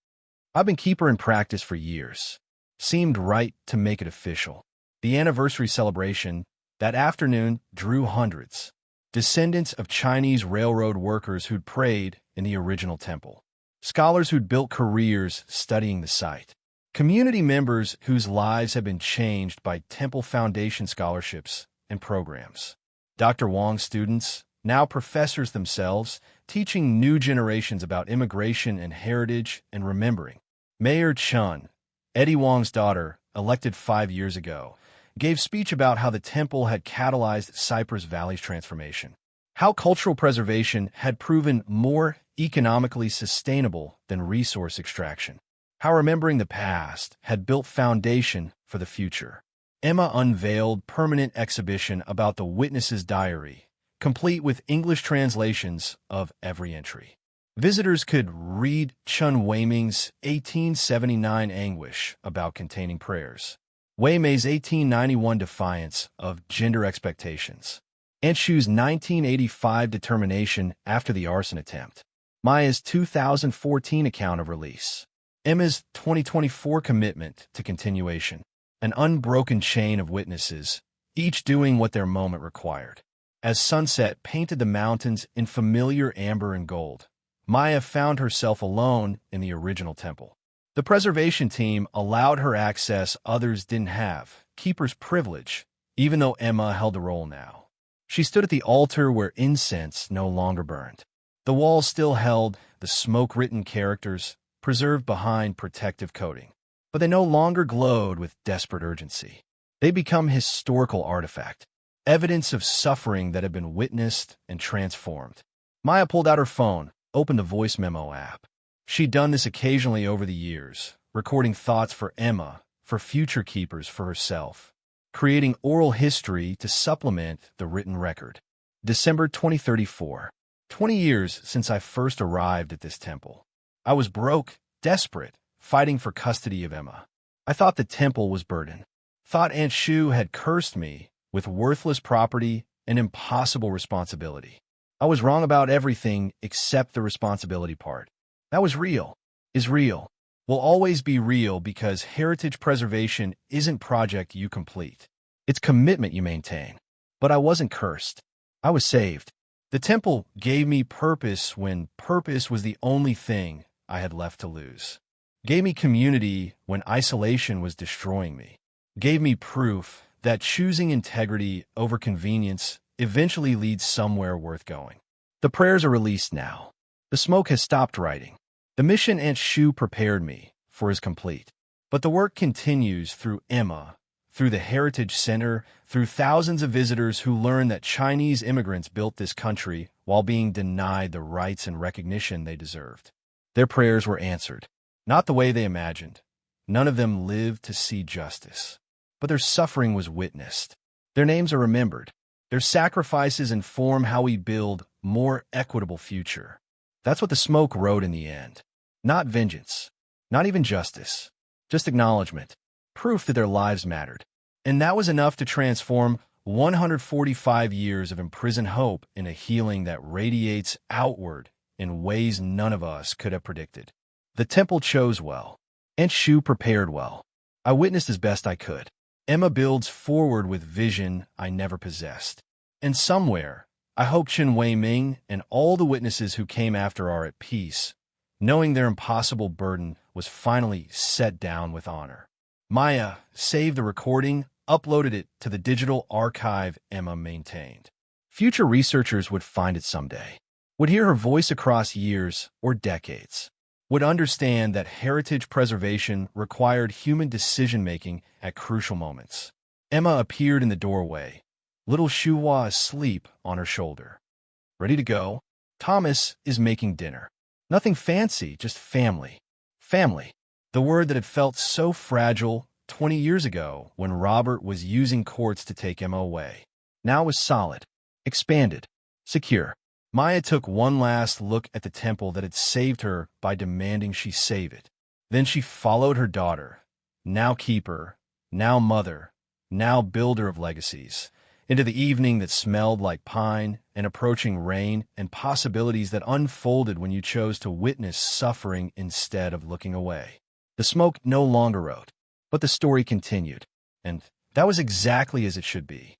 I've been keeper in practice for years. Seemed right to make it official. The anniversary celebration that afternoon drew hundreds. Descendants of Chinese railroad workers who'd prayed in the original temple. Scholars who'd built careers studying the site. Community members whose lives had been changed by Temple Foundation scholarships and programs. Dr. Wang's students, now professors themselves, teaching new generations about immigration and heritage and remembering. Mayor Chen, Eddie Wang's daughter, elected 5 years ago, gave speech about how the temple had catalyzed Cypress Valley's transformation. How cultural preservation had proven more economically sustainable than resource extraction. How remembering the past had built foundation for the future. Emma unveiled permanent exhibition about the witness's diary, complete with English translations of every entry. Visitors could read Chen Weiming's 1879 anguish about containing prayers, Wei Mei's 1891 defiance of gender expectations, Aunt Shu's 1985 determination after the arson attempt, Maya's 2014 account of release, Emma's 2024 commitment to continuation, an unbroken chain of witnesses, each doing what their moment required. As sunset painted the mountains in familiar amber and gold, Maya found herself alone in the original temple. The preservation team allowed her access others didn't have, keeper's privilege, even though Emma held the role now. She stood at the altar where incense no longer burned. The walls still held the smoke-written characters, preserved behind protective coating. But they no longer glowed with desperate urgency. They become historical artifact, evidence of suffering that had been witnessed and transformed. Maya pulled out her phone, opened the voice memo app. She'd done this occasionally over the years, recording thoughts for Emma, for future keepers, for herself, creating oral history to supplement the written record. December 2034. 20 years since I first arrived at this temple. I was broke, desperate, fighting for custody of Emma. I thought the temple was burden. Thought Aunt Shu had cursed me with worthless property and impossible responsibility. I was wrong about everything except the responsibility part. That was real, is real, will always be real because heritage preservation isn't project you complete. It's commitment you maintain. But I wasn't cursed. I was saved. The temple gave me purpose when purpose was the only thing I had left to lose. Gave me community when isolation was destroying me. Gave me proof that choosing integrity over convenience eventually leads somewhere worth going. The prayers are released now. The smoke has stopped writing. The mission Aunt Shu prepared me for is complete. But the work continues through Emma, through the Heritage Center, through thousands of visitors who learn that Chinese immigrants built this country while being denied the rights and recognition they deserved. Their prayers were answered, not the way they imagined. None of them lived to see justice. But their suffering was witnessed. Their names are remembered. Their sacrifices inform how we build more equitable future. That's what the smoke wrote in the end. Not vengeance, not even justice, just acknowledgement, proof that their lives mattered. And that was enough to transform 145 years of imprisoned hope in a healing that radiates outward in ways none of us could have predicted. The temple chose well, and Shu prepared well. I witnessed as best I could. Emma builds forward with vision I never possessed. And somewhere, I hope Chen Wei-ming and all the witnesses who came after are at peace, knowing their impossible burden was finally set down with honor. Maya saved the recording, uploaded it to the digital archive Emma maintained. Future researchers would find it someday, would hear her voice across years or decades, would understand that heritage preservation required human decision-making at crucial moments. Emma appeared in the doorway, little Shuhua asleep on her shoulder. Ready to go? Thomas is making dinner. Nothing fancy, just family. Family. The word that had felt so fragile 20 years ago when Robert was using courts to take Emma away. Now was solid, expanded, secure. Maya took one last look at the temple that had saved her by demanding she save it. Then she followed her daughter, now keeper, now mother, now builder of legacies, into the evening that smelled like pine and approaching rain and possibilities that unfolded when you chose to witness suffering instead of looking away. The smoke no longer wrote, but the story continued, and that was exactly as it should be.